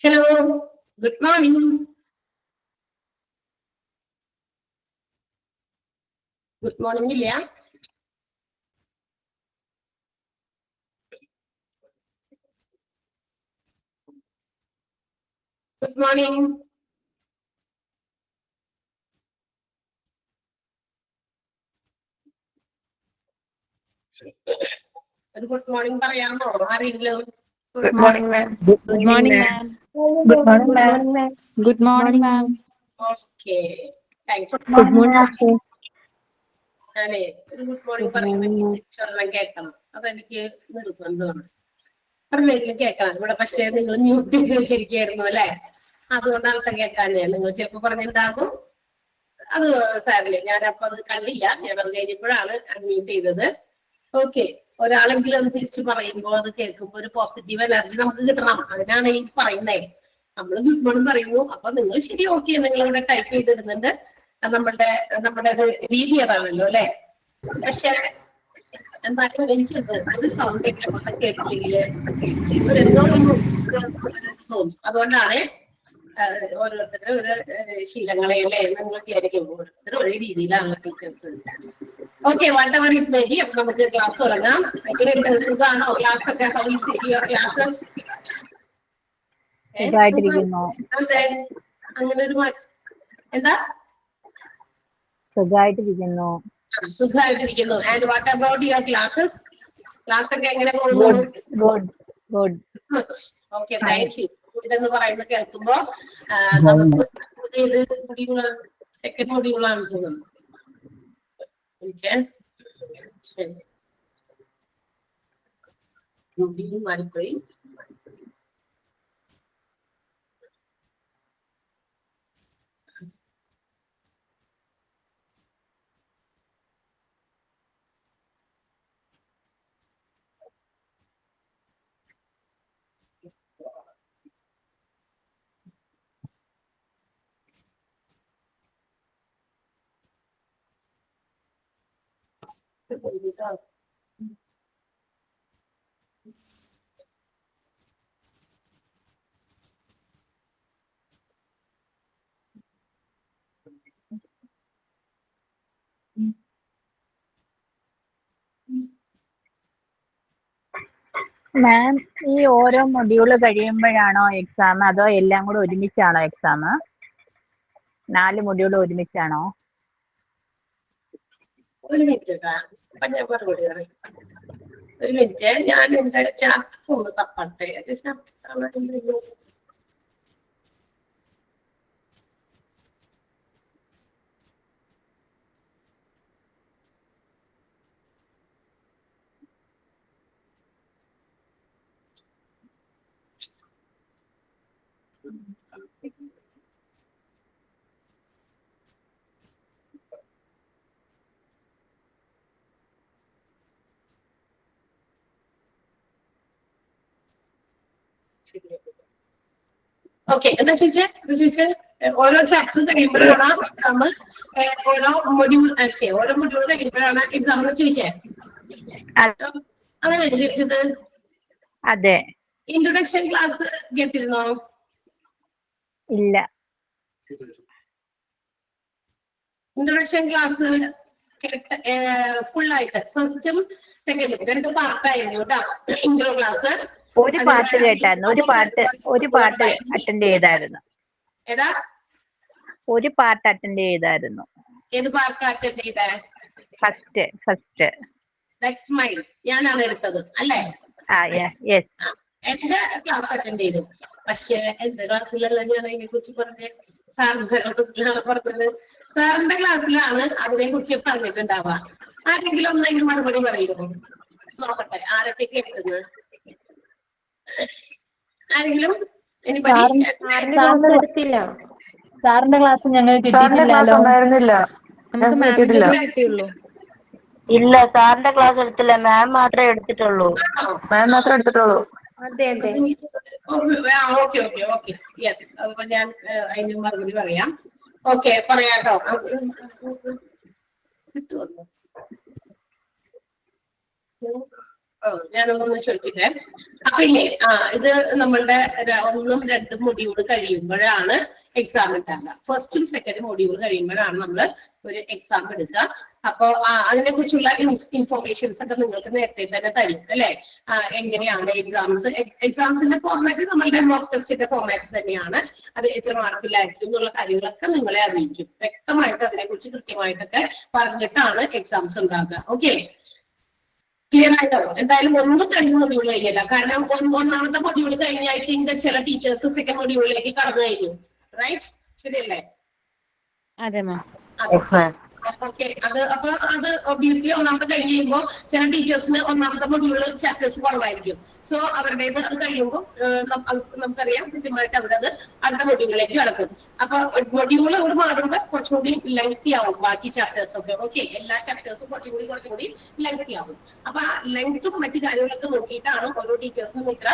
Hello, good morning. Good morning, Ilya. Good morning. Good morning, പറയാമോ ആരെങ്കിലും? Good morning, ma'am. Good morning, ma'am. Good morning, ma'am. Good morning, ma'am. Okay, thank you. Good morning, ma'am. ഞാനേ ഒരു good morning പറയുമ്പോൾ തിരിച്ചൊരെണ്ണം കേൾക്കണം, അതെനിക്ക് നിർബന്ധമാണ്. പറഞ്ഞെങ്കിലും കേൾക്കണം. ഇവിടെ പക്ഷേ നിങ്ങൾ മ്യൂട്ട് ചെയ്ത് വെച്ചിരിക്കുകയായിരുന്നു അല്ലെ, അതുകൊണ്ടാണ് കേൾക്കാൻ. നിങ്ങൾ ചിലപ്പോൾ പറഞ്ഞിട്ടുണ്ടാകും, അത് സാരില്ല. ഞാനപ്പോ അത് കണ്ടില്ല, ഞാൻ അത് കഴിഞ്ഞപ്പോഴാണ് അൺമ്യൂട്ട് ചെയ്തത്. ഓക്കെ, ഒരാളെങ്കിലും അത് തിരിച്ചു പറയുമ്പോൾ അത് കേൾക്കുമ്പോൾ ഒരു പോസിറ്റീവ് എനർജി നമുക്ക് കിട്ടണം. അതിനാണ് ഈ പറയുന്നേ. നമ്മൾ ഗുഡ് മോർണിംഗ് പറയുന്നു, അപ്പൊ നിങ്ങൾ ശരി ഓക്കെ, നിങ്ങൾ ഇവിടെ ടൈപ്പ് ചെയ്തിടുന്നുണ്ട്. നമ്മുടെ ഒരു രീതി അതാണല്ലോ അല്ലെ. പക്ഷെ എന്തായാലും എനിക്ക് ഒരു സൗണ്ട് കേട്ടില്ലെങ്കിൽ എന്തോ തോന്നും. അതുകൊണ്ടാണ് ഓരോരുത്തരുടെ ഒരു ശീലങ്ങളെ അല്ലേ നിങ്ങൾ വിചാരിക്കുമ്പോൾ ഓരോരുത്തരും ഒരേ രീതിയിലാണ് teachers. Okay, what ever it may be. അപ്പൊ നമുക്ക് ക്ലാസ് തുടങ്ങാം. സുഖാണോ? ക്ലാസ് ഒക്കെ ക്ലാസ്സസ് അതെ, അങ്ങനെ ഒരു എന്താ സുഖമായിട്ടിരിക്കുന്നു. സുഖമായിട്ടിരിക്കുന്നു. And what about your classes? Class ഒക്കെ എങ്ങനെ പോകുന്നു? Okay, thank you. ഇതെന്ന് പറയുന്നത് കേൾക്കുമ്പോ നമുക്ക് പുതിയത് മൊഡ്യൂളാണ്, സെക്കൻഡ് മൊഡ്യൂളാണ് തോന്നുന്നു. മൊഡ്യൂൾ മാറിപ്പോയി. മാം, ഈ ഓരോ മൊഡ്യൂള് കഴിയുമ്പോഴാണോ എക്സാം, അതോ എല്ലാം കൂടെ ഒരുമിച്ചാണോ എക്സാം? 4 മൊഡ്യൂൾ ഒരുമിച്ചാണോ? ഒരു മിനിറ്റ്, അപ്പൊ ഞാൻ മറുപടി പറയും. ഒരു മിനിറ്റ്, ഞാൻ എന്റെ ചാപ്റ്റർ ഒന്ന് തപ്പട്ടെ. ഓക്കെ, എന്താ ചോദിച്ചേ? ഓരോ ചാപ്റ്റർ കഴിയുമ്പോഴാണ് നമ്മൾ ഓരോ മൊഡ്യൂൾ കഴിയുമ്പോഴാണ് എക്സാം ചോദിച്ചേ? അങ്ങനെ ചോദിച്ചത്? അതെ. ഇൻട്രൊഡക്ഷൻ ക്ലാസ് കേട്ടിരുന്നോ? ഇല്ല. ഇൻട്രൊഡക്ഷൻ ക്ലാസ് ഫുൾ ആയിട്ട് ഫസ്റ്റും സെക്കൻഡും 2 പാർട്ടായിരുന്നു കേട്ടോ. ഇൻട്രോ ക്ലാസ് ഒരു പാർട്ട് കേട്ടായിരുന്നു. ഒരു പാർട്ട് അറ്റൻഡ് ചെയ്തായിരുന്നു. ഏതാ? ഒരു പാർട്ട് അറ്റൻഡ് ചെയ്തായിരുന്നു. ഏത് പാർട്ട് അറ്റൻഡ് ചെയ്തേ? ഫസ്റ്റ്. That's mine. ഞാനാണ് എടുത്തത് അല്ലേ? യെസ്. എന്റെ ക്ലാസ് അറ്റൻഡ് ചെയ്തു. പക്ഷെ എന്റെ ക്ലാസ്സിലല്ല ഞാൻ അതിനെ കുറിച്ച് പറഞ്ഞത്, സാറിന്റെ ക്ലാസ്സിലാണ് പറഞ്ഞത്. സാറിന്റെ ക്ലാസ്സിലാണ് അതിനെ കുറിച്ച് പറഞ്ഞിട്ടുണ്ടാവുക. ആരെങ്കിലും ഒന്നെങ്കിലും മറുപടി പറയുമോ? നോക്കട്ടെ ആരൊക്കെ കേൾക്കുന്നത്. ആരെങ്കിലും? സാറിന്റെ ക്ലാസ് ഞങ്ങൾ കിട്ടിയിട്ടില്ലല്ലോ. ഇല്ല, സാറിന്റെ ക്ലാസ് എടുത്തില്ല. മാം മാത്രമേ എടുത്തിട്ടുള്ളൂ. അതെ. ഓക്കെ. യെസ്, അപ്പൊ ഞാൻ അതിന് മറുപടി പറയാം. ഓക്കെ, പറയാട്ടോ. കിട്ടുമല്ലോ. ഞാനൊന്ന് ചോദിക്കട്ടെ. അപ്പൊ ഇല്ലേ ഇത് നമ്മളുടെ 1ഉം 2ഉം മൊഡ്യൂൾ കഴിയുമ്പോഴാണ് എക്സാം ഉണ്ടാകുക. 1st ഉം 2nd മൊഡ്യൂൾ കഴിയുമ്പോഴാണ് നമ്മൾ ഒരു എക്സാം എടുക്കുക. അപ്പൊ അതിനെ കുറിച്ചുള്ള ഇൻഫോർമേഷൻസ് ഒക്കെ നിങ്ങൾക്ക് നേരത്തെ തന്നെ തരും അല്ലെ. എങ്ങനെയാണ് എക്സാംസിന്റെ ഫോർമാറ്റ് നമ്മളുടെ മോക്ക് ടെസ്റ്റിന്റെ ഫോർമാറ്റ് തന്നെയാണ്. അത് എത്ര മാർക്കിലായിരിക്കും എന്നുള്ള കാര്യങ്ങളൊക്കെ നിങ്ങളെ അറിയിക്കും. വ്യക്തമായിട്ട് അതിനെ കുറിച്ച് കൃത്യമായിട്ടൊക്കെ പറഞ്ഞിട്ടാണ് എക്സാംസ് ഉണ്ടാകുക. ഓക്കെ, ക്ലിയർ ആയിട്ടോ? എന്തായാലും 1ഉം 2ഉം മൊഡ്യൂൾ കഴിഞ്ഞില്ല. കാരണം 1ാമത്തെ മൊഡ്യൂൾ കഴിഞ്ഞ ഐ തിങ്ക് ചില ടീച്ചേഴ്സ് 2nd മൊഡ്യൂളിലേക്ക് കടന്നു കഴിഞ്ഞു. റൈറ്റ്, ശരിയല്ലേ? അതെ മാം. ഓക്കെ, അത് ഒബ്വിയസ്ലി 1ാമത്തെ കഴിഞ്ഞ് കഴിയുമ്പോൾ ചില ടീച്ചേഴ്സിന് 1ാമത്തെ മൊഡ്യൂള് ചാപ്റ്റേഴ്സ് കുറവായിരിക്കും. സോ അവരുടേത് അത് കഴിയുമ്പോൾ നമുക്കറിയാം കൃത്യമായിട്ട് അവരത് അടുത്ത മൊഡ്യൂളിലേക്ക് കടക്കും. അപ്പൊ മൊഡ്യൂൾ അവിടെ മാറുമ്പോൾ കുറച്ചുകൂടി ലെങ്തി ആവും ബാക്കി ചാപ്റ്റേഴ്സ് ഒക്കെ. ഓക്കെ, എല്ലാ ചാപ്റ്റേഴ്സും കുറച്ചുകൂടി ലെങ്തി ആവും. അപ്പൊ ആ ലെങ്ത്തും മറ്റു കാര്യങ്ങളൊക്കെ നോക്കിയിട്ടാണ് ഓരോ ടീച്ചേഴ്സിനും ഇത്ര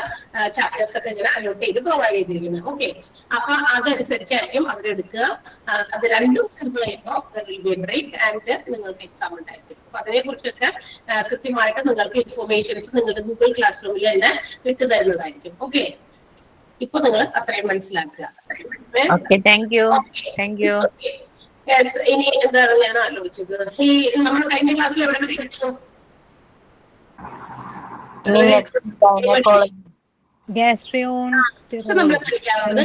ചാപ്റ്റേഴ്സ് ഒക്കെ ഇങ്ങനെ അലോട്ട് ചെയ്ത് പ്രൊവൈഡ് ചെയ്തിരിക്കുന്നത്. ഓക്കെ, അപ്പൊ അതനുസരിച്ചായിരിക്കും അവരെടുക്കുക. അത് രണ്ടും ചേർന്ന് കഴിയുമ്പോൾ ആൻഡ് നിങ്ങൾക്ക് എക്സാം ഉണ്ടായിരിക്കും. അപ്പൊ അതിനെ കുറിച്ചൊക്കെ കൃത്യമായിട്ട് നിങ്ങൾക്ക് ഇൻഫോർമേഷൻസ് നിങ്ങളുടെ ഗൂഗിൾ ക്ലാസ് റൂമിൽ തന്നെ ഇട്ട് തരുന്നതായിരിക്കും. ഓക്കെ, ഇപ്പൊ നിങ്ങൾ അത്രയും മനസ്സിലാക്കുക. ഇനി എന്താണ് ഞാൻ ആലോചിച്ചത്, ഈ നമ്മുടെ കഴിഞ്ഞ ക്ലാസ്സിൽ എവിടെ വരെ കിട്ടും? നമ്മൾ പഠിക്കാനുള്ളത്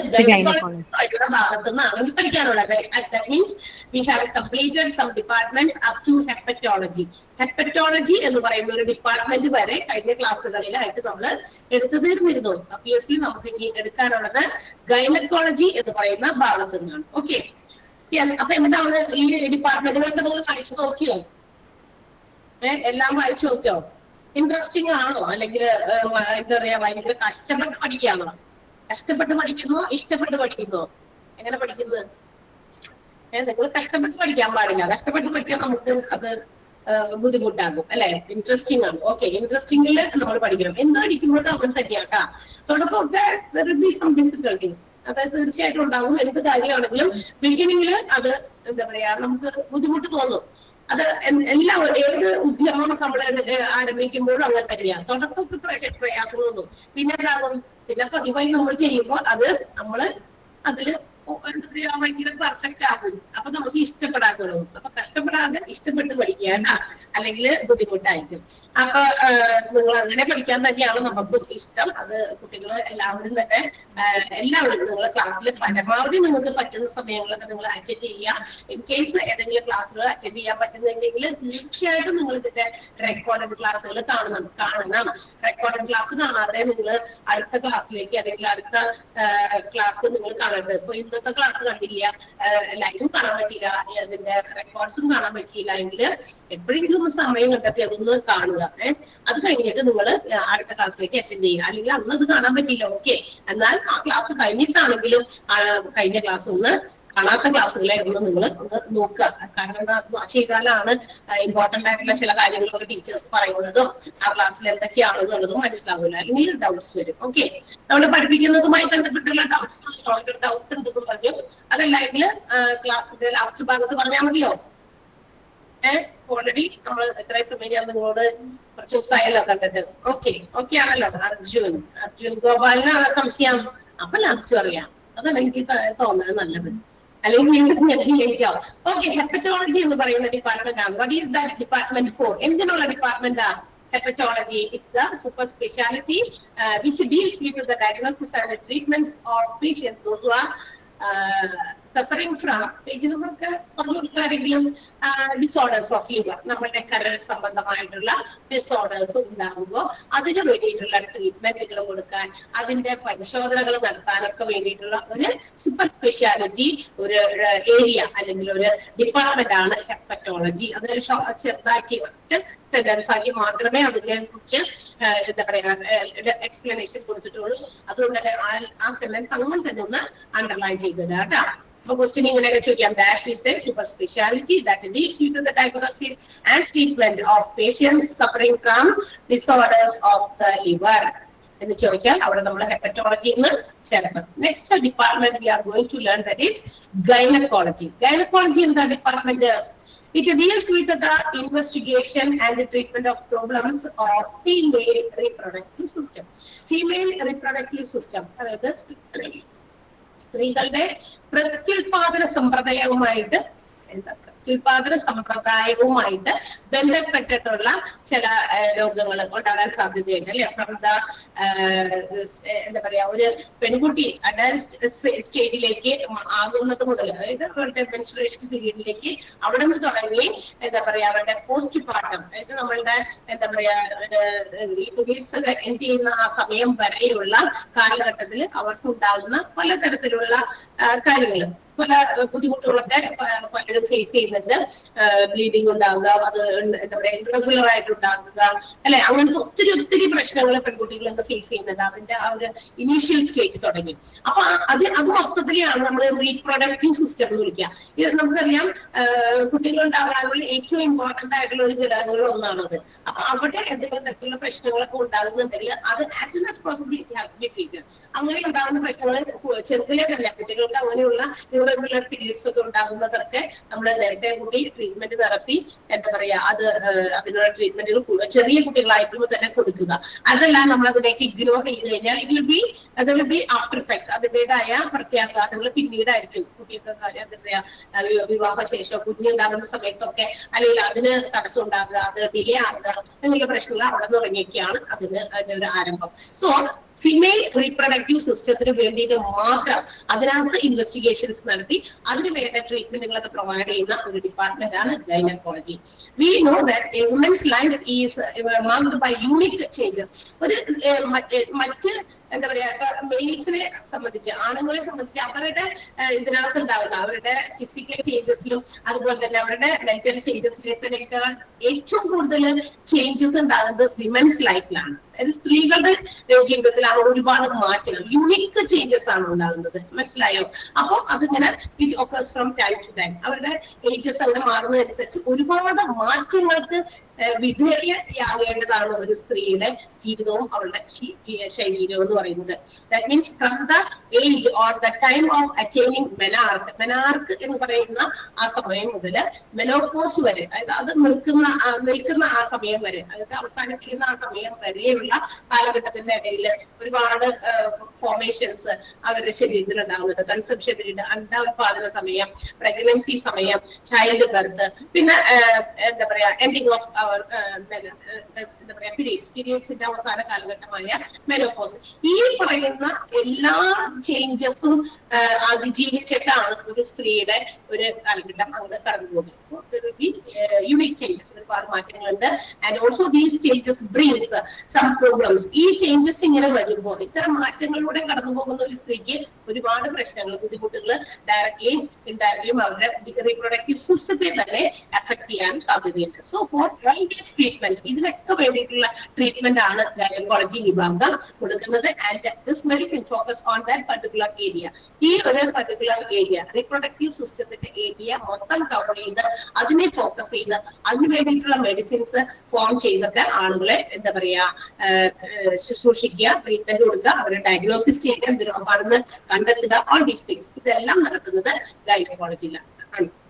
ഭാഗത്തു നിന്നാണ് പഠിക്കാനുള്ളത്. That means we have completed some departments up to hepatology. Hepatology എന്ന് പറയുന്ന ഒരു ഡിപ്പാർട്ട്മെന്റ് വരെ കഴിഞ്ഞ ക്ലാസ്സുകളിലായിട്ട് നമ്മൾ എടുത്തു തീർന്നിരുന്നു. ഒബ്വിയസ്ലി നമുക്ക് ഇനി എടുക്കാനുള്ളത് ഗൈനക്കോളജി എന്ന് പറയുന്ന ഭാഗത്തു നിന്നാണ്. ഓക്കെ, അപ്പൊ എന്താണ് ഈ ഡിപ്പാർട്ട്മെന്റുകളൊക്കെ നിങ്ങൾ പഠിച്ചു നോക്കിയോ? എല്ലാം വായിച്ചു നോക്കിയോ? ഇൻട്രസ്റ്റിംഗ് ആണോ, അല്ലെങ്കിൽ എന്താ പറയാ ഭയങ്കര കഷ്ടപ്പെട്ട് പഠിക്കാണോ? കഷ്ടപ്പെട്ട് പഠിക്കുന്നോ ഇഷ്ടപ്പെട്ട് പഠിക്കുന്നോ? എങ്ങനെ പഠിക്കുന്നത്? നിങ്ങൾ കഷ്ടപ്പെട്ട് പഠിക്കാൻ പാടില്ല. കഷ്ടപ്പെട്ട് പഠിച്ചാൽ നമുക്ക് അത് ബുദ്ധിമുട്ടാകും അല്ലെ. ഇൻട്രസ്റ്റിംഗ് ആണ്. ഓക്കെ, ഇൻട്രസ്റ്റിംഗിൽ നമ്മൾ പഠിക്കണം. എന്ത് പഠിക്കുമ്പോഴും അങ്ങനെ തന്നെയാട്ടാ. തുടക്കമൊക്കെ ഡിഫിക്കൽട്ടീസ് അതായത് തീർച്ചയായിട്ടും ഉണ്ടാകും. എന്ത് കാര്യമാണെങ്കിലും ബിഗിനിങ്ങില് അത് എന്താ പറയാ നമുക്ക് ബുദ്ധിമുട്ട് തോന്നും. അത് ഏത് ഉദ്യമം നമ്മൾ ആരംഭിക്കുമ്പോഴും അങ്ങനെ തന്നെയാണ്. തുടക്കമൊക്കെ പ്രയാസങ്ങളൊന്നും പിന്നെ ഉണ്ടാകും. പിന്നെ പതിവായി നമ്മൾ ചെയ്യുമ്പോൾ അത് നമ്മള് അതില് എന്താ പറയാ ഭയങ്കര പെർഫെക്റ്റ് ആകും. അപ്പൊ നമുക്ക് ഇഷ്ടപ്പെടാൻ തുടങ്ങും. അപ്പൊ കഷ്ടപ്പെടാതെ ഇഷ്ടപ്പെട്ട് പഠിക്കുക, അല്ലെങ്കിൽ ബുദ്ധിമുട്ടായിരിക്കും. അപ്പൊ നിങ്ങൾ അങ്ങനെ പഠിക്കാൻ തന്നെയാണ് നമുക്കും ഇഷ്ടം. അത് കുട്ടികൾ എല്ലാവരും തന്നെ എല്ലാവരും നിങ്ങളെ ക്ലാസ്സിൽ പരമാവധി നിങ്ങൾക്ക് പറ്റുന്ന സമയങ്ങളൊക്കെ നിങ്ങൾ അറ്റൻഡ് ചെയ്യുക. ഇൻ കേസ് ഏതെങ്കിലും ക്ലാസ്സുകൾ അറ്റൻഡ് ചെയ്യാൻ പറ്റുന്നെങ്കിൽ തീർച്ചയായിട്ടും നിങ്ങൾ ഇതിന്റെ റെക്കോർഡഡ് ക്ലാസ്സുകൾ കാണണം. റെക്കോർഡഡ് ക്ലാസ് കാണാതെ നിങ്ങൾ അടുത്ത ക്ലാസ്സിലേക്ക് അല്ലെങ്കിൽ അടുത്ത ക്ലാസ് നിങ്ങൾ കാണരുത്. ഇപ്പൊ ഇന്നത്തെ ക്ലാസ് കണ്ടില്ല, ലൈവും കാണാൻ പറ്റില്ല, അതിന്റെ റെക്കോർഡ്സും കാണാൻ പറ്റിയില്ല എങ്കിൽ എപ്പോഴെങ്കിലും ഒന്ന് സമയം കണ്ടെത്തി അതൊന്ന് കാണുക. അത് കഴിഞ്ഞിട്ട് നിങ്ങൾ അടുത്ത ക്ലാസ്സിലേക്ക് അറ്റൻഡ് ചെയ്യുക. അല്ലെങ്കിൽ അന്നത് കാണാൻ പറ്റിയില്ല, ഓക്കെ, എന്നാൽ ആ ക്ലാസ് കഴിഞ്ഞിട്ടാണെങ്കിലും കഴിഞ്ഞ ക്ലാസ് ഒന്ന് കാണാത്ത ക്ലാസ്സുകളെ ഒന്ന് നിങ്ങൾ ഒന്ന് നോക്കുക. കാരണം ചെയ്താലാണ് ഇമ്പോർട്ടന്റ് ആയിട്ടുള്ള ചില കാര്യങ്ങളൊക്കെ ടീച്ചേഴ്സ് പറയുന്നതും ആ ക്ലാസ്സിൽ എന്തൊക്കെയാണെന്നുള്ളതും മനസ്സിലാവില്ല, അല്ലെങ്കിൽ ഡൗട്ട്സ് വരും. ഓക്കെ, നമ്മൾ പഠിപ്പിക്കുന്നതുമായി ബന്ധപ്പെട്ടുള്ള ഡൗട്ട്സ് ഡൗട്ട് ഉണ്ടെന്ന് പറഞ്ഞു. അതല്ലെങ്കിൽ ക്ലാസ്സിന്റെ ലാസ്റ്റ് ഭാഗത്ത് പറഞ്ഞാൽ മതിയോ? ഓൾറെഡി നമ്മൾ എത്ര സമയം ഞാൻ നിങ്ങളോട് കുറച്ച് ദിവസമായല്ലോ കണ്ടിട്ട്. ഓക്കെ ആണല്ലോ? അർജുൻ ഗോപാലിനാണ് സംശയം. അപ്പൊ ലാസ്റ്റ് അറിയാം. അതാണ് എനിക്ക് തോന്നുന്നത് നല്ലത്. അല്ലെങ്കിൽ ഓക്കെ, ഹെപ്പറ്റോളജി എന്ന് പറയുന്ന ഡിപ്പാർട്ട്മെന്റ് ആണ്. What is that department for? എന്തിനുള്ള ഡിപ്പാർട്ട്മെന്റാ hepatology? It's the super specialty which deals with the diagnosis and the treatments of patients those who are suffering from disorders of liver. നമ്മളുടെ കരൾ സംബന്ധമായിട്ടുള്ള disorders ഉണ്ടാകുമ്പോൾ അതിന് വേണ്ടിയിട്ടുള്ള ട്രീറ്റ്മെന്റുകൾ കൊടുക്കാൻ, അതിന്റെ പരിശോധനകൾ നടത്താനൊക്കെ വേണ്ടിയിട്ടുള്ള ഒരു സൂപ്പർ സ്പെഷ്യാലിറ്റി ഒരു ഏരിയ അല്ലെങ്കിൽ ഒരു ഡിപ്പാർട്ട്മെന്റ് ആണ് ഹെപ്പറ്റോളജി. അതിന് ചെറുതാക്കി സെന്റൻസ് ആക്കി മാത്രമേ അതിനെ കുറിച്ച് എന്താ പറയാ എക്സ്പ്ലനേഷൻ കൊടുത്തിട്ടുള്ളൂ. അതുകൊണ്ട് തന്നെ ആ സെന്റൻസ് അങ്ങനെ തന്നെ ഒന്ന് അണ്ടർലൈൻ ചെയ്തത് കേട്ടാ. അപ്പൊ ക്വസ്റ്റ്യൻ ഇങ്ങനെയൊക്കെ ചോദിക്കാം. Dash is a super speciality that deals with the diagnosis and treatment of patients suffering from disorders of the liver എന്ന് ചോദിച്ചാൽ അവിടെ നമ്മൾ ഹെപ്പറ്റോളജി എന്ന് ചേർക്കണം. Next department we are going to learn that is gynaecology. Gynaecology എന്താ department? It deals with the investigation and the treatment of problems of female reproductive system. Female reproductive system, അതായത് സ്ത്രീകളുടെ പ്രത്യുൽപാദന സമ്പ്രദായവുമായിട്ട് ബന്ധപ്പെട്ടിട്ടുള്ള ചില രോഗങ്ങൾ ഉണ്ടാകാൻ സാധ്യതയുണ്ട് അല്ലെ. ഫ്രം ദ എന്താ പറയാ, ഒരു പെൺകുട്ടി അഡൽട്ട് സ്റ്റേജിലേക്ക് ആകുന്നത് മുതൽ, അതായത് അവരുടെ മെൻസ്ട്രുവേഷൻ പീരീഡിലേക്ക് അവിടെ നിന്ന് തുടങ്ങി എന്താ പറയാ അവരുടെ പോസ്റ്റ് പാർട്ടം, അതായത് നമ്മളുടെ എന്താ പറയാ പീരീഡ്സ് എൻഡ് ചെയ്യുന്ന ആ സമയം വരെയുള്ള കാലഘട്ടത്തിൽ അവർക്കുണ്ടാകുന്ന പലതരത്തിലുള്ള കാര്യങ്ങൾ, പല ബുദ്ധിമുട്ടുകളൊക്കെ പലരും ഫേസ് ചെയ്യുന്നുണ്ട്. ബ്ലീഡിങ് ഉണ്ടാവുക, അത് എന്താ പറയാ ഇറഗുലർ ആയിട്ട് ഉണ്ടാകുക അല്ലെ, അങ്ങനത്തെ ഒത്തിരി പ്രശ്നങ്ങൾ പെൺകുട്ടികൾ എന്ന് ഫേസ് ചെയ്യുന്നുണ്ട് അതിന്റെ ആ ഒരു ഇനീഷ്യൽ സ്റ്റേജ് തുടങ്ങി. അപ്പൊ അത് മൊത്തത്തിലാണ് നമ്മൾ റീപ്രൊഡക്റ്റീവ് സിസ്റ്റം എന്ന് വിളിക്കുക. ഇത് നമുക്കറിയാം കുട്ടികൾ ഉണ്ടാകാനുള്ള ഏറ്റവും ഇമ്പോർട്ടന്റ് ആയിട്ടുള്ള ഒരു ഘടകങ്ങളിൽ ഒന്നാണത്. അപ്പൊ അവിടെ എന്തെങ്കിലും തരത്തിലുള്ള പ്രശ്നങ്ങളൊക്കെ ഉണ്ടാകുന്നുണ്ടെങ്കിൽ അത് as soon as possible it has to be treated. അങ്ങനെ ഉണ്ടാകുന്ന പ്രശ്നങ്ങൾ ചെറുതിലേ തന്നെ കുട്ടികൾക്ക് അങ്ങനെയുള്ള ഇറഗുലർ പീരീഡ്സ് ഒക്കെ ഉണ്ടാകുന്നതൊക്കെ നമ്മൾ നേരത്തെ കൂടി ട്രീറ്റ്മെന്റ് നടത്തി എന്താ പറയാ അതിനുള്ള ട്രീറ്റ്മെന്റുകൾ ചെറിയ കുട്ടികളായിട്ടുമ്പോൾ തന്നെ കൊടുക്കുക. അതെല്ലാം നമ്മൾ അതിലേക്ക് ഇഗ്നോർ ചെയ്ത് കഴിഞ്ഞാൽ it will be after effects, അതിൻ്റെതായ പ്രത്യാഘാതങ്ങൾ പിന്നീടായിരിക്കും കുട്ടികൾക്ക്. എന്താ പറയാ വിവാഹശേഷം കുഞ്ഞുണ്ടാകുന്ന സമയത്തൊക്കെ അല്ലെങ്കിൽ അതിന് തടസ്സം ഉണ്ടാകുക, അത് ഡിലേ ആകുക എന്നുള്ള പ്രശ്നങ്ങൾ അവിടെ തുടങ്ങിയൊക്കെയാണ് അതിന്റെ ഒരു ആരംഭം. സോ ഫിമെയിൽ റീപ്രൊഡക്റ്റീവ് സിസ്റ്റത്തിന് വേണ്ടിയിട്ട് മാത്രം അതിനകത്ത് ഇൻവെസ്റ്റിഗേഷൻസ് നടത്തി അതിന് വേണ്ട ട്രീറ്റ്മെന്റുകളൊക്കെ പ്രൊവൈഡ് ചെയ്യുന്ന ഒരു ഡിപ്പാർട്ട്മെന്റ് ആണ് gynaecology. We know that a woman's life is marked by unique changes. ഒരു മറ്റ് എന്താ പറയാ മെയിൽസിനെ സംബന്ധിച്ച്, ആണുങ്ങളെ സംബന്ധിച്ച് അവരുടെ ഇതിനകത്ത് ഉണ്ടാകുന്ന അവരുടെ ഫിസിക്കൽ ചേഞ്ചസിലും അതുപോലെ തന്നെ അവരുടെ മെന്റൽ ചേഞ്ചസിലേക്ക് ഏറ്റവും കൂടുതൽ ചേഞ്ചസ് ഉണ്ടാകുന്നത് വിമൻസ് ലൈഫിലാണ്. അതായത് സ്ത്രീകളുടെ ജീവിതത്തിലാണ് ഒരുപാട് മാറ്റങ്ങൾ, യുണീക്ക് ചേഞ്ചസ് ആണ് ഉണ്ടാകുന്നത്. മനസ്സിലായോ? അപ്പോൾ അതിങ്ങനെ it occurs from time to time. അവരുടെ ഏജസ് അങ്ങനെ മാറുന്നതനുസരിച്ച് ഒരുപാട് മാറ്റങ്ങൾക്ക് വിധേയയാകേണ്ടതാണ് ഒരു സ്ത്രീയുടെ ജീവിതവും അവളുടെ ശരീരവും എന്ന് പറയുന്നത്. That means from the age or the time of attaining menarche എന്ന് പറയുന്ന ആ സമയം മുതൽ മെനോപോസ് വരെ, അതായത് അത് നിൽക്കുന്ന ആ സമയം വരെ, അതായത് അവസാനിപ്പിക്കുന്ന ആ സമയം വരെയുള്ള കാലഘട്ടത്തിന്റെ ഇടയിൽ ഒരുപാട് ഫോർമേഷൻസ് അവരുടെ ശരീരത്തിൽ ഉണ്ടാകുന്നുണ്ട്. കൺസെപ്ഷൻ പീരീഡ്, അണ്ഡോത്പാദന സമയം, പ്രഗ്നൻസി സമയം, ചൈൽഡ് ബർത്ത്, പിന്നെ എന്താ പറയാ എൻഡിങ് ഓഫ് എന്താ പറയാ പീരീഡ്സിന്റെ അവസാന കാലഘട്ടമായ മെനോപോസ്. ഈ പറയുന്ന എല്ലാ ചേഞ്ചസും അതിജീവിച്ചിട്ടാണ് ഒരു സ്ത്രീയുടെ ഒരു കാലഘട്ടം അങ്ങോട്ട് കടന്നു പോകുന്നത്. യുണീക് ചേഞ്ചസ്, ഒരുപാട് മാറ്റങ്ങളുണ്ട്. And also these changes brings some problems. ഈ ചേഞ്ചസ് ഇങ്ങനെ വരുമ്പോൾ, ഇത്തരം മാറ്റങ്ങളിലൂടെ കടന്നു പോകുന്ന ഒരു സ്ത്രീക്ക് ഒരുപാട് പ്രശ്നങ്ങൾ, ബുദ്ധിമുട്ടുകൾ ഡയറക്റ്റ്ലിയും ഇൻഡയറക്റ്റ്ലിയും അവരുടെ റീപ്രൊഡക്റ്റീവ് സിസ്റ്റത്തെ തന്നെ അഫക്ട് ചെയ്യാൻ സാധ്യതയുണ്ട്. സോ ഫോർ ട്രീറ്റ്മെന്റ്, ഇതിനൊക്കെ വേണ്ടിയിട്ടുള്ള ട്രീറ്റ്മെന്റ് ആണ് ഗൈനക്കോളജി വിഭാഗം കൊടുക്കുന്നത്. And this medicine focus on that particular area. ഈ ഒരു പർട്ടിക്കുലർ ഏരിയ, റീപ്രൊഡക്റ്റീവ് സിസ്റ്റത്തിന്റെ ഏരിയ മൊത്തം കവർ ചെയ്ത് അതിനെ ഫോക്കസ് ചെയ്ത് അതിന് വേണ്ടിയിട്ടുള്ള മെഡിസിൻസ് ഫോം ചെയ്തൊക്കെ ആളുകളെ എന്താ പറയാ ശുശ്രൂഷിക്കുക, ട്രീറ്റ്മെന്റ് കൊടുക്കുക, അവരെ ഡയഗ്നോസിസ് ചെയ്യുക, എന്ത് രോഗമാണെന്ന് കണ്ടെത്തുക, ഓൾ ദീസ് തിങ്സ് ഇതെല്ലാം നടത്തുന്നത് ഗൈനക്കോളജിയിലാണ്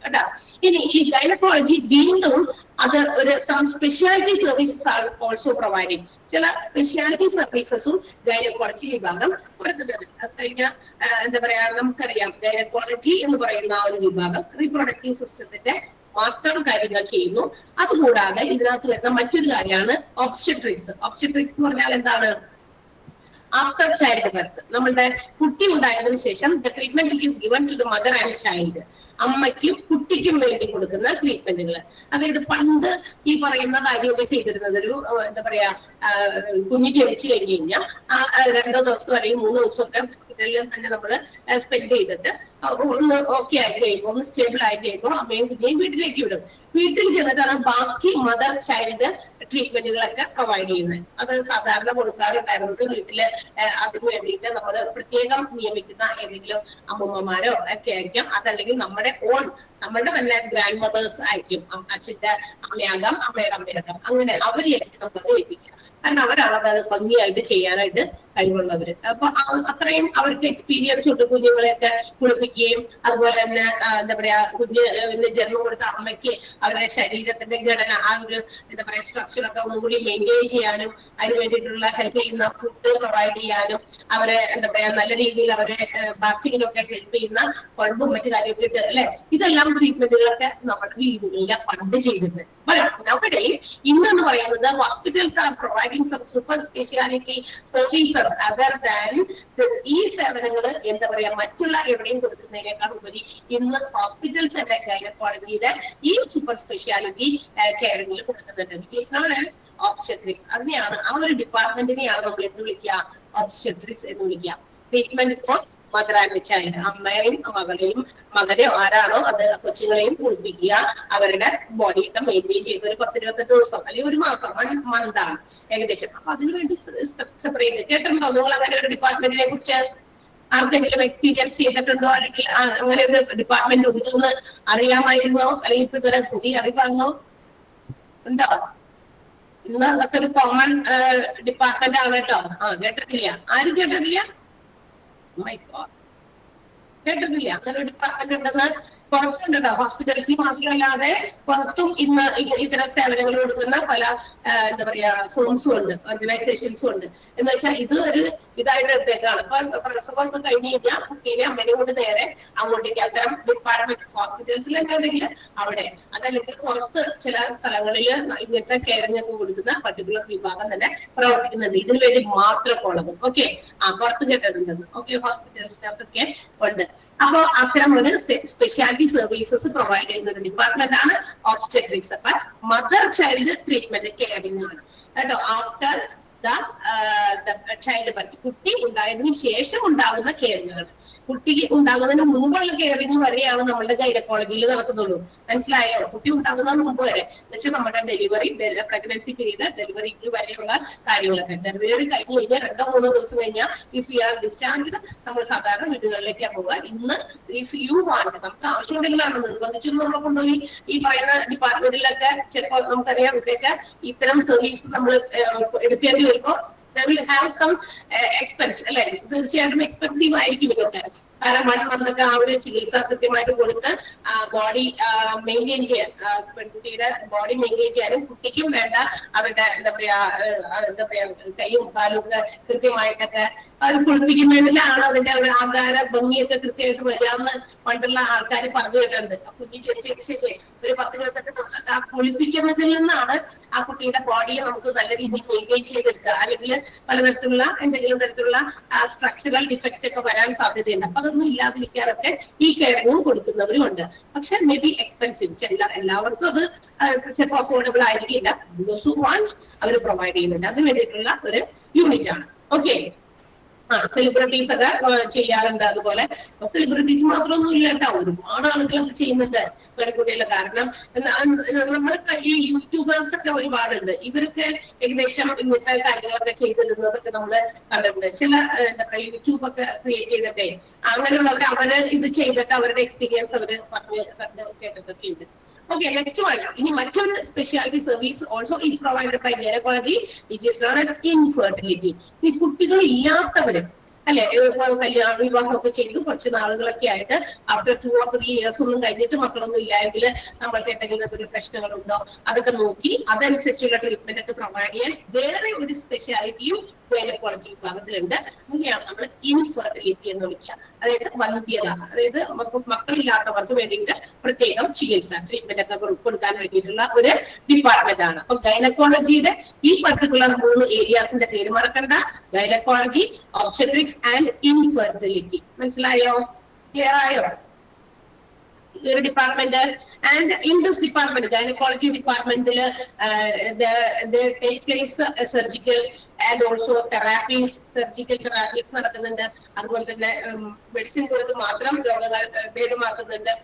കേട്ടോ. ഇനി ഈ ഗൈനക്കോളജി വീണ്ടും അത് ഒരു സം സ്പെഷ്യാലിറ്റി സർവീസസ് ആണ് ഓൾസോ പ്രൊവൈഡിങ്. ചില സ്പെഷ്യാലിറ്റി സർവീസസും ഗൈനക്കോളജി വിഭാഗം കൊടുക്കുന്നുണ്ട്. അത് കഴിഞ്ഞാൽ എന്താ പറയാ നമുക്കറിയാം ഗൈനക്കോളജി എന്ന് പറയുന്ന ആ ഒരു വിഭാഗം റീപ്രൊഡക്റ്റീവ് സിസ്റ്റത്തിന്റെ മാത്രം കാര്യങ്ങൾ ചെയ്യുന്നു. അതുകൂടാതെ ഇതിനകത്ത് വരുന്ന മറ്റൊരു കാര്യമാണ് ഒബ്സ്റ്റട്രിക്സ്. ഒബ്സ്റ്റട്രിക്സ് എന്ന് പറഞ്ഞാൽ എന്താണ്? ആഫ്റ്റർ ചൈൽഡ് ബർത്ത്, നമ്മളുടെ കുട്ടി ഉണ്ടായതിനു ശേഷം the treatment which is given to the mother and child, അമ്മയ്ക്കും കുട്ടിക്കും വേണ്ടി കൊടുക്കുന്ന ട്രീറ്റ്മെന്റുകൾ. അതായത് പണ്ട് ഈ പറയുന്ന കാര്യമൊക്കെ ചെയ്തിരുന്നത് ഒരു എന്താ പറയാ കുഞ്ഞ് ജനിച്ചു കഴിഞ്ഞു കഴിഞ്ഞാൽ 2 ദിവസം അല്ലെങ്കിൽ 3 ദിവസമൊക്കെ ഹോസ്പിറ്റലിൽ തന്നെ നമ്മൾ സ്പെൻഡ് ചെയ്തിട്ട് ഒന്ന് ഓക്കെ ആയി കഴിയുമ്പോൾ, ഒന്ന് സ്റ്റേബിൾ ആയി കഴിയുമ്പോൾ അമ്മയും കുഞ്ഞിനെയും വീട്ടിലേക്ക് വിടും. വീട്ടിൽ ചെന്നിട്ടാണ് ബാക്കി മദർ ചൈൽഡ് ട്രീറ്റ്മെന്റുകളൊക്കെ പ്രൊവൈഡ് ചെയ്യുന്നത്. അത് സാധാരണ കൊടുക്കാറുണ്ടായിരുന്നത് വീട്ടില് അതിന് വേണ്ടിയിട്ട് നമ്മൾ പ്രത്യേകം നിയമിക്കുന്ന ഏതെങ്കിലും അമ്മൂമ്മമാരോ ഒക്കെ ആയിരിക്കാം. അതല്ലെങ്കിൽ നമ്മുടെ ഓൺ നമ്മളുടെ തന്നെ ഗ്രാൻഡ് മദേഴ്സ് ആയിരിക്കും, അച്ഛന്റെ അമ്മയാകാം, അമ്മയുടെ അമ്മയാകാം, അങ്ങനെ അവരെയായിരിക്കും നമ്മൾ ഏൽപ്പിക്കുക. കാരണം അവരവരുടെ അത് ഭംഗിയായിട്ട് ചെയ്യാനായിട്ട് കഴിവുള്ളവര്. അപ്പൊ അത്രയും അവർക്ക് എക്സ്പീരിയൻസ് ഉണ്ട്. കുഞ്ഞുങ്ങളെയൊക്കെ കുളിപ്പിക്കുകയും അതുപോലെ തന്നെ എന്താ പറയാ കുഞ്ഞിന് ജന്മം കൊടുത്ത അമ്മയ്ക്ക് അവരുടെ ശരീരത്തിന്റെ ഘടന ആ ഒരു എന്താ പറയാ സ്ട്രക്ചറൊക്കെ ഒന്നുകൂടി മെയിൻറ്റെയിൻ ചെയ്യാനും അതിന് വേണ്ടിയിട്ടുള്ള ഹെൽപ്പ് ചെയ്യുന്ന ഫുഡ് പ്രൊവൈഡ് ചെയ്യാനും അവരെ എന്താ പറയാ നല്ല രീതിയിൽ അവരെ ബാത്തിങ്ങിനൊക്കെ ഹെൽപ്പ് ചെയ്യുന്ന കുഴമ്പും മറ്റു കാര്യമൊക്കെ ഇട്ട് അല്ലെ, ഇതെല്ലാം ട്രീറ്റ്മെന്റുകളൊക്കെ നമ്മുടെ വീടുകളിൽ പണ്ട് ചെയ്തിട്ടുണ്ട്. ഇന്നെന്ന് പറയുന്നത് hospitals are providing some super speciality services other than ഈ സേവനങ്ങൾ എന്താ പറയാ മറ്റുള്ള എവിടെയും കൊടുക്കുന്നതിനേക്കാൾ ഉപരി ഇന്ന് ഹോസ്പിറ്റൽസ് ആൻഡ് ഗൈനക്കോളജിയുടെ ഈ സൂപ്പർ സ്പെഷ്യാലിറ്റി കെയറിംഗിൽ കൊടുക്കുന്നുണ്ട്, which is known as obstetrics. അതിനെയാണ് ആ ഒരു ഡിപ്പാർട്ട്മെന്റിനെയാണ് നമ്മൾ എന്ത് വിളിക്കുക, ഒബ്സ്റ്റെട്രിക്സ് എന്ന് വിളിക്കുക. Treatment four mother and child, അമ്മയെയും മകളെയും മകനെയോ ആരാണോ അത് കൊച്ചുങ്ങളെയും കുളിപ്പിക്കുക, അവരുടെ ബോഡിയൊക്കെ മെയിൻറ്റെയിൻ ചെയ്ത് ഒരു 10-28 ദിവസം അല്ലെങ്കിൽ ഒരു മാസം 1 month ആണ് ഏകദേശം. അപ്പൊ അതിനുവേണ്ടി സെപ്പറേറ്റ് കേട്ടിട്ടുണ്ടോ നിങ്ങൾ അങ്ങനെ ഒരു ഡിപ്പാർട്ട്മെന്റിനെ കുറിച്ച്? ആർക്കെങ്കിലും എക്സ്പീരിയൻസ് ചെയ്തിട്ടുണ്ടോ, അല്ലെങ്കിൽ അങ്ങനെ ഒരു ഡിപ്പാർട്ട്മെന്റ് ഉണ്ടെന്ന് അറിയാമായിരുന്നോ, അല്ലെങ്കിൽ ഇപ്പൊ ഇതൊരു പുതിയ അറിവാണോ? ഉണ്ടോ? ഇന്ന് അതൊക്കെ ഒരു കോമൺ ഡിപ്പാർട്ട്മെന്റ് ആണ് കേട്ടോ. കേട്ടിട്ടില്ല? ആരും കേട്ടിട്ടില്ല? കേട്ടിട്ടില്ല അങ്ങനെ ഒരു ഡിപ്പാർട്ട്മെന്റ് ഉണ്ടെന്ന്? പുറത്തുണ്ട് കേട്ടോ, ഹോസ്പിറ്റൽസിൽ മാത്രമല്ലാതെ പുറത്തും ഇന്ന് ഇത്തരം സേവനങ്ങൾ കൊടുക്കുന്ന പല എന്താ പറയാ ഫോംസും ഉണ്ട്, ഓർഗനൈസേഷൻസും ഉണ്ട്. എന്ന് വെച്ചാൽ ഇത് ഒരു ഇതായിട്ട് എടുത്തേക്കാണ്. അപ്പൊ പ്രസവം ഒക്കെ കഴിഞ്ഞ് കഴിഞ്ഞാൽ കുട്ടീനെ അമ്മനെ കൊണ്ട് നേരെ അങ്ങോട്ടേക്ക് അത്തരം ഡിപ്പാർട്ട്മെന്റ് ഹോസ്പിറ്റൽസിൽ തന്നെ ഉണ്ടെങ്കിൽ അവിടെ, അതല്ലെങ്കിൽ പുറത്ത് ചില സ്ഥലങ്ങളിൽ ഇങ്ങനത്തെ കെയറിംഗ് ഒക്കെ കൊടുക്കുന്ന പർട്ടിക്കുലർ വിഭാഗം തന്നെ പ്രവർത്തിക്കുന്നുണ്ട്, ഇതിനു വേണ്ടി മാത്രമൊക്കെ ഉള്ളത്. ഓക്കെ, പുറത്ത് കേട്ടിട്ടുണ്ടെന്ന്. ഓക്കെ, ഹോസ്പിറ്റൽസിനകത്തൊക്കെ ഉണ്ട്. അപ്പൊ അത്തരം ഒരു സ്പെഷ്യാലിറ്റി സർവീസസ് പ്രൊവൈഡ് ചെയ്യുന്ന ഒരു ഡിപ്പാർട്ട്മെന്റ് ആണ് ഒബ്സ്റ്റെട്രിക്സ്. അപ്പൊ മദർ ചൈൽഡ് ട്രീറ്റ്മെന്റ് കെയറിംഗ് ആണ് കേട്ടോ. ആഫ്റ്റർ ദ ചൈൽഡ് ബർത്ത്, കുട്ടി ഉണ്ടായതിനു ശേഷം ഉണ്ടാകുന്ന കെയറിങ്ങുകൾ. കുട്ടി ഉണ്ടാകുന്നതിന് മുമ്പുള്ള കെയറിംഗ് വരെയാണ് നമ്മളുടെ ഗൈനക്കോളജിയിൽ നടക്കുന്നുള്ളൂ. മനസ്സിലായോ? കുട്ടി ഉണ്ടാകുന്നതിന് മുമ്പ് വരെ വെച്ചാൽ നമ്മുടെ ഡെലിവറി, പ്രഗ്നൻസി പീരീഡ്, ഡെലിവറിക്ക് വരെയുള്ള കാര്യങ്ങളൊക്കെ. ഡെലിവറി കഴിഞ്ഞ് കഴിഞ്ഞാൽ 2-3 ദിവസം കഴിഞ്ഞാൽ ഇഫ് യു ആർ ഡിസ്ചാർജ് നമ്മൾ സാധാരണ വീടുകളിലേക്കാണ് പോവുക. ഇന്ന് ഇഫ് യു വാണ്ട്, നമുക്ക് ആവശ്യമുണ്ടെങ്കിലാണ്, നിർബന്ധിച്ചു നമ്മളെ കൊണ്ടുപോയി ഈ പറയുന്ന ഡിപ്പാർട്ട്മെന്റിലൊക്കെ ചിലപ്പോൾ നമുക്കറിയാം ഇവിടെയൊക്കെ ഇത്തരം സർവീസ് നമ്മൾ എടുക്കേണ്ടി വരുമ്പോൾ they will have some expense അല്ലെ, തീർച്ചയായിട്ടും എക്സ്പെൻസീവ് ആയിരിക്കും ഇതൊക്കെ. കാരണം 1 month ആ ഒരു ചികിത്സ കൃത്യമായിട്ട് കൊടുത്ത് ബോഡി മെയിൻറ്റെയിൻ ചെയ്യാൻ, പെൺകുട്ടിയുടെ ബോഡി മെയിൻറ്റെയിൻ ചെയ്യാനും കുട്ടിക്കും വേണ്ട അവരുടെ എന്താ പറയാ കൈയും കാലും ഒക്കെ കൃത്യമായിട്ടൊക്കെ അവർ കുളിപ്പിക്കുന്നതിലാണ് അതിന്റെ ഒരു ആകാര ഭംഗിയൊക്കെ കൃത്യമായിട്ട് വരാമെന്ന് പണ്ടുള്ള ആൾക്കാർ പറഞ്ഞു കേട്ടിട്ടുണ്ട്. കുഞ്ഞി ജനിച്ചതിന് ശേഷം ഒരു 10-28 ദിവസം ആ കുളിപ്പിക്കുന്നതിൽ നിന്നാണ് ആ കുട്ടിയുടെ ബോഡിയെ നമുക്ക് നല്ല രീതിയിൽ മെയിൻറ്റെയിൻ ചെയ്തെടുക്കുക. അല്ലെങ്കിൽ പലതരത്തിലുള്ള എന്തെങ്കിലും തരത്തിലുള്ള സ്ട്രക്ചറൽ ഡിഫക്റ്റ് ഒക്കെ വരാൻ സാധ്യതയുണ്ട്. അപ്പൊ അതൊന്നും ഇല്ലാതിരിക്കാനൊക്കെ ഈ കെയറിംഗ് കൊടുക്കുന്നവരും ഉണ്ട്. പക്ഷെ മേ ബി എക്സ്പെൻസീവ്, എല്ലാവർക്കും അത് ചിലപ്പോൾ അഫോർഡബിൾ ആയിരിക്കില്ല. അവർ പ്രൊവൈഡ് ചെയ്യുന്നുണ്ട്, അതിന് വേണ്ടിയിട്ടുള്ള ഒരു യൂണിറ്റ് ആണ്. ഓക്കെ, സെലിബ്രിറ്റീസ് ഒക്കെ ചെയ്യാറുണ്ട്. അതുപോലെ സെലിബ്രിറ്റീസ് മാത്രമൊന്നും ഇല്ല കേട്ടോ, ഒരുപാട് ആളുകൾ അത് ചെയ്യുന്നുണ്ട് പെൺകുട്ടികളെ. കാരണം നമ്മുടെ ഈ യൂട്യൂബേഴ്സ് ഒക്കെ ഒരുപാടുണ്ട്. ഇവരൊക്കെ ഏകദേശം ഇങ്ങനത്തെ കാര്യങ്ങളൊക്കെ ചെയ്തിരുന്നതൊക്കെ നമ്മള് കണ്ടിട്ടുണ്ട്. ചില എന്താ പറയുക യൂട്യൂബ് ഒക്കെ ക്രിയേറ്റ് ചെയ്തിട്ടേ അങ്ങനെയുള്ളവർ അവര് ഇത് ചെയ്തിട്ട് അവരുടെ എക്സ്പീരിയൻസ് അവര് കണ്ട് കേട്ടതൊക്കെ ഉണ്ട്. Okay, next one. ഇനി മറ്റൊരു speciality service also is provided by gynaecology, which is known as infertility. ഈ കുട്ടികൾ ഇല്ലാത്തവര് അല്ലെ, കല്യാണ വിവാഹമൊക്കെ ചെയ്ത് കുറച്ച് നാളുകളൊക്കെ ആയിട്ട് ആഫ്റ്റർ 2 or 3 years ഒന്നും കഴിഞ്ഞിട്ട് മക്കളൊന്നും ഇല്ലെങ്കിൽ നമ്മൾക്ക് എന്തെങ്കിലും ഒരു പ്രശ്നങ്ങളുണ്ടോ അതൊക്കെ നോക്കി അതനുസരിച്ചുള്ള ട്രീറ്റ്മെന്റ് ഒക്കെ പ്രൊവൈഡ് ചെയ്യാൻ വേറെ ഒരു സ്പെഷ്യാലിറ്റിയും ഗൈനക്കോളജി വിഭാഗത്തിലുണ്ട്. അതിനെയാണ് നമ്മൾ ഇൻഫെർട്ടിലിറ്റി എന്ന് വിളിക്കുക. അതായത് വന്ധ്യത, അതായത് മക്കളില്ലാത്തവർക്ക് വേണ്ടിയിട്ട് പ്രത്യേകം ചികിത്സ ട്രീറ്റ്മെന്റ് ഒക്കെ കൊടുക്കാൻ വേണ്ടിയിട്ടുള്ള ഒരു ഡിപ്പാർട്ട്മെന്റ് ആണ്. അപ്പൊ ഗൈനക്കോളജിയുടെ ഈ പർട്ടിക്കുലർ 3 ഏരിയാസിന്റെ പേര് മറക്കണ്ട: ഗൈനക്കോളജി, ഒബ്സ്റ്റെട്രിക്സ് ആൻഡ് ഇൻഫെർട്ടിലിറ്റി. മനസ്സിലായോ? ക്ലിയർ ആയോ? ഈ ഒരു department. And in this department, gynaecology ഡിപ്പാർട്ട്മെന്റിൽ take place surgical and also therapies, surgical therapies നടക്കുന്നുണ്ട്. അതുപോലെ തന്നെ മെഡിസിൻ കൊടുത്ത് മാത്രം രോഗങ്ങൾ ഭേദമാക്കുന്നുണ്ട്.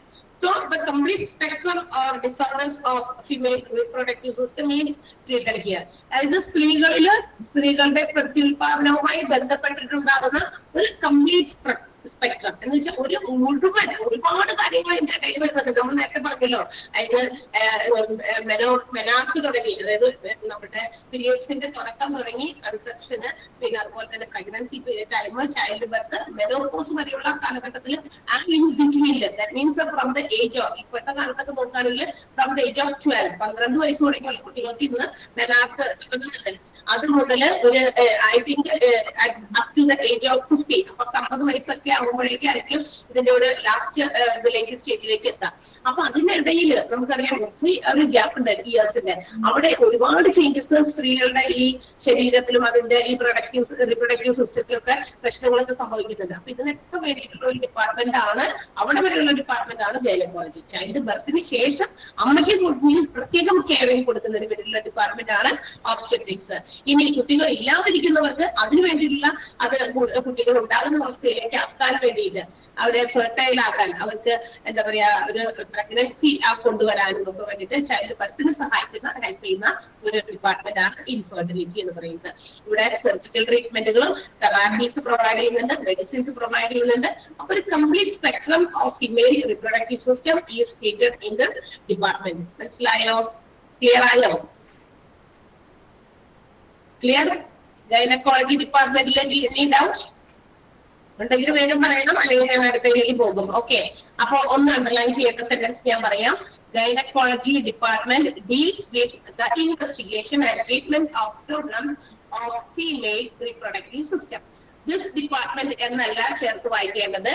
So the complete spectrum or disorders of female reproductive system is treated here. അതായത് സ്ത്രീകളുടെ പ്രത്യുൽപാദനവുമായി ബന്ധപ്പെട്ടിട്ടുണ്ടാകുന്ന ഒരു കംപ്ലീറ്റ് സ്പെക്ട്രം എന്ന് വെച്ചാൽ ഒരു മുഴുവൻ ഒരുപാട് കാര്യങ്ങൾ അതിന്റെ വരുന്നുണ്ട്. നമ്മൾ നേരത്തെ പറഞ്ഞല്ലോ, അതായത് മെനാർക്ക് തുടങ്ങി, അതായത് നമ്മുടെ പീരിയഡ്സിന്റെ തുടക്കം തുടങ്ങി കൺസെപ്ഷന്, പിന്നെ അതുപോലെ തന്നെ pregnancy time, child birth, menopause വരെയുള്ള കാലഘട്ടത്തിൽ that means from the age of, ഇപ്പോഴത്തെ കാലത്തൊക്കെ നോക്കുകയാണെങ്കിൽ ഫ്രം ദ ഏജ് ഓഫ് 12, 12 വയസ്സ് തുടങ്ങിയുള്ള കുട്ടികൾക്ക് ഇന്ന് മെനാർക്ക് തുടങ്ങുന്നുണ്ട്. അത് മുതൽ ഒരു I think up to the age of 50, 50 വയസ്സൊക്കെ ആകുമ്പോഴേക്കായിരിക്കും ഇതിന്റെ ഒരു ലാസ്റ്റ് ഇതിലേക്ക് സ്റ്റേജിലേക്ക് എത്താം. അപ്പൊ അതിനിടയിൽ നമുക്കറിയാം ഒരു ഗ്യാപ്പ് ഉണ്ട് ഇയേഴ്സിന്റെ. അവിടെ ഒരുപാട് ചേഞ്ചസ് സ്ത്രീകളുടെ ഈ ശരീരത്തിലും അതിന്റെ ഈ റിപ്രൊഡക്റ്റീവ് സിസ്റ്റത്തിലൊക്കെ പ്രശ്നങ്ങളൊക്കെ സംഭവിക്കുന്നുണ്ട്. അപ്പൊ ഇതിനൊക്കെ വേണ്ടിയിട്ടുള്ള ഒരു ഡിപ്പാർട്ട്മെന്റ് ആണ്, അവിടെ വരെയുള്ള ഡിപ്പാർട്ട്മെന്റ് ആണ് ഗൈനക്കോളജി. ചൈൽഡ് ബർത്തിന് ശേഷം അമ്മയ്ക്ക് കുഞ്ഞിന് പ്രത്യേകം കെയറിംഗ് കൊടുക്കുന്നതിന് വേണ്ടിയിട്ടുള്ള ഡിപ്പാർട്ട്മെന്റ് ആണ് ഒബ്സ്റ്റെട്രിക്സ്. ഇനി കുട്ടികൾ ഇല്ലാതിരിക്കുന്നവർക്ക് അതിനു വേണ്ടിയിട്ടുള്ള അത് കുട്ടികൾ ഉണ്ടാകുന്ന അവസ്ഥയിലേക്ക് ആക്കാൻ വേണ്ടിയിട്ട്, അവരെ ഫെർട്ടൈൽ ആക്കാൻ, അവർക്ക് എന്താ പറയാ ഒരു പ്രഗ്നൻസി കൊണ്ടുവരാനും ഒക്കെ വേണ്ടിയിട്ട് ചൈൽഡ് ബർത്തിന് ഹെൽപ്പ് ചെയ്യുന്ന ഒരു ഡിപ്പാർട്ട്മെന്റ് ആണ് ഇൻഫെർട്ടിലിറ്റി എന്ന് പറയുന്നത്. ഇവിടെ സർജിക്കൽ ട്രീറ്റ്മെന്റുകളും തെറാപ്പീസ് പ്രൊവൈഡ് ചെയ്യുന്നുണ്ട്, മെഡിസിൻസ് പ്രൊവൈഡ് ചെയ്യുന്നുണ്ട്. അപ്പൊ ഒരു complete spectrum of female reproductive system is treated in this department. മനസ്സിലായോ? ക്ലിയർ ആയോ? ക്ലിയർ? ഗൈനക്കോളജി ഡിപ്പാർട്ട്മെന്റിൽ എനി ഡൗട്ട് ഉണ്ടെങ്കിൽ വേഗം പറയണം, അല്ലെങ്കിൽ ഞാൻ അടുത്തതിലേക്ക് പോകും. ഓക്കെ, അപ്പൊ ഒന്ന് അണ്ടർലൈൻ ചെയ്യേണ്ട സെന്റൻസ് ഞാൻ പറയാം. Gynaecology department deals with the investigation and treatment of problems of female reproductive system. This department എന്നല്ല ചേർത്ത് വായിക്കേണ്ടത്.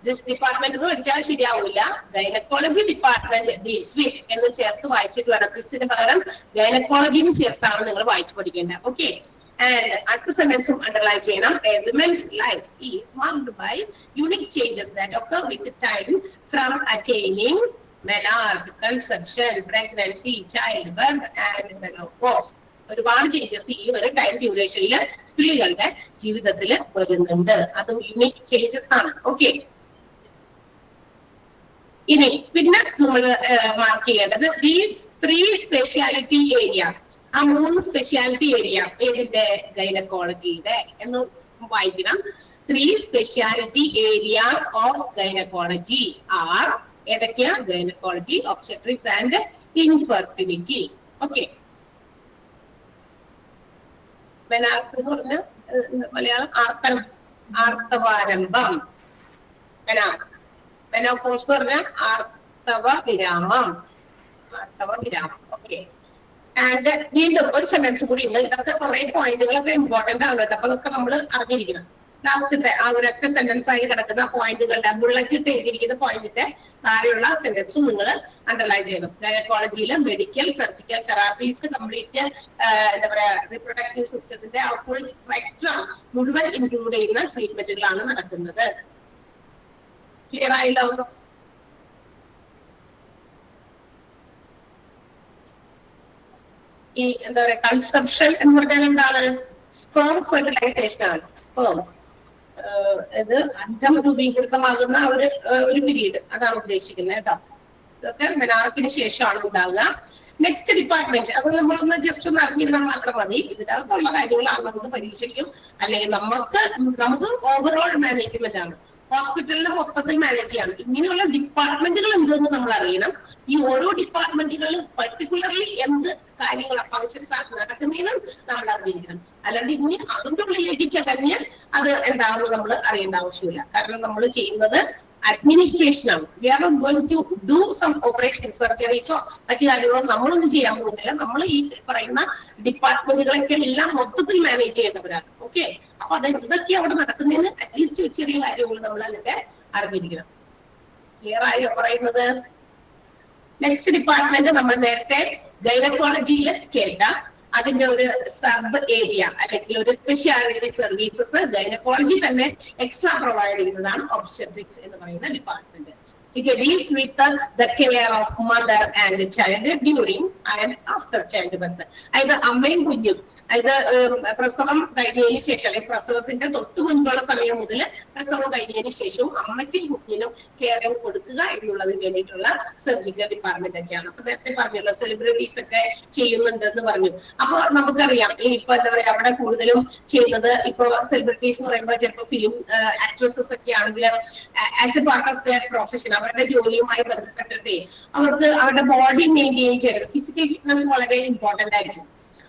ദിസ് ഡിപ്പാർട്ട്മെന്റ് എന്ന് പഠിച്ചാൽ ശരിയാവില്ല. ഗൈനക്കോളജി ഡിപ്പാർട്ട്മെന്റ് ഡീൽസ് വിത്ത് എന്ന് ചേർത്ത് വായിച്ചിട്ട് വേണം. ദിസിന് പകരം ഗൈനക്കോളജിന്ന് ചേർത്താണ് നിങ്ങൾ വായിച്ചു പഠിക്കേണ്ടത്. ഓക്കെ, and അടുത്ത സെന്റൻസും അണ്ടർലൈൻ ചെയ്യണം. A woman's life is marked by unique changes that occur with time from attaining menarche, conception, pregnancy, childbirth and menopause. ഒരുപാട് ചേഞ്ചസ് ഈ ഒരു ടൈം ഡ്യൂറേഷനിൽ സ്ത്രീകളുടെ ജീവിതത്തിൽ വരുന്നുണ്ട്. അതും യുണീക് ചേഞ്ചസ് ആണ്. ഓക്കെ, ഇനി പിന്നെ നമ്മൾ മാർക്ക് ചെയ്യേണ്ടത് ഈ 3 സ്പെഷ്യാലിറ്റി ഏരിയാസ്. ആ 3 സ്പെഷ്യാലിറ്റി ഏരിയാസ് ഏതിന്റെ? ഗൈനക്കോളജിയുടെ എന്ന് വായിക്കണം. 3 speciality areas of gynaecology are ഏതൊക്കെയാ? Gynaecology, obstetrics and infertility. Okay, menarche എന്ന് പറഞ്ഞ മലയാളം ആർത്തവാരംഭം. മെനാർക്ക്. മെനോപോസ് എന്ന് പറഞ്ഞ ആർത്തവ വിരാമം. ഓക്കെ, ആൻഡ് വീണ്ടും ഒരു സെന്റൻസ് കൂടി ഉണ്ട്. ഇതൊക്കെ കുറെ പോയിന്റുകളൊക്കെ ഇമ്പോർട്ടന്റ് ആണ് കേട്ടോ. അപ്പൊ അതൊക്കെ നമ്മൾ അറിഞ്ഞിരിക്കണം. ലാസ്റ്റത്തെ ആ ഒരൊറ്റ സെന്റൻസ് ആയി കിടക്കുന്ന പോയിന്റുകളുടെ ബുള്ളറ്റ് ഇട്ട് എഴുതിയിരിക്കുന്ന പോയിന്റിന്റെ താഴെയുള്ള സെന്റൻസും നിങ്ങൾ അണ്ടർലൈൻ ചെയ്യണം. ഗൈനക്കോളജിയിലെ മെഡിക്കൽ, സർജിക്കൽ തെറാപ്പീസ് കംപ്ലീറ്റ് എന്താ പറയാ റിപ്രൊഡക്റ്റീവ് സിസ്റ്റത്തിന്റെ ആ ഫുൾ സ്പെക്ട്രം മുഴുവൻ ഇൻക്ലൂഡ് ചെയ്യുന്ന ട്രീറ്റ്മെന്റുകളാണ് നടക്കുന്നത്. ക്ലിയർ ആയല്ലോ? ഈ എന്താ പറയാ കൺസെപ്ഷൻ എന്ന് പറഞ്ഞാൽ എന്താണ്? സ്പേം ഫെർട്ടിലൈസേഷൻ ആണ്. സ്പേം ഇത് അണ്ഡം രൂപീകൃതമാകുന്ന ഒരു പീരീഡ്, അതാണ് ഉദ്ദേശിക്കുന്നത് കേട്ടോ. ഇതൊക്കെ മെനാർക്കിന് ശേഷമാണ് ഉണ്ടാവുക. നെക്സ്റ്റ് ഡിപ്പാർട്ട്മെന്റ് അത് നമ്മളൊന്ന് ജസ്റ്റ് ഒന്ന് അറിഞ്ഞിരുന്നാൽ മാത്രം മതി. ഇതിനകത്തുള്ള കാര്യങ്ങളാണ് നമുക്ക് പരീക്ഷയ്ക്കും അല്ലെങ്കിൽ നമുക്ക് ഓവറോൾ മാനേജ്മെന്റ് ആണ്. ഹോസ്പിറ്റലിനെ മൊത്തത്തിൽ മാനേജ് ചെയ്യാണ്. ഇങ്ങനെയുള്ള ഡിപ്പാർട്ട്മെന്റുകൾ ഉണ്ടെന്ന് നമ്മൾ അറിയണം. ഈ ഓരോ ഡിപ്പാർട്ട്മെന്റുകളിൽ പർട്ടിക്കുലർലി എന്ത് കാര്യങ്ങളാണ് ഫങ്ഷൻസ് നടക്കുന്നതെന്നും നമ്മൾ അറിഞ്ഞിരിക്കണം. അല്ലാണ്ട് ഇനി അതിന്റെ ഉള്ളിലേക്ക് ചകഞ്ഞ് അത് എന്താണെന്ന് നമ്മൾ അറിയേണ്ട ആവശ്യമില്ല. കാരണം നമ്മൾ ചെയ്യുന്നത് അഡ്മിനിസ്ട്രേഷൻ ആണ്. We are not going to do some operation, സർജറീസോ മറ്റു കാര്യങ്ങളോ നമ്മളൊന്നും ചെയ്യാൻ പോകുന്നില്ല. നമ്മൾ ഈ പറയുന്ന ഡിപ്പാർട്ട്മെന്റുകളൊക്കെ എല്ലാം മൊത്തത്തിൽ മാനേജ് ചെയ്യേണ്ടവരാണ്. ഓക്കെ, അപ്പൊ അത് എന്തൊക്കെ അവിടെ നടക്കുന്നതിന് അറ്റ്ലീസ്റ്റ് ചെറിയ കാര്യങ്ങൾ നമ്മൾ അതിന്റെ അറിഞ്ഞിരിക്കണം. ക്ലിയർ ആയോ പറയുന്നത്? നെക്സ്റ്റ് ഡിപ്പാർട്ട്മെന്റ് നമ്മൾ നേരത്തെ ഗൈനക്കോളജിയിൽ കേട്ട അതിന്റെ ഒരു സബ് ഏരിയ അല്ലെങ്കിൽ ഒരു സ്പെഷ്യാലിറ്റി സർവീസസ് ഗൈനക്കോളജി തന്നെ എക്സ്ട്രാ പ്രൊവൈഡ് ചെയ്യുന്നതാണ് ഒബ്സ്റ്റെട്രിക്സ് എന്ന് പറയുന്ന department. It deals with the care of mother and child during and after childbirth. അതായത് അമ്മയും കുഞ്ഞും അതായത് പ്രസവം കഴിഞ്ഞതിന് ശേഷം അല്ലെങ്കിൽ പ്രസവത്തിന്റെ തൊട്ട് മുൻപുള്ള സമയം മുതൽ പ്രസവം കഴിഞ്ഞതിന് ശേഷവും അമ്മയ്ക്കും കുഞ്ഞിനും കെയറിംഗ് കൊടുക്കുക എന്നുള്ളതിന് വേണ്ടിയിട്ടുള്ള സർജിക്കൽ ഡിപ്പാർട്ട്മെന്റ് ഒക്കെയാണ്. അപ്പൊ നേരത്തെ പറഞ്ഞല്ലോ സെലിബ്രിറ്റീസ് ഒക്കെ ചെയ്യുന്നുണ്ട് എന്ന് പറഞ്ഞു. അപ്പൊ നമുക്കറിയാം ഇപ്പൊ എന്താ പറയാ അവിടെ കൂടുതലും ചെയ്യുന്നത് ഇപ്പൊ സെലിബ്രിറ്റീസ് എന്ന് പറയുമ്പോൾ ചിലപ്പോൾ ഫിലിം ആക്ട്രസസ് ഒക്കെ ആണെങ്കിൽ as A part of there profession അവരുടെ ജോലിയുമായി ബന്ധപ്പെട്ടിട്ടേ അവർക്ക് അവരുടെ ബോഡി മെയിൻറ്റെയിൻ ചെയ്യണം. ഫിസിക്കൽ ഫിറ്റ്നസ് വളരെ ഇമ്പോർട്ടന്റ് ആയിരിക്കും.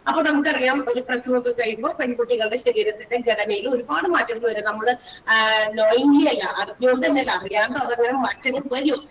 അപ്പൊ നമുക്കറിയാം ഒരു പ്രസവമൊക്കെ കഴിയുമ്പോൾ പെൺകുട്ടികളുടെ ശരീരത്തിന്റെ ഘടനയിൽ ഒരുപാട് മാറ്റങ്ങൾ വരും. നമ്മള് നോയിങ്ലി അല്ല, അറിഞ്ഞുകൊണ്ട് തന്നെയല്ല, അറിയാണ്ട് അതങ്ങനെ മാറ്റങ്ങൾ വരും.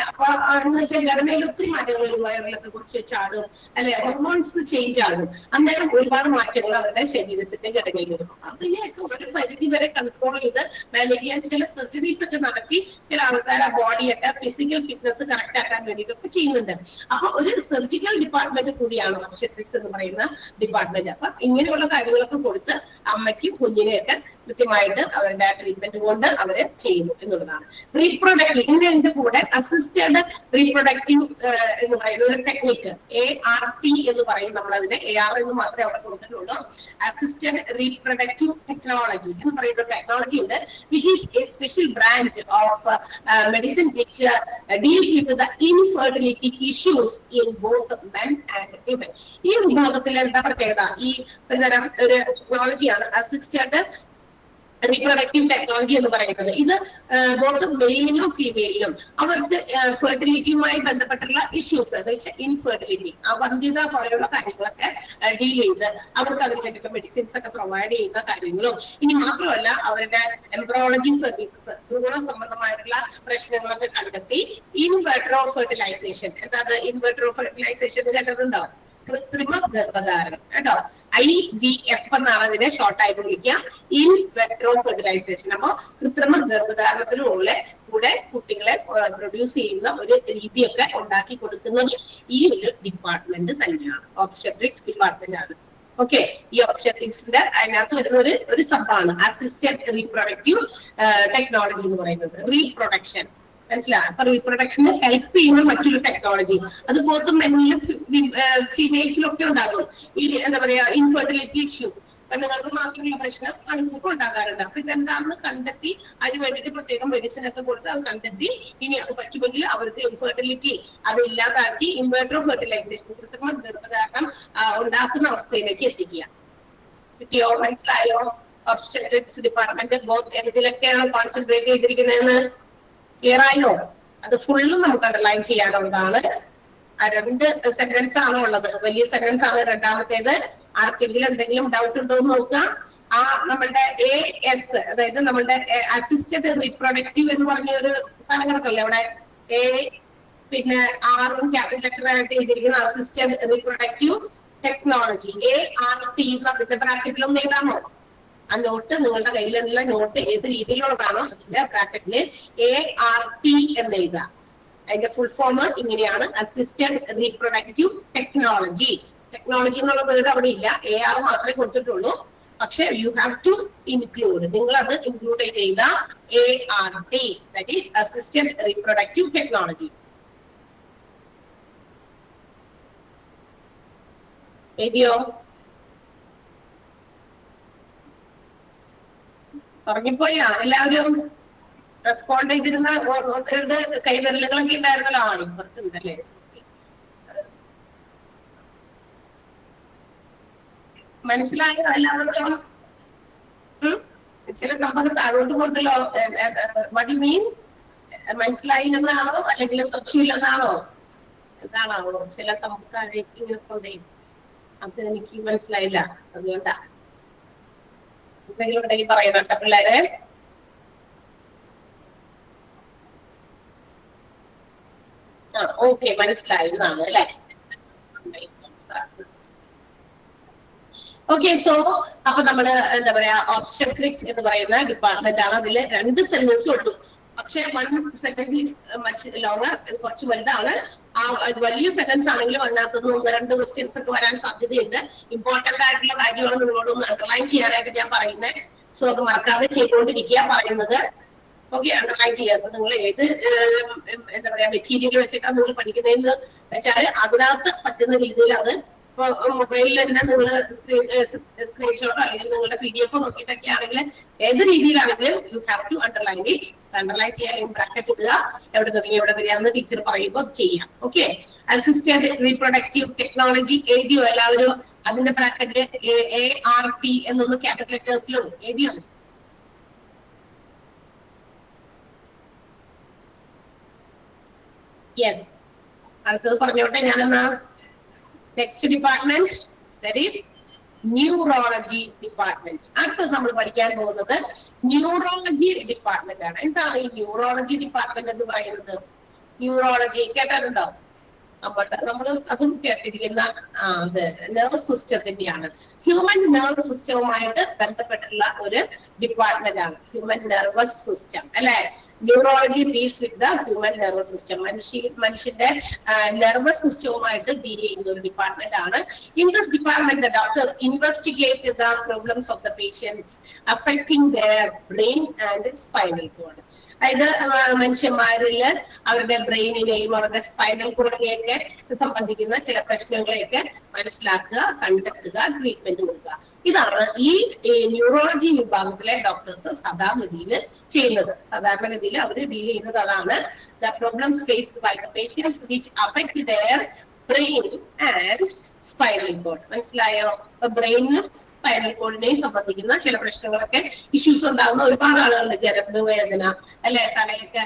അപ്പൊ എന്ന് വെച്ചാൽ ഘടനയിൽ ഒത്തിരി മാറ്റങ്ങൾ വരും. വയറിലൊക്കെ കുറച്ച് ചാടും, അല്ലെ, ഹോർമോൺസ് ചേഞ്ച് ആകും. അന്നേരം ഒരുപാട് മാറ്റങ്ങൾ അവരുടെ ശരീരത്തിന്റെ ഘടനയിൽ വരും. അതിനെയൊക്കെ ഒരു പരിധി വരെ കൺട്രോൾ ചെയ്ത് മാനേജ് ചെയ്യാൻ ചില സർജറീസ് ഒക്കെ നടത്തി ചില ആൾക്കാർ ആ ബോഡിയൊക്കെ ഫിസിക്കൽ ഫിറ്റ്നസ് കറക്റ്റ് ആക്കാൻ വേണ്ടിയിട്ടൊക്കെ ചെയ്യുന്നുണ്ട്. അപ്പൊ ഒരു സർജിക്കൽ ഡിപ്പാർട്ട്മെന്റ് കൂടിയാണ് ഒബ്സ്റ്റെട്രിക്സ് എന്ന് പറയുന്ന ഡിപ്പാർട്ട്മെന്റ്. അപ്പൊ ഇങ്ങനെയുള്ള കാര്യങ്ങളൊക്കെ കൊടുത്ത് അമ്മയ്ക്കും കുഞ്ഞിനെയൊക്കെ കൃത്യമായിട്ട് അവരുടെ ട്രീറ്റ്മെന്റ് കൊണ്ട് അവര് ചെയ്യുന്നു എന്നുള്ളതാണ്. റീപ്രൊഡക്റ്റീവ് ഇതിന്റെ കൂടെ അസിസ്റ്റഡ് റീപ്രൊഡക്റ്റീവ് എന്ന് പറയുന്ന ഒരു ടെക്നിക്ക് ART എന്ന് പറയും. നമ്മൾ അതിന്റെ AR എന്ന് മാത്രമേ അവിടെ കൊടുത്തിട്ടുള്ളൂ. അസിസ്റ്റഡ് റീപ്രൊഡക്റ്റീവ് ടെക്നോളജി എന്ന് പറയുന്ന ടെക്നോളജി ഉണ്ട്, which is A special branch of medicine which deals with the infertility issues in both men and women. ഈ വിഭാഗത്തിൽ എന്താ പ്രത്യേകത? ഈ ഒരു തരം ഒരു ടെക്നോളജിയാണ് അസിസ്റ്റഡ് റീപ്രൊഡക്റ്റീവ് ടെക്നോളജി എന്ന് പറയുന്നത്. ഇത് ബോത്ത് മെയിലും ഫീമെയിലും അവർക്ക് ഫെർട്ടിലിറ്റിയുമായി ബന്ധപ്പെട്ടുള്ള ഇഷ്യൂസ്, എന്ന് വെച്ചാൽ ഇൻഫെർട്ടിലിറ്റി, വന്ധ്യത പോലെയുള്ള കാര്യങ്ങളൊക്കെ ഡീൽ ചെയ്ത് അവർക്ക് അതിന് വേണ്ടിയിട്ടുള്ള മെഡിസിൻസ് ഒക്കെ പ്രൊവൈഡ് ചെയ്യുന്ന കാര്യങ്ങളും, ഇനി മാത്രമല്ല അവരുടെ എംബ്രോളജി സർവീസസ്, ഭ്രൂണ സംബന്ധമായിട്ടുള്ള പ്രശ്നങ്ങളൊക്കെ കണ്ടെത്തി ഇൻവെട്രോ ഫെർട്ടിലൈസേഷൻ. എന്താ ഇൻവെട്രോ ഫെർട്ടിലൈസേഷൻ കേട്ടിട്ടുണ്ടോ? കൃത്രിമ ഗർഭധാരണം കേട്ടോ. IVF എന്നാണ് അതിനെ ഷോർട്ടായിട്ട് വിളിക്കുക, ഇൻ വെട്രോ ഫെർട്ടിലൈസേഷൻ. അപ്പൊ കൃത്രിമ ഗർഭധാരണത്തിലൂടെ കൂടെ കുട്ടികളെ പ്രൊഡ്യൂസ് ചെയ്യുന്ന ഒരു രീതിയൊക്കെ ഉണ്ടാക്കി കൊടുക്കുന്നത് ഈ ഒരു ഡിപ്പാർട്ട്മെന്റ് തന്നെയാണ്, ഒബ്സ്റ്റെട്രിക്സ് ഡിപ്പാർട്ട്മെന്റ് ആണ്. ഓക്കെ, ഈ ഒബ്സ്റ്റെട്രിക്സിന്റെ അതിനകത്ത് വരുന്ന ഒരു സബാണ് അസിസ്റ്റഡ് റീപ്രൊഡക്റ്റീവ് ടെക്നോളജി എന്ന് പറയുന്നത്. റീപ്രൊഡക്ഷൻ മനസ്സിലായി. അപ്പൊ റീപ്രൊഡക്ഷന് ഹെൽപ്പ് ചെയ്യുന്ന മറ്റൊരു ടെക്നോളജി, അത് ബോത്ത് മെന്നിലും ഫീമെയിൽസിലും ഒക്കെ ഉണ്ടാകും. ഈ എന്താ പറയാ ഇൻഫെർട്ടിലിറ്റി ഇഷ്യൂ, പെണ്ണുങ്ങൾക്ക് മാത്രമുള്ള പ്രശ്നം ആണുങ്ങൾക്ക് ഉണ്ടാകാറുണ്ട്. അപ്പൊ ഇതെന്താണെന്ന് കണ്ടെത്തി അതിന് വേണ്ടിയിട്ട് പ്രത്യേകം മെഡിസിൻ ഒക്കെ കൊടുത്ത് അത് കണ്ടെത്തി ഇനി അത് പറ്റുമെങ്കിൽ അവർക്ക് ഇൻഫെർട്ടിലിറ്റി അത് ഇല്ലാതാക്കി ഇൻവെട്രോ ഫെർട്ടിലൈസേഷൻ, കൃത്രിമ ഗർഭധാരണം ഉണ്ടാക്കുന്ന അവസ്ഥയിലേക്ക് എത്തിക്കുക. കിട്ടിയോ? മനസ്സിലായോ? ഒബ്സ്റ്റെട്രിക്സ് ഡിപ്പാർട്ട്മെന്റ് എന്തിലൊക്കെയാണ് കോൺസെൻട്രേറ്റ് ചെയ്തിരിക്കുന്നതെന്ന് ക്ലിയർ ആയോ? അത് ഫുള്ളും നമുക്ക് അണ്ടർലൈൻ ചെയ്യാനുള്ളതാണ്. 2 സെന്റൻസ് ആണ് ഉള്ളത്, വലിയ സെന്റൻസ് ആണ്. രണ്ടാമത്തേത് ആർക്കെങ്കിലും എന്തെങ്കിലും ഡൗട്ട് ഉണ്ടോ എന്ന് നോക്കുക. ആ നമ്മളുടെ AS, അതായത് നമ്മളുടെ അസിസ്റ്റഡ് റീപ്രൊഡക്റ്റീവ് എന്ന് പറഞ്ഞ ഒരു സാധനം കിടക്കല്ലേ അവിടെ, പിന്നെ R-ഉം ക്യാപിറ്റൽ ലെറ്റർ ആയിട്ട് ചെയ്തിരിക്കുന്ന അസിസ്റ്റഡ് റീപ്രൊഡക്റ്റീവ് ടെക്നോളജി, ART അതിന്റെ ബ്രാക്കറ്റിലൊന്നും എഴുതാമോ? ആ നോട്ട് നിങ്ങളുടെ കയ്യിലുള്ള നോട്ട് ഏത് രീതിയിലുള്ളതാണോ അതിന്റെ ബ്രാക്കറ്റില് ART എന്ന് എഴുതാം. അതിന്റെ ഫുൾ ഫോം ഇങ്ങനെയാണ്, അസിസ്റ്റഡ് റീപ്രൊഡക്റ്റീവ് ടെക്നോളജി. ടെക്നോളജി എന്നുള്ള വേർഡ് അവിടെ ഇല്ല, AR മാത്രമേ കൊടുത്തിട്ടുള്ളൂ. പക്ഷെ യു ഹാവ് ടു ഇൻക്ലൂഡ്, നിങ്ങൾ അത് ഇൻക്ലൂഡ് ചെയ്ത ART, that is assisted reproductive technology. എഴുതിയോ? പറഞ്ഞപ്പോഴാ എല്ലാവരും റെസ്പോണ്ട് ചെയ്തിരുന്ന കൈവിരലുകളൊക്കെ ഉണ്ടായിരുന്നല്ലോ. ഇപ്പുറത്തുണ്ടല്ലേ? മനസ്സിലായോ എല്ലാവർക്കും? ചില നമുക്ക് താഴോട്ട് കൊണ്ടല്ലോ. What you mean? മനസ്സിലായില്ലെന്നാണോ അല്ലെങ്കിൽ സംശയമില്ലെന്നാണോ എന്താണാവോ? ചില നമുക്ക് താഴേക്ക് ഇങ്ങനെ കൊണ്ടേ അത് എനിക്ക് മനസ്സിലായില്ല, അതുകൊണ്ടാ. എന്തെങ്കിലും ഉണ്ടെങ്കിൽ പറയണം കേട്ടോ പിള്ളേരെ. ഓക്കെ, മനസ്സിലായതാണ് അല്ലെ? ഓക്കെ, സോ അപ്പൊ നമ്മള് എന്താ പറയാ ഒബ്സ്റ്റെട്രിക്സ് എന്ന് പറയുന്ന ഡിപ്പാർട്ട്മെന്റ് ആണ്. അതിൽ 2 സെന്റൻസ് ഉള്ളൂ, പക്ഷെ 1 സെന്റൻസ് ഈസ് മച്ച് ലോങ്ങർ, കുറച്ച് വലുതാണ്. ആ വലിയ സെന്റൻസ് ആണെങ്കിലും അതിനകത്തുനിന്ന് 1-2 ക്വസ്റ്റ്യൻസ് ഒക്കെ വരാൻ സാധ്യതയുണ്ട്. ഇമ്പോർട്ടന്റ് ആയിട്ടുള്ള കാര്യമാണ് നിങ്ങളോടൊന്ന് അണ്ടർലൈൻ ചെയ്യാനായിട്ട് ഞാൻ പറയുന്നത്. സോ അത് മറക്കാതെ ചെയ്തുകൊണ്ടിരിക്കുക പറയുന്നത്. ഓക്കെ, അണ്ടർലൈൻ ചെയ്യാത്തത് നിങ്ങൾ ഏത് എന്താ പറയാ മെറ്റീരിയൽ വെച്ചിട്ടാണ് നിങ്ങൾ പഠിക്കുന്നതെന്ന് വെച്ചാൽ അതിനകത്ത് പറ്റുന്ന രീതിയിൽ അത് മൊബൈലിൽ തന്നെ നിങ്ങൾ സ്ക്രീൻഷോട്ട് അല്ലെങ്കിൽ നിങ്ങളുടെ PDF നോക്കിയിട്ടൊക്കെ ആണെങ്കിൽ ഏത് രീതിയിലാണെങ്കിലും you have to underline it. Underline ചെയ്യാൻ ബ്രാക്കറ്റ് ഇടുക, എവിടെ തുടങ്ങി എവിടെ വരികയാണെന്ന് ടീച്ചർ പറയുമ്പോൾ ചെയ്യാം. ഓക്കെ, അസിസ്റ്റന്റ് റീപ്രൊഡക്റ്റീവ് ടെക്നോളജി എഴുതിയോ എല്ലാവരും? അതിന്റെ ബ്രാക്കറ്റ് ART എന്നൊന്ന് ക്യാപിറ്റൽ ലെറ്റേഴ്സിലും എഴുതിയോ? യെസ്, അടുത്തത് പറഞ്ഞോട്ടെ ഞാനെന്നാ. Next department that is neurology department. അടുത്തത് നമ്മൾ പഠിക്കാൻ പോകുന്നത് ന്യൂറോളജി ഡിപ്പാർട്ട്മെന്റ് ആണ്. എന്താണ് ഈ ന്യൂറോളജി ഡിപ്പാർട്ട്മെന്റ് എന്ന് പറയുന്നത്? ന്യൂറോളജി കേട്ടിട്ടുണ്ടോ? നമ്മൾ അതും കേട്ടിരിക്കുന്ന നെർവ് സിസ്റ്റത്തിന്റെയാണ്. ഹ്യൂമൻ നെർവ് സിസ്റ്റവുമായിട്ട് ബന്ധപ്പെട്ടുള്ള ഒരു ഡിപ്പാർട്ട്മെന്റ് ആണ് ഹ്യൂമൻ നെർവസ് സിസ്റ്റം, അല്ലെ? Neurology deals with the human nervous system. മനുഷ്യന്റെ നെർവസ് സിസ്റ്റവുമായിട്ട് ഡീൽ ചെയ്യുന്ന ഒരു ഡിപ്പാർട്ട്മെന്റ് ആണ്. In this department the doctors investigate the problems of the patients affecting their brain and spinal cord. അതായത് മനുഷ്യന്മാരില് അവരുടെ ബ്രെയിനിനെയും അവരുടെ സ്പൈനൽ കോഡിനെയൊക്കെ സംബന്ധിക്കുന്ന ചില പ്രശ്നങ്ങളെയൊക്കെ മനസ്സിലാക്കുക, കണ്ടെത്തുക, ട്രീറ്റ്മെന്റ് കൊടുക്കുക. ഇതാണ് ഈ ന്യൂറോളജി വിഭാഗത്തിലെ ഡോക്ടേഴ്സ് സാധാരണഗതിയിൽ ചെയ്യുന്നത്. സാധാരണഗതിയിൽ അവർ ഡീൽ ചെയ്യുന്നത് അതാണ്. The problems faced by the patients which affect their brain and spinal cord. മനസ്സിലായോ? ബ്രെയിനും സ്പൈനൽ കോഡിനെയും സംബന്ധിക്കുന്ന ചില പ്രശ്നങ്ങളൊക്കെ ഇഷ്യൂസ് ഉണ്ടാകുന്ന ഒരുപാട് ആളുകളുണ്ട്. ജനറൽ വേദന, അല്ലെ? തലയൊക്കെ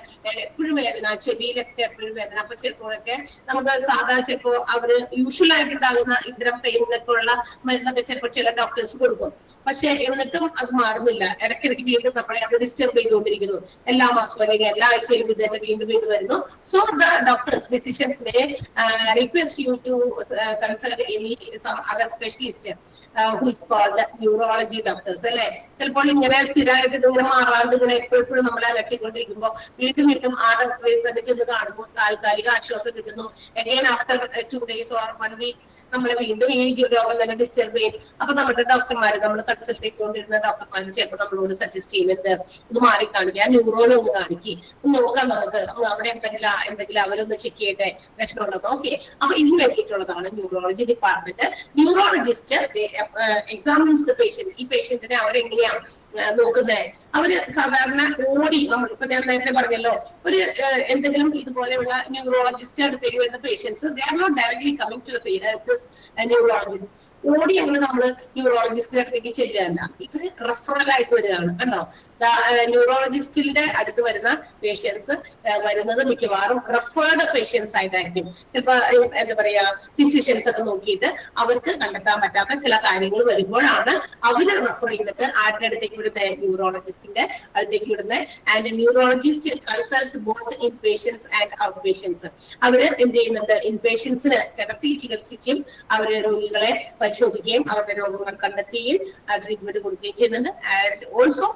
എപ്പോഴും വേദന, ചെവിയിലൊക്കെ എപ്പോഴും വേദന. അപ്പൊ ചിലപ്പോഴൊക്കെ നമുക്ക് സാധാ ചിലപ്പോ അവര് യൂഷ്വൽ ആയിട്ടുണ്ടാകുന്ന ഇത്തരം പെയിനൊക്കെ ഉള്ള മരുന്നൊക്കെ ചിലപ്പോൾ ചില ഡോക്ടേഴ്സ് കൊടുക്കും. പക്ഷെ എന്നിട്ടും അത് മാറുന്നില്ല. ഇടയ്ക്കിടയ്ക്ക് വീണ്ടും നമ്മളെ അത് ഡിസ്റ്റർബ് ചെയ്തുകൊണ്ടിരിക്കുന്നു. എല്ലാ മാസവും അല്ലെങ്കിൽ എല്ലാ ആഴ്ചയിലും ഇത് തന്നെ വീണ്ടും വീണ്ടും വരുന്നു. So the doctors physicians may request you to consult any other specialist who is called the neurology doctors, അല്ലെ? ചിലപ്പോൾ ഇങ്ങനെ സ്ഥിരമായിട്ട് ഇങ്ങനെ മാറാണ്ട് ഇങ്ങനെ എപ്പോഴും നമ്മളെ അലട്ടിക്കൊണ്ടിരിക്കുമ്പോൾ വീണ്ടും വീണ്ടും ആ ഡോക്ടറെ തന്നെ ചെന്ന് കാണുമ്പോൾ താൽക്കാലിക ആശ്വാസം കിട്ടുന്നു. again after 2 days or 1 week നമ്മളെ വീണ്ടും ഈ രോഗം തന്നെ ഡിസ്റ്റർബ് ചെയ്യും. അപ്പൊ നമ്മുടെ ഡോക്ടർമാര്, നമ്മൾ കൺസൾട്ട് ചെയ്തുകൊണ്ടിരുന്ന ഡോക്ടർമാര് ചിലപ്പോൾ നമ്മളോട് സജസ്റ്റ് ചെയ്യുന്നത് ഇത് മാറി കാണിക്കുക, ന്യൂറോനെ ഒന്ന് കാണിക്കുക, നോക്കാം, നമുക്ക് അവിടെ എന്തെങ്കിലും അവരൊന്ന് ചെക്ക് ചെയ്യട്ടെ, പ്രശ്നമുള്ളത്. ഓക്കെ, അപ്പൊ ഇതിന് വേണ്ടിയിട്ടുള്ളതാണ് neurology department. Neurologist examines the patient. ഈ പേഷ്യന്റിനെ അവരെങ്ങനെയാണ് നോക്കുന്നത്? അവര് സാധാരണ ഓടി, നമ്മളിപ്പോ ഞാൻ നേരത്തെ പറഞ്ഞല്ലോ, ഒരു എന്തെങ്കിലും ഇതുപോലെയുള്ള ന്യൂറോളജിസ്റ്റ് അടുത്തേക്ക് വരുന്ന patients, they are not directly coming to this neurologist. ഓടി അങ്ങനെ നമ്മള് ന്യൂറോളജിസ്റ്റിന്റെ അടുത്തേക്ക് ചെല്ലുകയല്ല, ഇവര് റെഫറൽ ആയിട്ട് വരികയാണ്. കണ്ടോ? ന്യൂറോളജിസ്റ്റിന്റെ അടുത്ത് വരുന്ന പേഷ്യൻസ് വരുന്നത് മിക്കവാറും റെഫേർഡ് പേഷ്യൻസ് ആയിട്ടായിരിക്കും. ചിലപ്പോ എന്താ പറയാ, ഫിസിഷ്യൻസ് ഒക്കെ നോക്കിയിട്ട് അവർക്ക് കണ്ടെത്താൻ പറ്റാത്ത ചില കാര്യങ്ങൾ വരുമ്പോഴാണ് അവര് റെഫർ ചെയ്തിട്ട് ആരുടെ അടുത്തേക്ക് വിടുന്നത്? ന്യൂറോളജിസ്റ്റിന്റെ അടുത്തേക്ക് വിടുന്നത്. And neurologist consults both in patients and out patients. അവര് എന്ത് ചെയ്യുന്നുണ്ട്? ഇൻ പേഷ്യൻസിന് കിടത്തി ചികിത്സിച്ചും അവര് രോഗികളെ പരിശോധിക്കുകയും അവരുടെ രോഗങ്ങൾ കണ്ടെത്തുകയും ട്രീറ്റ്മെന്റ് കൊടുക്കുകയും ചെയ്യുന്നുണ്ട്. And also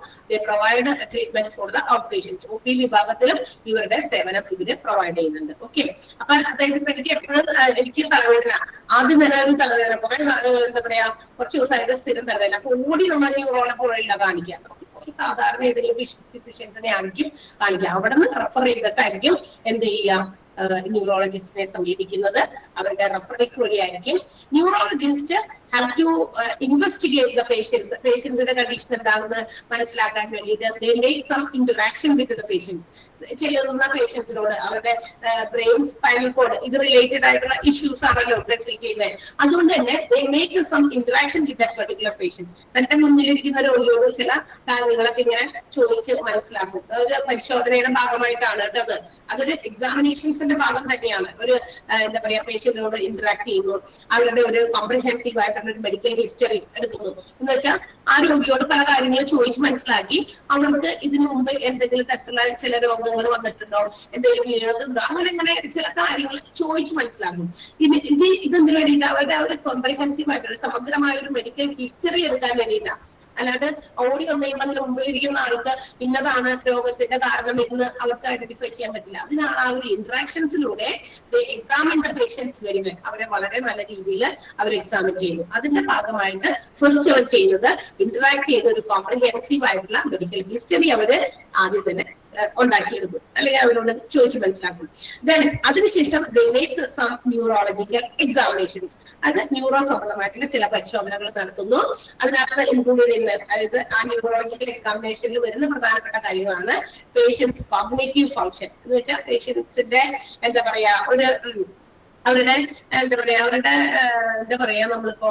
provide treatment for the out patients. OP വിഭാഗത്തിലും ഇവരുടെ സേവനം ഇവര് പ്രൊവൈഡ് ചെയ്യുന്നുണ്ട്. ഓക്കെ, അപ്പൊ അദ്ദേഹത്തെ പറ്റി എപ്പോഴും എനിക്ക് തലവേദന, ആദ്യം തന്നെ ഒരു തലവേദന, കുറെ എന്താ പറയാ കുറച്ച് ദിവസമായിട്ട് സ്ഥിരം തലവേദന. അപ്പൊ ഓടി നമ്മൾ ന്യൂറോളെ പോലെയല്ല കാണിക്കുക, സാധാരണ ഏതെങ്കിലും ഫിസിഷ്യൻസിനെ ആയിരിക്കും കാണിക്കുക. അവിടെ നിന്ന് റെഫർ ചെയ്തിട്ടായിരിക്കും എന്ത് ചെയ്യുക? ന്യൂറോളജിസ്റ്റിനെ സമീപിക്കുന്നത്. അവരുടെ റെഫറൻസ് വഴിയായിരിക്കും. Neurologist have to investigate the patients. പേഷ്യൻസിന്റെ കണ്ടീഷൻ എന്താണെന്ന് മനസ്സിലാക്കാൻ വേണ്ടിയിട്ട് they make some interaction with the patients. ചെയ്യുന്ന പേഷ്യൻസിനോട് അവരുടെ ബ്രെയിൻ, സ്പൈനൽ കോഡ് ഇത് റിലേറ്റഡ് ആയിട്ടുള്ള ഇഷ്യൂസ് ആണല്ലോ ട്രീറ്റ് ചെയ്യുന്നത്. അതുകൊണ്ട് തന്നെ they make some interaction with that particular patient. തന്റെ മുന്നിലിരിക്കുന്ന രോഗിയോട് ചില കാര്യങ്ങളൊക്കെ ഇങ്ങനെ ചോദിച്ച് മനസ്സിലാക്കും. ഒരു പരിശോധനയുടെ ഭാഗമായിട്ടാണ് കേട്ടത്. അതൊരു എക്സാമിനേഷൻസിന്റെ ഭാഗം തന്നെയാണ്. ഒരു എന്താ പറയാ, പേഷ്യന്റിനോട് ഇന്ററാക്ട് ചെയ്യുന്നു, അവരുടെ ഒരു കോംപ്രിഹെൻസീവ് ആയിട്ടുള്ള ഒരു മെഡിക്കൽ ഹിസ്റ്ററി എടുക്കുന്നു. എന്ന് വെച്ചാൽ ആ രോഗിയോട് പല കാര്യങ്ങളും ചോദിച്ച് മനസ്സിലാക്കി അവർക്ക് ഇതിനു മുമ്പ് എന്തെങ്കിലും തരത്തിലുള്ള ചില രോഗങ്ങൾ വന്നിട്ടുണ്ടോ, എന്തെങ്കിലും വീഴുന്നുണ്ടോ, അങ്ങനെ ചില കാര്യങ്ങൾ ചോദിച്ച് മനസ്സിലാക്കും. ഇതെന്തിനു വേണ്ടിയിട്ട്? അവരുടെ ഒരു കോംപ്രിഹെൻസീവ് ആയിട്ടുള്ള സമഗ്രമായ ഒരു മെഡിക്കൽ ഹിസ്റ്ററി എടുക്കാൻ വേണ്ടിയിട്ടാണ്. അല്ലാണ്ട് ഓടി വന്നു കഴിയുമ്പോൾ അതിന് മുമ്പിലിരിക്കുന്ന ആൾക്ക് ഇന്നതാണ് രോഗത്തിന്റെ കാരണം എന്ന് അവർക്ക് ഐഡന്റിഫൈ ചെയ്യാൻ പറ്റില്ല. അതിനാണ് ആ ഒരു ഇന്ററാക്ഷൻസിലൂടെ examine the patients very well. അവരെ വളരെ നല്ല രീതിയിൽ അവർ എക്സാമിൻ ചെയ്യുന്നു. അതിന്റെ ഭാഗമായിട്ട് ഫസ്റ്റ് അവർ ചെയ്യുന്നത് ഇന്ററാക്ട് ചെയ്ത ഒരു കോംപ്രിഹെൻസീവ് ആയിട്ടുള്ള മെഡിക്കൽ ഹിസ്റ്ററി അവര് ആദ്യം തന്നെ ഉണ്ടാക്കിയെടുക്കും, അല്ലെങ്കിൽ അവരോട് ചോദിച്ച് മനസ്സിലാക്കും. ദെൻ അതിനുശേഷം സം ന്യൂറോളജിക്കൽ എക്സാമിനേഷൻസ്, അത് ന്യൂറോ സംബന്ധമായിട്ടുള്ള ചില പരിശോധനകൾ നടത്തുന്നു. അതിനകത്ത് ഇൻക്ലൂഡ് ചെയ്യുന്ന, അതായത് ആ ന്യൂറോളജിക്കൽ എക്സാമിനേഷനിൽ വരുന്ന പ്രധാനപ്പെട്ട കാര്യങ്ങളാണ് പേഷ്യൻസ് കോഗ്നിറ്റീവ് ഫങ്ഷൻ. എന്ന് വെച്ചാൽ പേഷ്യൻസിന്റെ എന്താ പറയാ അവരുടെ എന്താ പറയാ നമ്മളിപ്പോ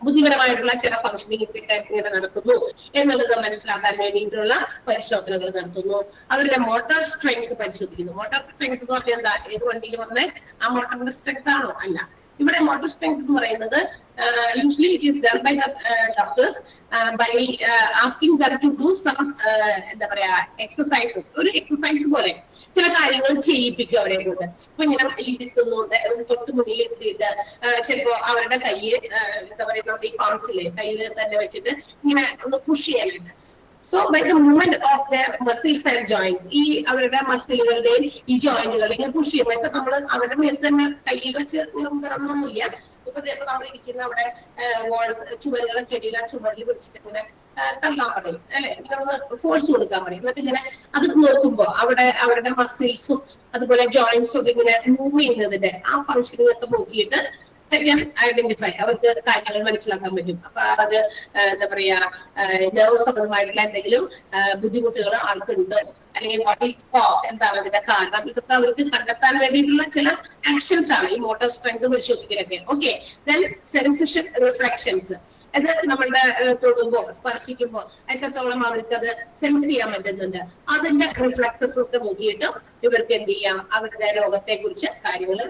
ബുദ്ധിപരമായിട്ടുള്ള ചില ഫംഗ്ഷനിങ് ഇങ്ങനെ നടക്കുന്നു എന്നുള്ളത് മനസ്സിലാക്കാൻ വേണ്ടിയിട്ടുള്ള പരിശോധനകൾ നടത്തുന്നു. അവരുടെ മോട്ടോർ സ്ട്രെങ്ത് പരിശോധിക്കുന്നു. മോട്ടോർ സ്ട്രെങ്ത് എന്ന് പറഞ്ഞാൽ എന്താ, ഏത് വണ്ടിയിൽ വന്ന് ആ മോട്ടോറിന്റെ സ്ട്രെങ്ത് ആണോ? അല്ല. ഇവിടെ മോട്ടോർ സ്ട്രെങ്ത് എന്ന് പറയുന്നത് usually it is done by the doctors by asking them to do some എന്താ പറയാ എക്സസൈസസ്, ഒരു എക്സസൈസ് പോലെ ചില കാര്യങ്ങൾ ചെയ്യിപ്പിക്കും അവരെ കൊണ്ട്. ഇപ്പൊ ഇങ്ങനെ ഇരുത്തുന്നു, തൊട്ട് മുന്നിൽ ഇരുത്തിയിട്ട് ചിലപ്പോ അവരുടെ കയ്യ് എന്താ പറയുക, നമ്മുടെ ഈ പാംസിലെ കയ്യിൽ തന്നെ വെച്ചിട്ട് ഇങ്ങനെ ഒന്ന് പുഷ് ചെയ്യാനുണ്ട്. So by the movement of their muscles and joints, ഈ അവരുടെ മസിലുകളുടെയും ഈ ജോയിന്റുകൾ ഇങ്ങനെ പുഷ് ചെയ്യുമ്പോൾ, ഇപ്പൊ നമ്മൾ അവരുടെ മേൽ തന്നെ കയ്യിൽ വെച്ച് കിടന്നൊന്നുമില്ല. ഇപ്പൊ നമ്മൾ ഇരിക്കുന്ന അവിടെ വാൾസ് ചുവരുകളൊക്കെ ഇടയിൽ ആ ചുവരിൽ പിടിച്ചിട്ട് ഇങ്ങനെ തള്ളാൻ പറയും, അല്ലെ, ഇങ്ങനെ ഫോഴ്സ് കൊടുക്കാൻ പറയും. എന്നിട്ട് ഇങ്ങനെ അത് നോക്കുമ്പോ അവരുടെ മസിൽസും അതുപോലെ ജോയിന്റ്സും ഒക്കെ ഇങ്ങനെ മൂവ് ചെയ്യുന്നതിന്റെ ആ ഫംഗ്ഷനിങ് ഒക്കെ നോക്കിയിട്ട് ഐഡന്റിഫൈ, അവർക്ക് കാര്യങ്ങൾ മനസ്സിലാക്കാൻ പറ്റും. അപ്പൊ അത് എന്താ പറയാ നെർവ് സംബന്ധമായിട്ടുള്ള എന്തെങ്കിലും ബുദ്ധിമുട്ടുകൾ ആൾക്കുണ്ടോ, അല്ലെങ്കിൽ വാട്ട് ഈസ് കോസ്, എന്താണ് അതിന്റെ കാരണം, ഇതൊക്കെ അവർക്ക് കണ്ടെത്താൻ വേണ്ടിയിട്ടുള്ള ചില ആക്ഷൻസ് ആണ് ഈ മോട്ടോർ സ്ട്രെങ്ത് പരിശോധിക്കലൊക്കെ. ഓക്കെ. ദെൻ സെൻസേഷൻ റിഫ്ലക്ഷൻസ്, അത് നമ്മളുടെ തൊടുമ്പോ സ്പർശിക്കുമ്പോ എത്രത്തോളം അവർക്ക് അത് സെൻസ് ചെയ്യാൻ പറ്റുന്നുണ്ട്, അതിന്റെ റിഫ്ലക്സസ് ഒക്കെ നോക്കിയിട്ട് ഇവർക്ക് എന്ത് ചെയ്യാം, അവരുടെ രോഗത്തെ കുറിച്ച് കാര്യങ്ങൾ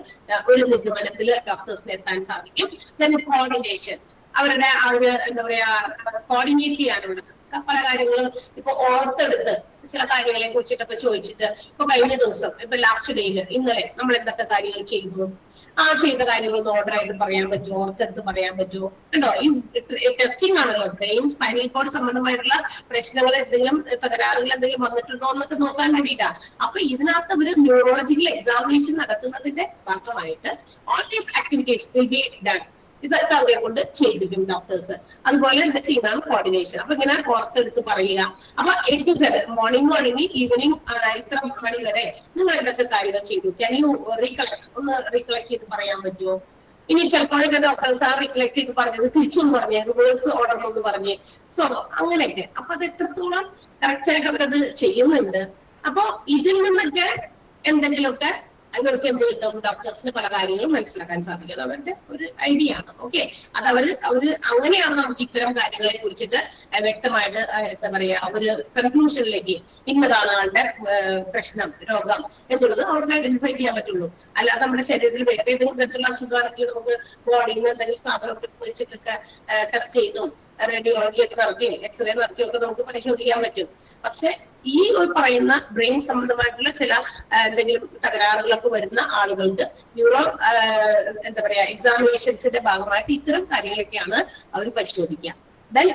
ഒരു നിഗമനത്തിൽ ഡോക്ടേഴ്സിന് എത്താൻ സാധിക്കും. ദെൻ കോർഡിനേഷൻ, അവരുടെ എന്താ പറയാ കോർഡിനേറ്റ് ചെയ്യാനുള്ള പല കാര്യങ്ങളും ഇപ്പൊ ഓർത്തെടുത്ത് ചില കാര്യങ്ങളെ കുറിച്ചിട്ടൊക്കെ ചോദിച്ചിട്ട്, ഇപ്പൊ കഴിഞ്ഞ ദിവസം ഇപ്പൊ ലാസ്റ്റ് ഡേയില് ഇന്നലെ നമ്മൾ എന്തൊക്കെ കാര്യങ്ങൾ ചെയ്തു, ആ ചെയ്ത കാര്യങ്ങളൊന്ന് ഓർഡർ ആയിട്ട് പറയാൻ പറ്റുമോ, ഓർത്തെടുത്ത് പറയാൻ പറ്റുമോ? ഉണ്ടോ? ഈ ടെസ്റ്റിംഗ് ആണല്ലോ, ബ്രെയിൻ സ്പൈനൽ കോഡ് സംബന്ധമായിട്ടുള്ള പ്രശ്നങ്ങൾ എന്തെങ്കിലും തകരാറുകൾ എന്തെങ്കിലും വന്നിട്ടുണ്ടോ എന്നൊക്കെ നോക്കാൻ വേണ്ടിയിട്ടാ. അപ്പൊ ഇതിനകത്ത് ഒരു ന്യൂറോളജിക്കൽ എക്സാമിനേഷൻ നടത്തുന്നതിന്റെ ഭാഗമായിട്ട് all these activities will be done. ഇതൊക്കെ അവരെ കൊണ്ട് ചെയ്യിപ്പിക്കും ഡോക്ടേഴ്സ്. അതുപോലെ തന്നെ ചെയ്യുന്നതാണ് കോർഡിനേഷൻ. അപ്പൊ ഇങ്ങനെ ഓർത്തെടുത്ത് പറയുക. അപ്പൊ A to Z morning evening ഇത്ര മണി വരെ നിങ്ങൾ എന്തൊക്കെ കാര്യങ്ങൾ ചെയ്തു, ക്യാൻ യു റീകളക്ട്, ഒന്ന് റീകളക്ട് ചെയ്ത് പറയാൻ പറ്റുമോ? ഇനി ചിലപ്പോഴൊക്കെ ഡോക്ടേഴ്സ് ആ റീകളക്ട് ചെയ്ത് പറഞ്ഞത് തിരിച്ചൊന്ന് പറഞ്ഞേ, റിവേഴ്സ് ഓർഡർ ഒന്ന് പറഞ്ഞേ. സോ അങ്ങനെയൊക്കെ. അപ്പൊ അത് എത്രത്തോളം കറക്റ്റ് ആയിട്ട് അവരത് ചെയ്യുന്നുണ്ട്. അപ്പൊ ഇതിൽ നിന്നൊക്കെ എന്തെങ്കിലുമൊക്കെ ഇവർക്ക് എന്ത് കിട്ടും, ഡോക്ടേഴ്സിന് പല കാര്യങ്ങളും മനസ്സിലാക്കാൻ സാധിക്കും. അവരുടെ ഒരു ഐഡിയ ആണ്. ഓക്കെ. അത് അവര് അങ്ങനെയാണ് നമുക്ക് ഇത്തരം കാര്യങ്ങളെ കുറിച്ചിട്ട് വ്യക്തമായിട്ട് എന്താ പറയാ ഒരു കൺക്ലൂഷനിലേക്ക് ഇന്നതാണ് ആളുടെ പ്രശ്നം, രോഗം എന്നുള്ളത് അവർക്ക് ഐഡന്റിഫൈ ചെയ്യാൻ പറ്റുള്ളൂ. അല്ലാതെ നമ്മുടെ ശരീരത്തിൽ വേറെ ഏതെങ്കിലും തരത്തിലുള്ള അസുഖമാണെങ്കിൽ നമുക്ക് ബോഡിയിൽ നിന്ന് എന്തെങ്കിലും സാധനം വെച്ചിട്ടൊക്കെ ടെസ്റ്റ് ചെയ്തും റേഡിയോളജി ഒക്കെ നടത്തിയും എക്സ്റേ നടത്തിയും ഒക്കെ നമുക്ക് പരിശോധിക്കാൻ പറ്റും. പക്ഷെ ഈ ഒരു പറയുന്ന ബ്രെയിൻ സംബന്ധമായിട്ടുള്ള ചില എന്തെങ്കിലും തകരാറുകളൊക്കെ വരുന്ന ആളുകൾക്ക് ന്യൂറോ എന്താ പറയാ എക്സാമിനേഷൻസിന്റെ ഭാഗമായിട്ട് ഇത്തരം കാര്യങ്ങളൊക്കെയാണ് അവർ പരിശോധിക്കുക. Then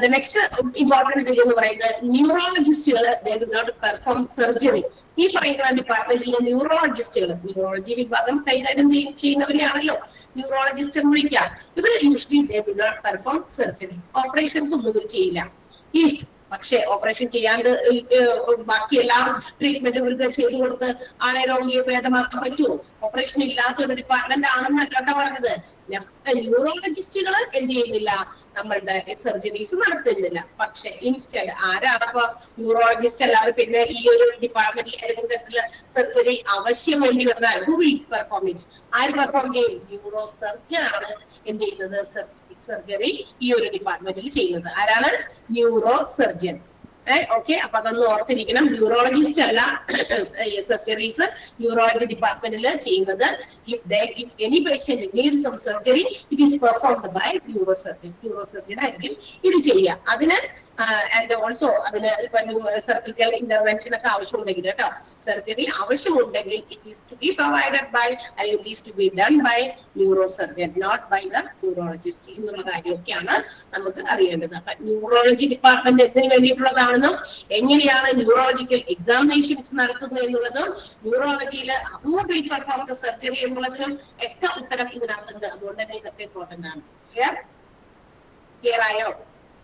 the next important thing എന്ന് പറയുന്നത് ന്യൂറോളജിസ്റ്റുകൾ they do not perform surgery. ഈ പറയുന്ന ഡിപ്പാർട്ട്മെന്റിലെ ന്യൂറോളജി വിഭാഗം കൈകാര്യം ചെയ്യുന്നവരെയാണല്ലോ ന്യൂറോളജിസ്റ്റ് എന്ന് വിളിക്കുക. ഇവർ usually they do not perform surgery. Operations ഒന്നും ഇവർ ചെയ്യില്ല. പക്ഷെ ഓപ്പറേഷൻ ചെയ്യാണ്ട് ബാക്കി എല്ലാ ട്രീറ്റ്മെന്റും ഇവർക്ക് ചെയ്തു കൊടുത്ത് ആളെ രോഗിയെ ഭേദമാക്കാൻ പറ്റുമോ? ഓപ്പറേഷൻ ഇല്ലാത്ത ഒരു ഡിപ്പാർട്ട്മെന്റ് ആണെന്നല്ല പറഞ്ഞത്. ന്യൂറോളജിസ്റ്റുകൾ എന്ത് ചെയ്യുന്നില്ല, നമ്മളുടെ സർജറീസ് നടത്തുന്നില്ല. പക്ഷെ ഇൻസ്റ്റഡ് ആരാണപ്പോ ന്യൂറോളജിസ്റ്റ് അല്ലാതെ പിന്നെ ഈ ഒരു ഡിപ്പാർട്ട്മെന്റിൽ ഏതെങ്കിലും തരത്തിലുള്ള സർജറി ആവശ്യം വേണ്ടി വന്നാൽ ഹു വിൽ പെർഫോം ഇറ്റ്? ആര് പെർഫോം ചെയ്യും? ന്യൂറോ സർജൻ ആണ് എന്ത് ചെയ്യുന്നത്, സർജറി ഈ ഒരു ഡിപ്പാർട്ട്മെന്റിൽ ചെയ്യുന്നത്. ആരാണ്? Neuro surgeon. ഓക്കെ. അപ്പൊ അതൊന്ന് ഓർത്തിരിക്കണം. ന്യൂറോളജിസ്റ്റ് അല്ല സർജറീസ് ന്യൂറോളജി ഡിപ്പാർട്ട്മെന്റിൽ ചെയ്യുന്നത്. if any patient needs some surgery, it is performed by ന്യൂറോസർജൻ ആയിരിക്കും ഇത് ചെയ്യുക. അതിന് ആൻഡ് ഓൾസോ അതിന് സർജിക്കൽ ഇന്റർവെൻഷൻ ഒക്കെ ആവശ്യമുണ്ടെങ്കിൽ കേട്ടോ, സർജറി ആവശ്യമുണ്ടെങ്കിൽ it is to be provided by അല്ലെങ്കിൽ it is to be done by neurosurgeon, not by the neurologist എന്നുള്ള കാര്യമൊക്കെയാണ് നമുക്ക് അറിയേണ്ടത്. അപ്പൊ ന്യൂറോളജി ഡിപ്പാർട്ട്മെന്റ് എന്തിനു വേണ്ടിയിട്ടുള്ളതാണെന്നും എങ്ങനെയാണ് ന്യൂറോളജിക്കൽ എക്സാമിനേഷൻസ് നടത്തുന്നത് എന്നുള്ളതും ന്യൂറോളജിയിൽ who will perform the surgery എന്നുള്ളതിനും ഒക്കെ ഉത്തരം ഇതിനകത്തുണ്ട്. അതുകൊണ്ട് തന്നെ ഇതൊക്കെ ഇമ്പോർട്ടന്റ് ആണ്. ക്ലിയർ ആയോ?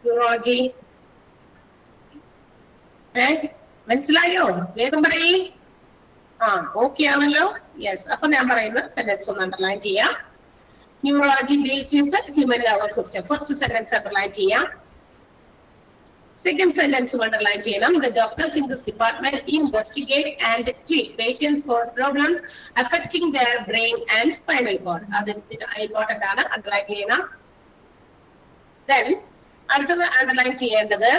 ന്യൂറോളജി മനസ്സിലായോ? വേഗം പറയേ. ഓക്കെ ആണല്ലോ. യെസ്. അപ്പൊ ഞാൻ പറയുന്ന സെന്റൻസ് ഒന്ന് അണ്ടർലൈൻ ചെയ്യാം. Neurology deals with human nervous system. First sentence underline ചെയ്യാം. Second sentence underline ചെയ്യണം. The doctors in this department investigate and treat patients for problems affecting their brain and spinal cord. അത് important ആണ്, underline ചെയ്യണം. Then അടുത്തത് underline ചെയ്യേണ്ടത്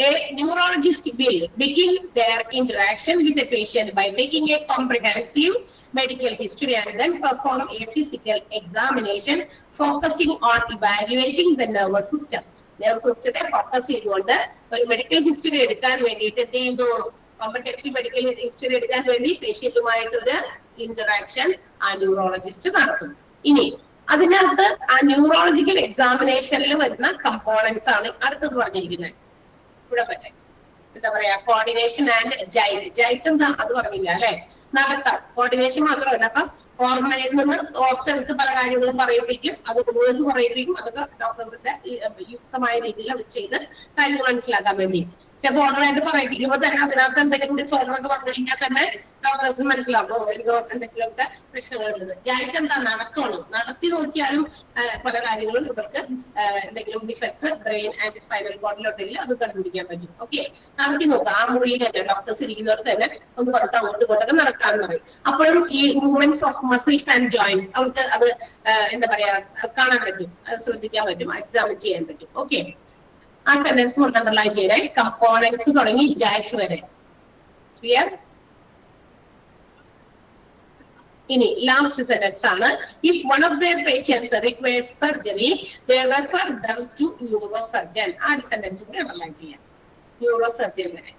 a neurologist will begin their interaction with the patient by taking a comprehensive medical history and then perform a physical examination focusing on evaluating the nervous system. Nervous system focus ചെയ്തുകൊണ്ട് ഒരു medical history എടുക്കാൻ വേണ്ടിയിട്ട് എന്ത് ചെയ്യുന്നു? കോമ്പറ്റൻസീവ് medical history എടുക്കാൻ വേണ്ടി പേഷ്യന്റുമായിട്ടൊരു interaction ആ neurologist നടത്തും. ഇനി അതിനകത്ത് ആ ന്യൂറോളജിക്കൽ എക്സാമിനേഷനിൽ വരുന്ന കമ്പോണൻസ് ആണ് അടുത്തത് പറഞ്ഞിരിക്കുന്നത്. ഇവിടെ പറ്റേ എന്താ പറയാ, കോർഡിനേഷൻ ആൻഡ് ജൈറ്റ് എന്താ അത് പറഞ്ഞില്ല അല്ലെ? നടത്താം. കോർഡിനേഷൻ മാത്രമല്ല, അപ്പൊ ഓർമ്മയിൽ നിന്ന് ഓർത്തെടുത്ത് പല കാര്യങ്ങളും പറയിപ്പിക്കും, അത് റൂൾസ് പറയിപ്പിക്കും. അതൊക്കെ ഡോക്ടേഴ്സിന്റെ യുക്തമായ രീതിയിൽ അത് ചെയ്ത് കാര്യങ്ങൾ മനസ്സിലാക്കാൻ വേണ്ടി ചിലപ്പോൾ ഓർഡറായിട്ട് പറയിപ്പിക്കുമ്പോൾ തന്നെ അതിനകത്ത് എന്തെങ്കിലും ഡിസോർഡർ ഒക്കെ പറഞ്ഞു കഴിഞ്ഞാൽ തന്നെ ഡോക്ടേഴ്സിന് മനസ്സിലാക്കും എനിക്ക് എന്തെങ്കിലുമൊക്കെ പ്രശ്നങ്ങളുള്ളത്. ജൈറ്റ് എന്താ? നടത്തണം. നടത്തി നോക്കിയാലും പല കാര്യങ്ങളും ഇവർക്ക് എന്തെങ്കിലും ഡിഫക്ട്സ് ബ്രെയിൻ ആൻഡ് സ്പൈനൽ കോഡിലുണ്ടെങ്കിൽ അത് കണ്ടുപിടിക്കാൻ പറ്റും. ഓക്കെ, നടത്തി നോക്കാം. ആ മുറിയിൽ തന്നെ ഡോക്ടേഴ്സ് ഇരിക്കുന്നവർ തന്നെ ഒന്ന് പുറത്ത് അങ്ങോട്ട് ഇങ്ങോട്ടൊക്കെ നടക്കാന്ന് പറയും. അപ്പോഴും ഈ movements of muscles and joints അവർക്ക് അത് എന്താ പറയാ കാണാൻ പറ്റും, അത് ശ്രദ്ധിക്കാൻ പറ്റും, എക്സാമിൻ ചെയ്യാൻ പറ്റും. ഓക്കെ, ആ സെന്റൻസ് കൊണ്ട് അണ്ടർലൈൻ ചെയ്യണേ. കമ്പോണൻസ് തുടങ്ങി ജാറ്റ് വരെ. ക്ലിയർ? ഇനി ലാസ്റ്റ് സെന്റൻസ് ആണ്. If one of their patients requires surgery they refer them to neuro surgeon. ആ ഒരു സെന്റൻസ് കൂടി അണ്ടർലൈൻ ചെയ്യാം. ന്യൂറോ സർജൻ വരെ.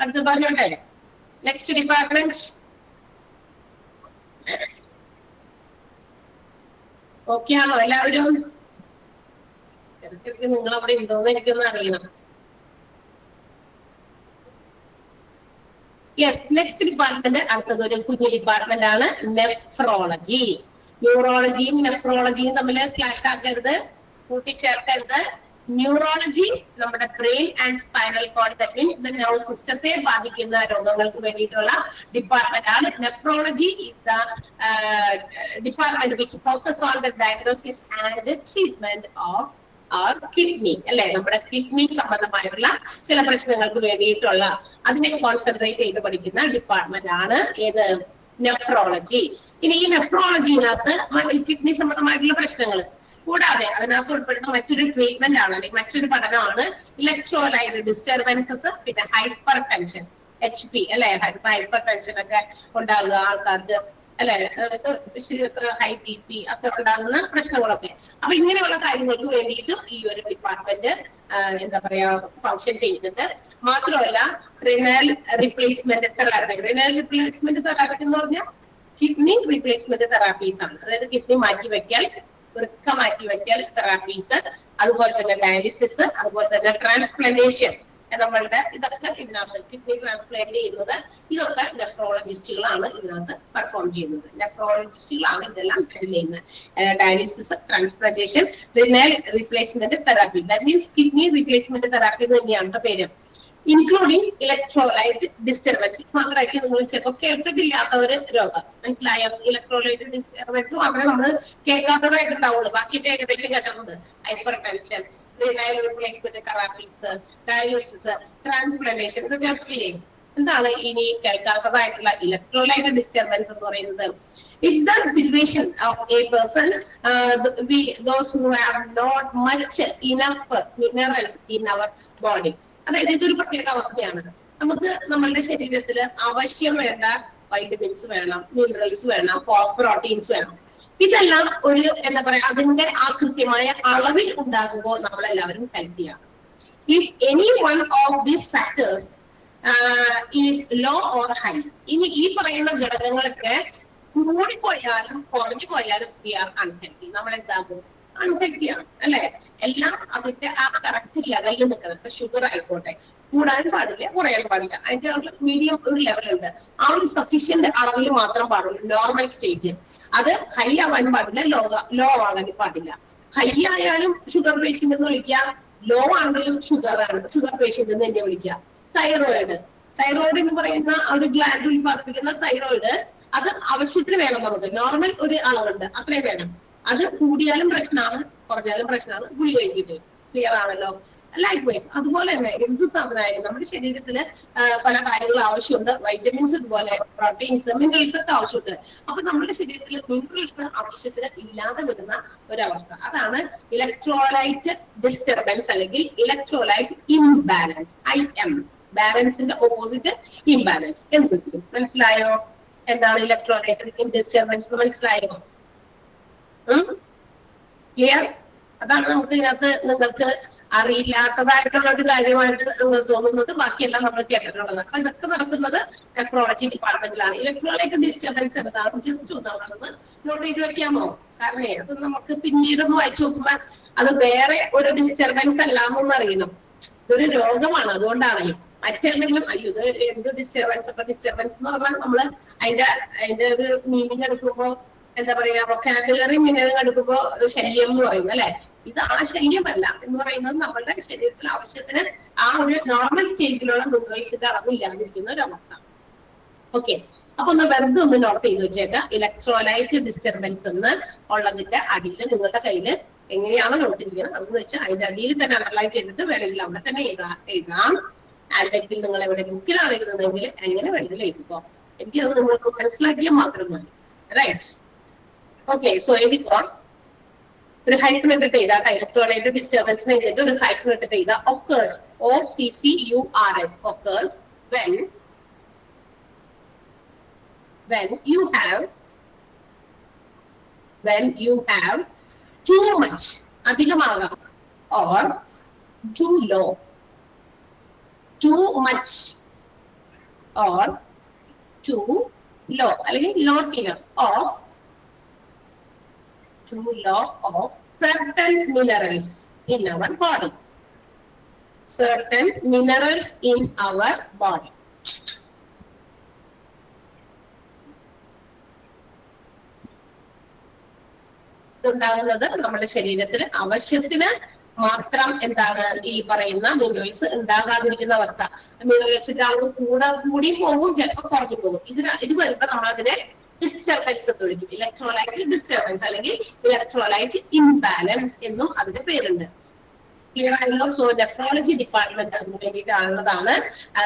അടുത്ത് പറഞ്ഞോട്ടെ. Next department. ഓക്കെ ആണോ എല്ലാവരും? നിങ്ങൾ അവിടെ ഉണ്ടോന്ന് എനിക്കൊന്ന് അറിയണം. നെക്സ്റ്റ് ഡിപ്പാർട്ട്മെന്റ് അടുത്തത് ഒരു കുഞ്ഞു ഡിപ്പാർട്ട്മെന്റ് ആണ്, നെഫ്രോളജി. ന്യൂറോളജിയും നെഫ്രോളജിയും തമ്മിൽ ക്ലാഷ് ആക്കരുത്, കൂട്ടിച്ചേർക്കരുത്. ന്യൂറോളജി നമ്മുടെ brain and spinal cord, that means the nerve സിസ്റ്റത്തെ ബാധിക്കുന്ന രോഗങ്ങൾക്ക് വേണ്ടിയിട്ടുള്ള ഡിപ്പാർട്ട്മെന്റ് ആണ്. Nephrology is the department which focus on the diagnosis and treatment of our kidney. അല്ലെ, നമ്മുടെ കിഡ്നി സംബന്ധമായിട്ടുള്ള ചില പ്രശ്നങ്ങൾക്ക് വേണ്ടിയിട്ടുള്ള അതിനെ കോൺസെൻട്രേറ്റ് ചെയ്ത് പഠിക്കുന്ന ഡിപ്പാർട്ട്മെന്റ് ആണ് ഏത്? നെഫ്രോളജി. ഇനി ഈ നെഫ്രോളജിനകത്ത് കിഡ്നി സംബന്ധമായിട്ടുള്ള പ്രശ്നങ്ങൾ കൂടാതെ അതിനകത്ത് ഉൾപ്പെടുന്ന മറ്റൊരു ട്രീറ്റ്മെന്റ് ആണ്, അല്ലെങ്കിൽ മറ്റൊരു പഠനമാണ് ഇലക്ട്രോലൈറ്റ് ഡിസ്റ്റർബൻസസ്, പിന്നെ ഹൈപ്പർ ടെൻഷൻ, HP അല്ലെ, ഹൈപ്പർ ടെൻഷൻ ഒക്കെ ഉണ്ടാകുക ആൾക്കാർക്ക് അല്ലെ, ഹൈ BP ഒക്കെ ഉണ്ടാകുന്ന പ്രശ്നങ്ങളൊക്കെ. അപ്പൊ ഇങ്ങനെയുള്ള കാര്യങ്ങൾക്ക് വേണ്ടിയിട്ട് ഈ ഒരു ഡിപ്പാർട്ട്മെന്റ് എന്താ പറയാ ഫങ്ഷൻ ചെയ്യുന്നുണ്ട്. മാത്രമല്ല renal replacement therapy. Renal replacement therapy എന്ന് പറഞ്ഞാൽ കിഡ്നി റീപ്ലേസ്മെന്റ് തെറാപ്പീസ് ആണ്. അതായത് കിഡ്നി മാറ്റി വെക്കൽ, വൃക്ക മാറ്റി വെക്കൽ തെറാപ്പീസ്, അതുപോലെ തന്നെ ഡയാലിസിസ്, അതുപോലെ തന്നെ ട്രാൻസ്പ്ലാന്റേഷൻ. നമ്മളുടെ ഇതൊക്കെ ഇതിനകത്ത് കിഡ്നി ട്രാൻസ്പ്ലാന്റ് ചെയ്യുന്നത് ഇതൊക്കെ നെഫ്രോളജിസ്റ്റുകളാണ് ഇതിനകത്ത് പെർഫോം ചെയ്യുന്നത്. നെഫ്രോളജിസ്റ്റുകളാണ് ഇതെല്ലാം ചെയ്യുന്നത്. Dialysis, transplantation, renal replacement therapy, that means kidney replacement therapy എന്ന് തന്നെയാണ് പേര്. Including electrolyte disturbance. മാത്രമായിട്ട് നിങ്ങൾ ചിലപ്പോൾ കേട്ടിട്ടില്ലാത്ത ഒരു രോഗം, മനസ്സിലായോ? ഇലക്ട്രോലൈറ്റ് ഡിസ്റ്റർബൻസ് മാത്രമേ നമ്മൾ കേൾക്കാത്തതായിട്ടുണ്ടാവുള്ളൂ, ബാക്കിയിട്ട് ഏകദേശം കേട്ടിട്ടുണ്ട്. Hypertension, renal replacement therapies, dialysis, transplantation, ഇത് കേട്ടിട്ടില്ലേ? എന്താണ് ഇനി കേൾക്കാത്തതായിട്ടുള്ള ഇലക്ട്രോലൈറ്റ് ഡിസ്റ്റർബൻസ് എന്ന് പറയുന്നത്? It's the situation of a person, those who have not much enough minerals in our body. അതായത് ഇതൊരു പ്രത്യേക അവസ്ഥയാണ്. നമുക്ക് നമ്മളുടെ ശരീരത്തിൽ ആവശ്യം വേണ്ട വൈറ്റമിൻസ് വേണം, മിനറൽസ് വേണം, പ്രോട്ടീൻസ് വേണം. ഇതെല്ലാം ഒരു എന്താ പറയാ അതിന്റെ ആ കൃത്യമായ അളവിൽ ഉണ്ടാകുമ്പോൾ നമ്മളെല്ലാവരും ഹെൽത്തിയാണ്. If any one of these factors is low or high, ഇനി ഈ പറയുന്ന ഘടകങ്ങളൊക്കെ കൂടിപ്പോയാലും കുറഞ്ഞു പോയാലും വി ആർ അൺഹെൽത്തി. നമ്മൾ എന്താകും? അൺഹെൽത്തിയാണ് അല്ലെ? എല്ലാം അതിന്റെ ആ കറക്റ്റ് ലെവലിൽ നിൽക്കണം. ഇപ്പൊ ഷുഗർ ആയിക്കോട്ടെ, കൂടാൻ പാടില്ല, കുറയാൻ പാടില്ല, അതിന്റെ ഒരു മീഡിയം ഒരു ലെവലുണ്ട്. ആ ഒരു സഫീഷ്യന്റ് അളവിൽ മാത്രം പാടുള്ളൂ നോർമൽ സ്റ്റേജ്. അത് ഹൈ ആവാൻ പാടില്ല, ലോ ആകാൻ പാടില്ല. ഹൈ ആയാലും ഷുഗർ പേഷ്യന്റ് എന്ന് വിളിക്കാം, ലോ ആണെങ്കിലും ഷുഗർ പേഷ്യന്റ് എന്ന് തന്നെ വിളിക്കാം. തൈറോയിഡ് എന്ന് പറയുന്ന ഒരു ഗ്ലാൻഡ് ഉൽപ്പാദിപ്പിക്കുന്ന തൈറോയിഡ്, അത് ആവശ്യത്തിന് വേണം നമുക്ക്. നോർമൽ ഒരു അളവുണ്ട്, അത്രയും വേണം. അത് കൂടിയാലും പ്രശ്നമാണ്, കുറഞ്ഞാലും പ്രശ്നമാണ്, ഗുളിക കഴിക്കുന്നത്. ക്ലിയർ ആണല്ലോ? ലൈക്ക് വൈസ് അതുപോലെ തന്നെ എന്ത് സാധനമായാലും നമ്മുടെ ശരീരത്തിന് പല കാര്യങ്ങൾ ആവശ്യമുണ്ട്. വൈറ്റമിൻസ്, ഇതുപോലെ പ്രോട്ടീൻസ്, മിനറൽസ് ഒക്കെ ആവശ്യമുണ്ട്. അപ്പൊ നമ്മുടെ ശരീരത്തിൽ മിനറൽസ് ആവശ്യത്തിന് ഇല്ലാതെ വരുന്ന ഒരവസ്ഥ, അതാണ് ഇലക്ട്രോലൈറ്റ് ഡിസ്റ്റർബൻസ് അല്ലെങ്കിൽ ഇലക്ട്രോലൈറ്റ് ഇംബാലൻസ്. IM ബാലൻസിന്റെ ഓപ്പോസിറ്റ് ഇംബാലൻസ് എന്ന് വിളിക്കും. മനസ്സിലായോ? എന്താണ് ഇലക്ട്രോലൈറ്റ് ഡിസ്റ്റർബൻസ്? മനസ്സിലായോ? ക്ലിയർ? അതാണ് നമുക്ക് ഇതിനകത്ത് നിങ്ങൾക്ക് അറിയില്ലാത്തതായിട്ടുള്ള ഒരു കാര്യമായിട്ട് തോന്നുന്നത്. ബാക്കിയെല്ലാം നമ്മൾ കേട്ടിട്ടുള്ളത്. അപ്പൊ ഇതൊക്കെ നടക്കുന്നത് നെഫ്രോളജി ഡിപ്പാർട്ട്മെന്റിലാണ്. ഇലക്ട്രോലൈറ്റ് ഡിസ്റ്റർബൻസ് എന്നതാണ് ജസ്റ്റ് ഒന്നാണെന്ന് നോട്ട് ചെയ്ത് വെക്കാമോ? കാരണം അത് നമുക്ക് പിന്നീടൊന്ന് വായിച്ചു നോക്കുമ്പോ അത് വേറെ ഒരു ഡിസ്റ്റർബൻസ് അല്ലാന്നൊന്നും അറിയണം. ഇതൊരു രോഗമാണ്, അതുകൊണ്ടാണ്. മറ്റെന്തെങ്കിലും അയ്യോ ഇത് എന്ത് ഡിസ്റ്റർബൻസ്, അപ്പൊ ഡിസ്റ്റർബൻസ് എന്ന് പറഞ്ഞാൽ നമ്മള് അതിന്റെ ഒരു മീനിങ് എടുക്കുമ്പോ എന്താ പറയാ, വൊക്കാബുലറി മീനിങ് എടുക്കുമ്പോ ശല്യം എന്ന് പറയും അല്ലെ? ഇത് ആ ശല്യമല്ല എന്ന് പറയുന്നത് നമ്മളുടെ ശരീരത്തിൽ ആവശ്യത്തിന് ആ ഒരു നോർമൽ സ്റ്റേജിലുള്ള മിനറൽസിന്റെ അളവ് ഇല്ലാതിരിക്കുന്ന ഒരു അവസ്ഥ. ഓക്കെ, അപ്പൊ ഒന്ന് വെറുതെ ഒന്ന് നോട്ട് ചെയ്ത് വെച്ചേക്കാം. ഇലക്ട്രോലൈറ്റ് ഡിസ്റ്റർബൻസ് എന്ന് ഉള്ളതിന്റെ അടിയിൽ നിങ്ങളുടെ കയ്യിൽ എങ്ങനെയാണ് നോട്ട് ചെയ്യുന്നത് അതെന്ന് വെച്ചാൽ അതിന്റെ അടിയിൽ തന്നെ അണ്ടർലൈൻ ചെയ്തിട്ട് വേണമെങ്കിൽ അവിടെ തന്നെ എഴുതാം. അല്ലെങ്കിൽ നിങ്ങൾ എവിടെ ബുക്കിലാണ് എഴുതുന്നതെങ്കിൽ എങ്ങനെ വേണമെങ്കിലും എഴുതിക്കോ. എനിക്ക് അത് നിങ്ങൾക്ക് മനസ്സിലാക്കിയാൽ മാത്രം മതി. റൈറ്റ്? ഓക്കെ, സോ എഴുതിക്കോ. ഒരു ഹൈഫൻ ഇട്ടിട്ട് എഴുതാം. ഇലക്ട്രോലൈറ്റ് ഡിസ്റ്റർബൻസിന് എഴുതിയിട്ട് ഒരു ഹൈഫൻ ഇട്ടിട്ട് എഴുതാം. occurs, OCCURS, occurs when you have too much, അധികമാകാം, or too low, too much or too low, അല്ലെങ്കിൽ not enough of, too low of certain minerals in our body. Certain minerals in our body. ഉണ്ടാകുന്നത് നമ്മുടെ ശരീരത്തിൽ ആവശ്യത്തിന് മാത്രം എന്താണ് ഈ പറയുന്ന minerals ഉണ്ടാകാതിരിക്കുന്ന അവസ്ഥ. മിനറൽസിന്റെ അളവ് കൂടി പോകും, ചിലപ്പോൾ കുറഞ്ഞു പോകും. ഇത് വരുമ്പോ നമ്മളതിനെ ഡിസ്റ്റർബൻസ് എന്ന് വിളിക്കും. ഇലക്ട്രോലൈറ്റ് ഡിസ്റ്റർബൻസ് അല്ലെങ്കിൽ ഇലക്ട്രോലൈറ്റ് ഇംബാലൻസ് എന്നും അതിന്റെ പേരുണ്ട്. ക്ലിയർ ആണല്ലോ? സോ നെഫ്രോളജി ഡിപ്പാർട്ട്മെന്റ് അതിന് വേണ്ടിയിട്ടുള്ളതാണ്,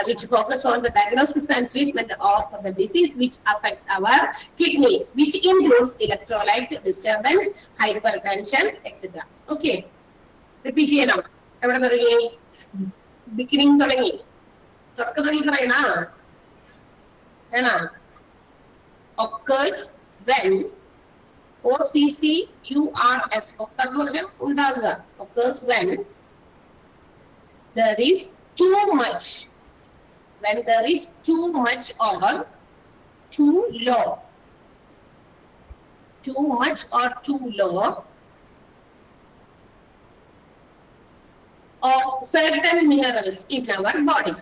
which focus on the diagnosis and treatment of the disease which affect our kidney, which includes electrolyte disturbance, hypertension, etc. Okay, repeat ചെയ്യണം. എവിടെ തുടങ്ങി? ബിഗിനിങ് തുടങ്ങി, തുടക്കം തുടങ്ങി പറയണ വേണ. occurs when, OCCURS, occur എന്ന് പറഞ്ഞാൽ ഉണ്ടാകുക. occurs when there is too much, when there is too much or too low, too much or too low of certain minerals in our body.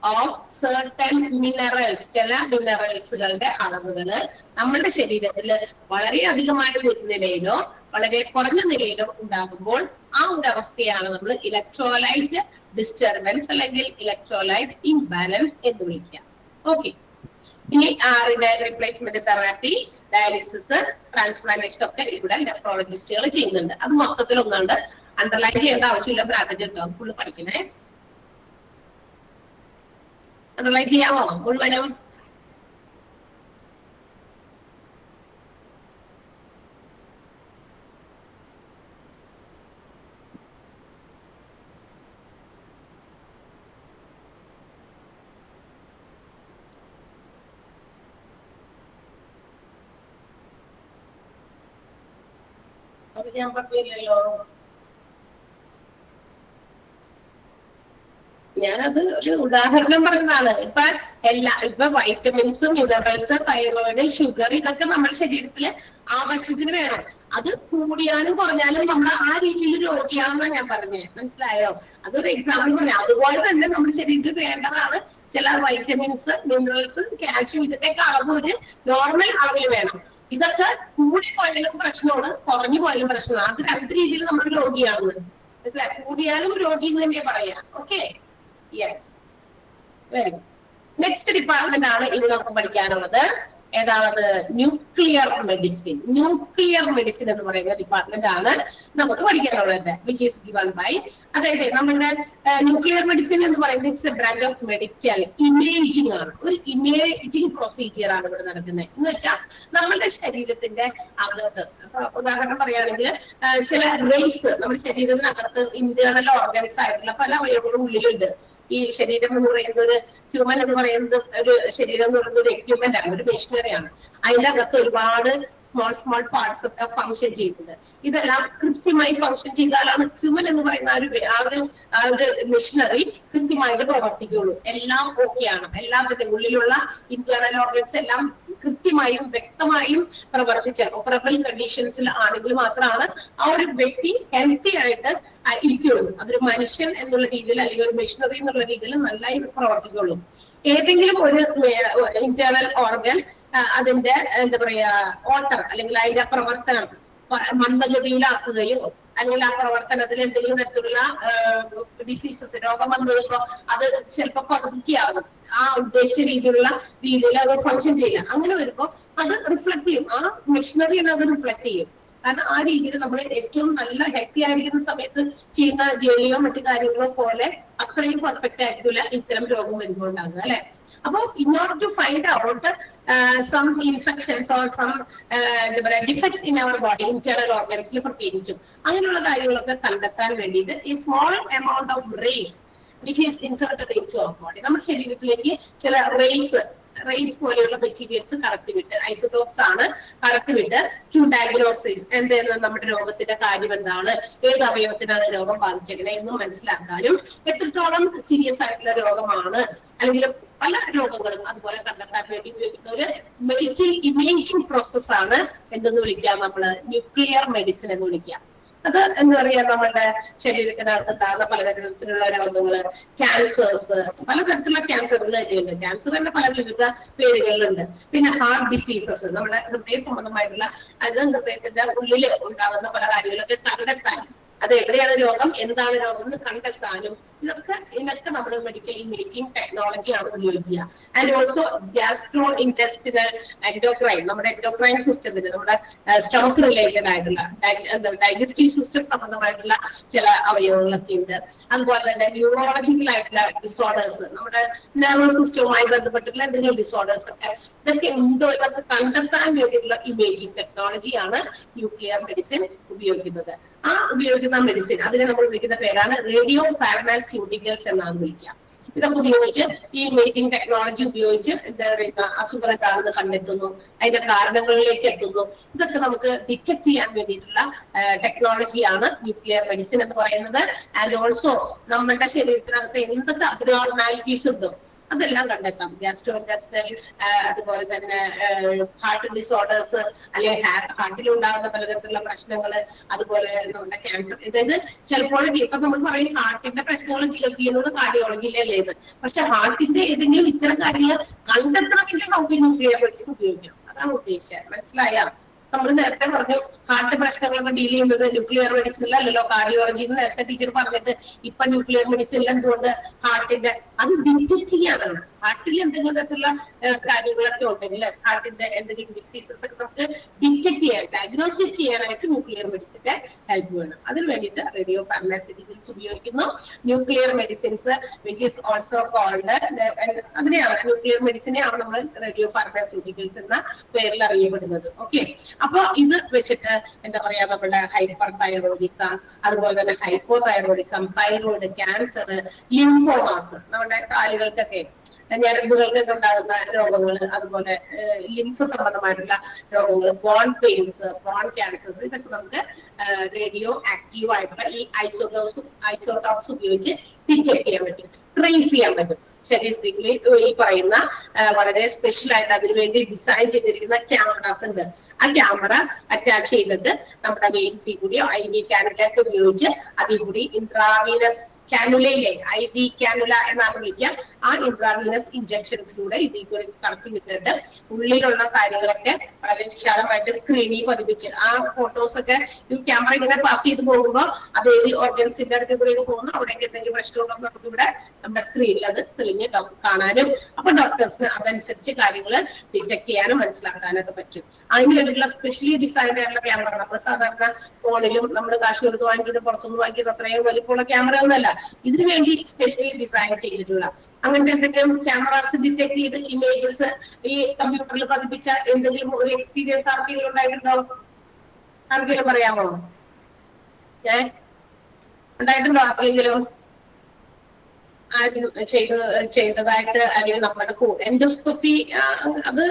Of certain minerals, ചില മിനറൽസുകളുടെ അളവുകള് നമ്മുടെ ശരീരത്തിൽ വളരെ അധികമായ നിലയിലോ വളരെ കുറഞ്ഞ നിലയിലോ ഉണ്ടാകുമ്പോൾ ആ ഒരു അവസ്ഥയാണ് നമ്മൾ ഇലക്ട്രോലൈറ്റ് ഡിസ്റ്റർബൻസ് അല്ലെങ്കിൽ ഇലക്ട്രോലൈറ്റ് ഇംബാലൻസ് എന്ന് വിളിക്കുക. ഓക്കെ, ഇനി റീപ്ലേസ്മെന്റ് തെറാപ്പി, ഡയാലിസിസ്, ട്രാൻസ്പ്ലാന്റേഷൻ ഒക്കെ ഇവിടെ നെഫ്രോളജിസ്റ്റുകൾ ചെയ്യുന്നുണ്ട്. അത് മൊത്തത്തിൽ ഒന്നുണ്ട്, അണ്ടർലൈൻ ചെയ്യേണ്ട ആവശ്യമില്ല. ബ്രാക്കറ്റ് ഉണ്ടാവും, ഫുള്ള് പഠിക്കണേ. അണ്ടർലൈൻ ചെയ്യാമോ മുഴുവനും? അത് ഞാൻ പറഞ്ഞില്ലല്ലോ. ഞാനത് ഒരു ഉദാഹരണം പറഞ്ഞതാണ്. ഇപ്പൊ വൈറ്റമിൻസ്, മിനറൽസ്, തൈറോയിഡ്, ഷുഗർ, ഇതൊക്കെ നമ്മുടെ ശരീരത്തില് ആവശ്യത്തിന് വേണം. അത് കൂടിയാലും കുറഞ്ഞാലും നമ്മൾ ആ രീതിയിൽ രോഗിയാണെന്നാണ് ഞാൻ പറഞ്ഞത്. മനസ്സിലായോ? അതൊരു എക്സാമ്പിൾ പറയാം. അതുപോലെ തന്നെ നമ്മുടെ ശരീരത്തിൽ വേണ്ടതാണ് ചില വൈറ്റമിൻസ്, മിനറൽസ്, കാൽഷ്യം, ഇതൊക്കെ അളവ് ഒരു നോർമൽ അളവിൽ വേണം. ഇതൊക്കെ കൂടി പോയാലും പ്രശ്നമാണ്, കുറഞ്ഞു പോയാലും പ്രശ്നമാണ്. അത് രണ്ട് രീതിയിൽ നമ്മൾ രോഗിയാണ്. മനസ്സിലായി? കൂടിയാലും രോഗി എന്ന് തന്നെ പറയാം. Okay, yes, very good. Next department ആണ് ഇനി നമുക്ക് പഠിക്കാനുള്ളത്. ഏതാണത്? Nuclear medicine. ന്യൂക്ലിയർ മെഡിസിൻ എന്ന് പറയുന്ന ഡിപ്പാർട്ട്മെന്റ് ആണ് നമുക്ക് പഠിക്കാനുള്ളത്, വിച്ച് ഈസ് ഗിവൺ ബൈ, അതായത് നമ്മുടെ ന്യൂക്ലിയർ മെഡിസിൻ എന്ന് പറയുന്നത് it's A branch of medical imaging ആണ്. ഒരു ഇമേജിംഗ് പ്രൊസീജിയർ ആണ് ഇവിടെ നടക്കുന്നത്. എന്ന് വെച്ചാൽ നമ്മളുടെ ശരീരത്തിന്റെ അകത്ത്, ഉദാഹരണം പറയുകയാണെങ്കിൽ ചില റേസ് നമ്മുടെ ശരീരത്തിനകത്ത് ഇന്റേണൽ ഓർഗൻസ് ആയിട്ടുള്ള പല അവയവങ്ങളും ഉള്ളിലുണ്ട്. ഈ ശരീരം എന്ന് പറയുന്നത് ഒരു ഹ്യൂമൻ എന്ന് പറയുന്നത് ഒരു ശരീരം എന്ന് പറയുന്നത് ഒരു എക്യുപ്മെന്റ് ആണ്, ഒരു മെഷീനറി ആണ്. അതിന്റെ അകത്ത് ഒരുപാട് സ്മോൾ പാർട്സ് ഒക്കെ ഫങ്ഷൻ ചെയ്യുന്നുണ്ട്. ഇതെല്ലാം കൃത്യമായി ഫങ്ഷൻ ചെയ്താലാണ് ഹ്യൂമൻ എന്ന് പറയുന്ന ആ ഒരു മെഷീനറി കൃത്യമായിട്ട് പ്രവർത്തിക്കുള്ളൂ. എല്ലാം ഓക്കെയാണ്. എല്ലാത്തിന്റെ ഉള്ളിലുള്ള ഇന്റേണൽ ഓർഗൻസ് എല്ലാം കൃത്യമായും വ്യക്തമായും പ്രവർത്തിച്ച ഓപ്പറബിൾ കണ്ടീഷൻസിൽ ആണെങ്കിൽ മാത്രമാണ് ആ ഒരു വ്യക്തി ഹെൽത്തി ആയിട്ട് ഇരിക്കുള്ളൂ. അതൊരു മനുഷ്യൻ എന്നുള്ള രീതിയിൽ അല്ലെങ്കിൽ ഒരു മെഷീനറി എന്നുള്ള രീതിയിൽ നന്നായി പ്രവർത്തിക്കുള്ളൂ. ഏതെങ്കിലും ഒരു ഇന്റേണൽ ഓർഗൻ അതിന്റെ എന്താ പറയാ ഓൾട്ടർ അല്ലെങ്കിൽ അതിന്റെ പ്രവർത്തനം മന്ദഗതിയിലാക്കുകയോ അല്ലെങ്കിൽ ആ പ്രവർത്തനത്തിൽ എന്തെങ്കിലും തരത്തിലുള്ള ഡിസീസസ്, രോഗം വന്നു കഴിയുമ്പോൾ അത് ചിലപ്പോൾ പകുതിയാകും. ആ ഉദ്ദേശിച്ച രീതിയിൽ അത് ഫങ്ഷൻ ചെയ്യില്ല. അങ്ങനെ വരുമ്പോൾ അത് റിഫ്ലക്ട് ചെയ്യും, ആ മെഷീനറിയാണ് അത് റിഫ്ലക്ട് ചെയ്യും. കാരണം ആ രീതിയിൽ നമ്മൾ ഏറ്റവും നല്ല ഹെൽത്തി ആയിരിക്കുന്ന സമയത്ത് ചെയ്യുന്ന ജോലിയോ മറ്റു കാര്യങ്ങളോ പോലെ അത്രയും പെർഫെക്റ്റ് ആയിരിക്കില്ല ഇത്തരം രോഗം വരുമ്പോൾ ഉണ്ടാകുക, അല്ലെ? അപ്പൊ in order to find out some infections or some എന്താ പറയാ defects in our body, internal ഓർഗൻസിൽ പ്രത്യേകിച്ചും അങ്ങനെയുള്ള കാര്യങ്ങളൊക്കെ കണ്ടെത്താൻ വേണ്ടിയിട്ട് ഈ small amount of rays which is inserted in to our body, നമ്മുടെ ശരീരത്തിലേക്ക് ചില റേസ് പോലെയുള്ള മെറ്റീരിയൽസ് കടത്തിവിട്ട്, ഐസോടോപ്സ് ആണ് കടത്തിവിട്ട് ടു ഡയഗ്നോസിസ്, എന്തെന്ന് നമ്മുടെ രോഗത്തിന്റെ കാര്യം എന്താണ്, ഏത് അവയവത്തിനാണ് രോഗം ബാധിച്ചേക്കുന്നത് എന്ന് മനസ്സിലാക്കാനും എത്രത്തോളം സീരിയസ് ആയിട്ടുള്ള രോഗമാണ് അല്ലെങ്കിൽ പല രോഗങ്ങളും അതുപോലെ കണ്ടെത്താൻ വേണ്ടി ഉപയോഗിക്കുന്ന ഒരു മെഡിക്കൽ ഇമേജിംഗ് പ്രോസസ്സാണ് എന്തെന്ന് വിളിക്കാം നമ്മള് ന്യൂക്ലിയർ മെഡിസിൻ എന്ന് വിളിക്കാം. അത് എന്താ പറയാ നമ്മളുടെ ശരീരത്തിനകത്ത് ഉണ്ടാകുന്ന പലതരത്തിലുള്ള രോഗങ്ങള്, ക്യാൻസേഴ്സ്, പലതരത്തിലുള്ള ക്യാൻസറുകൾ തന്നെയുണ്ട്. ക്യാൻസർ തന്നെ പല വിവിധ പേരുകളിലുണ്ട്. പിന്നെ ഹാർട്ട് ഡിസീസസ്, നമ്മുടെ ഹൃദയ സംബന്ധമായിട്ടുള്ള അത് ഹൃദയത്തിന്റെ ഉള്ളിൽ ഉണ്ടാകുന്ന പല കാര്യങ്ങളൊക്കെ കണ്ടെത്താൻ, അത് എവിടെയാണ് രോഗം, എന്താണ് രോഗം എന്ന് കണ്ടെത്താനും ഇതിനൊക്കെ നമ്മൾ മെഡിക്കൽ ഇമേജിംഗ് ടെക്നോളജിയാണ് ഉപയോഗിക്കുക. ആൻഡ് ഓൾസോ ഗ്യാസ്ട്രോ ഇൻറ്റെസ്റ്റിനൽ എൻഡോക്രൈൻ, നമ്മുടെ എൻഡോക്രൈൻ സിസ്റ്റത്തിന്, നമ്മുടെ സ്റ്റൊമക്ക് റിലേറ്റഡ് ആയിട്ടുള്ള ഡൈജസ്റ്റീവ് സിസ്റ്റം സംബന്ധമായിട്ടുള്ള ചില അവയവങ്ങളൊക്കെ ഉണ്ട്. അതുപോലെ തന്നെ ന്യൂറോളജിക്കൽ ആയിട്ടുള്ള ഡിസോർഡേഴ്സ്, നമ്മുടെ നെർവസ് സിസ്റ്റവുമായി ബന്ധപ്പെട്ടിട്ടുള്ള എന്തെങ്കിലും ഡിസോർഡേഴ്സ് ഒക്കെ ഇതൊക്കെ ഉണ്ടോ ഇതൊക്കെ കണ്ടെത്താൻ വേണ്ടിയിട്ടുള്ള ഇമേജിംഗ് ടെക്നോളജിയാണ് ന്യൂക്ലിയർ മെഡിസിൻ ഉപയോഗിക്കുന്നത്. ആ ഉപയോഗിക്കുന്ന മെഡിസിൻ അതിനെ നമ്മൾ വിളിക്കുന്ന പേരാണ് റേഡിയോ ഫാർമാസ്യൂട്ടിക്കൽസ് എന്നാണ് വിളിക്കുക. ഇതൊക്കെ ഉപയോഗിച്ച് ഈ ഇമേജിംഗ് ടെക്നോളജി ഉപയോഗിച്ച് എന്താ പറയുക അസുഖം എന്താണെന്ന് കണ്ടെത്തുന്നു, അതിന്റെ കാരണങ്ങളിലേക്ക് എത്തുന്നു. ഇതൊക്കെ നമുക്ക് ഡിറ്റക്ട് ചെയ്യാൻ വേണ്ടിയിട്ടുള്ള ടെക്നോളജിയാണ് ന്യൂക്ലിയർ മെഡിസിൻ എന്ന് പറയുന്നത്. ആൻഡ് ഓൾസോ നമ്മുടെ ശരീരത്തിനകത്ത് എന്തൊക്കെ അബ്നോർമാലിറ്റീസ് ഉണ്ടോ അതെല്ലാം കണ്ടെത്താം. ഗ്യാസ്ട്രോ ഇൻറ്റെസ്റ്റിനൽ, അതുപോലെ തന്നെ ഹാർട്ട് ഡിസോർഡേഴ്സ് അല്ലെങ്കിൽ ഹാർട്ടിലുണ്ടാകുന്ന പലതരത്തിലുള്ള പ്രശ്നങ്ങള്, അതുപോലെ നമ്മുടെ ക്യാൻസർ. അതായത് ചിലപ്പോൾ ഇപ്പൊ നമ്മൾ പറയും ഹാർട്ടിന്റെ പ്രശ്നങ്ങൾ ചികിത്സിക്കുന്നത് കാർഡിയോളജിയിലല്ലേ എന്ന്, പക്ഷെ ഹാർട്ടിന്റെ ഏതെങ്കിലും ഇത്തരം കാര്യങ്ങൾ കണ്ടെത്തണമെങ്കിൽ നമുക്ക് ന്യൂക്ലിയർ മെഡിസിൻ ഉപയോഗിക്കണം. അതാണ് ഉദ്ദേശിച്ചത്. മനസ്സിലായ? നമ്മൾ നേരത്തെ പറഞ്ഞു ഹാർട്ട് പ്രശ്നങ്ങളൊക്കെ ഡീൽ ചെയ്യുന്നത് ന്യൂക്ലിയർ മെഡിസിനിലല്ലോ, കാർഡിയോളജി എന്ന് നേരത്തെ ടീച്ചർ പറഞ്ഞിട്ട് ഇപ്പൊ ന്യൂക്ലിയർ മെഡിസിനിൽ എന്തുകൊണ്ട് ഹാർട്ടിന്റെ അത് ഡിറ്റക്ട് ചെയ്യാനാണ്. ഹാർട്ടിൽ എന്തെങ്കിലും തരത്തിലുള്ള കാര്യങ്ങളൊക്കെ ഉണ്ടെങ്കിൽ ഹാർട്ടിന്റെ എന്തെങ്കിലും ഡിസീസസ് ഒക്കെ നമുക്ക് ഡിറ്റക്ട് ചെയ്യാൻ, ഡയഗ്നോസിസ് ചെയ്യാനായിട്ട് ന്യൂക്ലിയർ മെഡിസിന്റെ ഹെൽപ്പ് വേണം. അതിന് വേണ്ടിയിട്ട് റേഡിയോ ഫാർമാസ്യൂട്ടിക്കൽസ് ഉപയോഗിക്കുന്നു. Nuclear medicines which is also called, അതിനെയാണ് ന്യൂക്ലിയർ മെഡിസിനെയാണ് നമ്മൾ റേഡിയോ ഫാർമാസ്യൂട്ടിക്കൽസ് എന്ന പേരിൽ അറിയപ്പെടുന്നത്. ഓക്കെ, അപ്പൊ ഇത് വെച്ചിട്ട് എന്താ പറയാ നമ്മുടെ ഹൈപ്പർ തൈറോയിഡിസം, അതുപോലെ തന്നെ ഹൈപ്പോ തൈറോയിഡിസം, തൈറോയിഡ്, ക്യാൻസർ, ലിംഫോമാസ്, നമ്മുടെ കാലുകൾക്കൊക്കെ ഞരമ്പുകൾക്കൊക്കെ ഉണ്ടാകുന്ന രോഗങ്ങൾ, അതുപോലെ ലിംഫ് സംബന്ധമായിട്ടുള്ള രോഗങ്ങൾ, ബോൺ പെയിൻസ്, ബോൺ ക്യാൻസേഴ്സ്, ഇതൊക്കെ നമുക്ക് റേഡിയോ ആക്റ്റീവ് ആയിട്ടുള്ള ഈ ഐസോടോപ്സ് ഉപയോഗിച്ച് ഡിറ്റക്ട് ചെയ്യാൻ പറ്റും, ട്രേസ് ചെയ്യാൻ പറ്റും. ശരീരത്തിൽ ഈ പറയുന്ന വളരെ സ്പെഷ്യൽ ആയിട്ട് അതിനുവേണ്ടി ഡിസൈൻ ചെയ്തിരിക്കുന്ന ക്യാമറാസ് ഉണ്ട്. ആ ക്യാമറ അറ്റാച്ച് ചെയ്തിട്ട് നമ്മുടെ വെയിൻസിൽ കൂടിയോ IV കാനുലയൊക്കെ ഉപയോഗിച്ച് അതിൽ കൂടി ഇൻട്രാവീനസ് കാനുലയിലെ IV കാനുല എന്നാണ് വിളിക്കുക, ആ ഇൻട്രാവീനസ് ഇഞ്ചക്ഷൻസിലൂടെ ഇതിൽ കൂടി കടത്തി വിട്ടിട്ട് ഉള്ളിലുള്ള കാര്യങ്ങളൊക്കെ വളരെ വിശാലമായിട്ട് സ്ക്രീനിൽ പതിപ്പിച്ച് ആ ഫോട്ടോസ് ഒക്കെ ഈ ക്യാമറ ഇങ്ങനെ പാസ് ചെയ്ത് പോകുമ്പോൾ അത് ഏത് ഓർഗൻസിന്റെ അടുത്ത് കൂടി പോകുന്നു, അവിടേക്ക് എന്തെങ്കിലും പ്രശ്നമുണ്ടോ നമുക്ക് ഇവിടെ നമ്മുടെ സ്ക്രീനിൽ അത് തെളിഞ്ഞ് കാണാനും അപ്പൊ ഡോക്ടേഴ്സിന് അതനുസരിച്ച് കാര്യങ്ങൾ ഡിറ്റക്ട് ചെയ്യാനും മനസ്സിലാക്കാനൊക്കെ പറ്റും. അതിന് വേണ്ടിയിട്ടുള്ള സ്പെഷ്യലി ഡിസൈൻ ആയിട്ടുള്ള ക്യാമറ നമ്മൾ സാധാരണ ഫോണിലും നമ്മൾ കാശ് കൊടുത്ത് വാങ്ങിയത് പുറത്തുനിന്ന് വാങ്ങിയത് അത്രയും വലിപ്പമുള്ള ക്യാമറ ഒന്നല്ല, ഇതിനു വേണ്ടി സ്പെഷ്യലി ഡിസൈൻ ചെയ്തിട്ടുള്ള അങ്ങനത്തെ എന്തെങ്കിലും ക്യാമറാസ് ഡിറ്റക്ട് ചെയ്ത് ഇമേജസ് ഈ കമ്പ്യൂട്ടറിൽ പതിപ്പിച്ച എന്തെങ്കിലും ഒരു എക്സ്പീരിയൻസ് ആർക്കെങ്കിലും ഉണ്ടായിട്ടുണ്ടോ? ആർക്കെങ്കിലും പറയാമോ? ഉണ്ടായിട്ടുണ്ടോ ആർക്കെങ്കിലും? ചെയ്തതായിട്ട് അല്ലെങ്കിൽ നമ്മുടെ എൻഡോസ്കോപ്പി അത്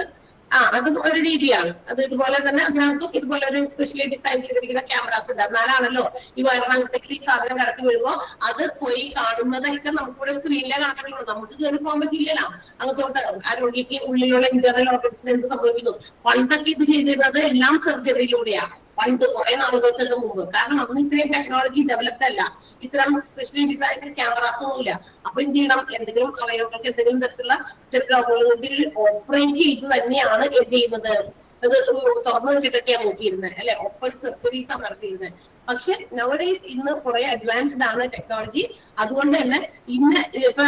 അത് ഒരു രീതിയാണ്. അത് ഇതുപോലെ തന്നെ അതിനകത്തും ഇതുപോലെ ഒരു സ്പെഷ്യലി ഡിസൈൻ ചെയ്തിരിക്കുന്ന ക്യാമറാസ് ഉണ്ട്. എന്നാലാണല്ലോ ഈ വയറിനകത്തേക്ക് ഈ സാധനം കടത്തി വീഴുമ്പോ അത് പോയി കാണുന്നതൊക്കെ നമുക്കിവിടെ സ്ക്രീനിലെ കാണുള്ളൂ, നമുക്ക് കയറി പോകാൻ പറ്റില്ലല്ലോ. അകത്തോട്ട് ആ രോഗിക്ക് ഉള്ളിലുള്ള ഇന്റർണൽ ഓർഗൻസിന് എന്ത് സംഭവിക്കുന്നു? പണ്ടൊക്കെ ഇത് ചെയ്തിരുന്നത് എല്ലാം സർജറിയിലൂടെയാണ്, പണ്ട് കുറെ നാളുകൾക്കൊക്കെ മുമ്പ്. കാരണം അന്ന് ഇത്രയും ടെക്നോളജി ഡെവലപ്ഡ് അല്ല, ഇത്തരം സ്പെഷ്യലി ഡിസൈൻഡ് ക്യാമറാസ് ഒന്നുമില്ല. അപ്പൊ എന്ത് ചെയ്യണം? എന്തെങ്കിലും അവയവങ്ങൾക്ക് എന്തെങ്കിലും തരത്തിലുള്ള രോഗങ്ങളിൽ ഓപ്പറേറ്റ് ചെയ്ത് തന്നെയാണ് എന്ത് ചെയ്യുന്നത്? അത് തുറന്നു വെച്ചിട്ടൊക്കെയാണ് നോക്കിയിരുന്നത് അല്ലെ, ഓപ്പൺ സർജറീസ് ആണ് നടത്തിയിരുന്നത്. പക്ഷെ നവഡേയ്സ് ഇന്ന് കുറെ അഡ്വാൻസ്ഡ് ആണ് ടെക്നോളജി, അതുകൊണ്ട് തന്നെ ഇന്ന് ഇപ്പൊ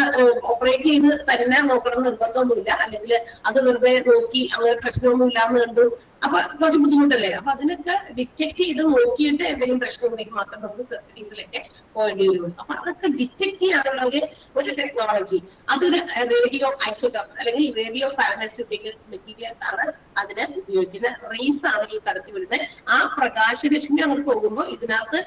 ഓപ്പറേറ്റ് ചെയ്ത് തന്നെ നോക്കണം നിർബന്ധമൊന്നുമില്ല, അല്ലെങ്കിൽ അത് വെറുതെ നോക്കി അങ്ങനെ പ്രശ്നമൊന്നും ഇല്ലാന്ന് കണ്ടു അപ്പൊ കുറച്ച് ബുദ്ധിമുട്ടല്ലേ. അപ്പൊ അതിനൊക്കെ ഡിറ്റക്ട് ചെയ്ത് നോക്കിയിട്ട് എന്തെങ്കിലും പ്രശ്നം ഉണ്ടെങ്കിൽ മാത്രം നമുക്ക് സർജറീസിലൊക്കെ പോകേണ്ടി വരുള്ളൂ. അപ്പൊ അതൊക്കെ ഡിറ്റക്ട് ചെയ്യാനുള്ള ഒരു ടെക്നോളജി, അതൊരു റേഡിയോ ഐസോടോപ്സ് അല്ലെങ്കിൽ റേഡിയോ ഫാർമസ്യൂട്ടിക്കൽസ് മെറ്റീരിയൽസ് ആണ് അതിന് ഉപയോഗിക്കുന്ന. റേസ് ആണ് ഈ കടത്തി വിടുന്നത്. ആ പ്രകാശരശ്മി അങ്ങോട്ട് പോകുമ്പോൾ ഇതിനകത്ത്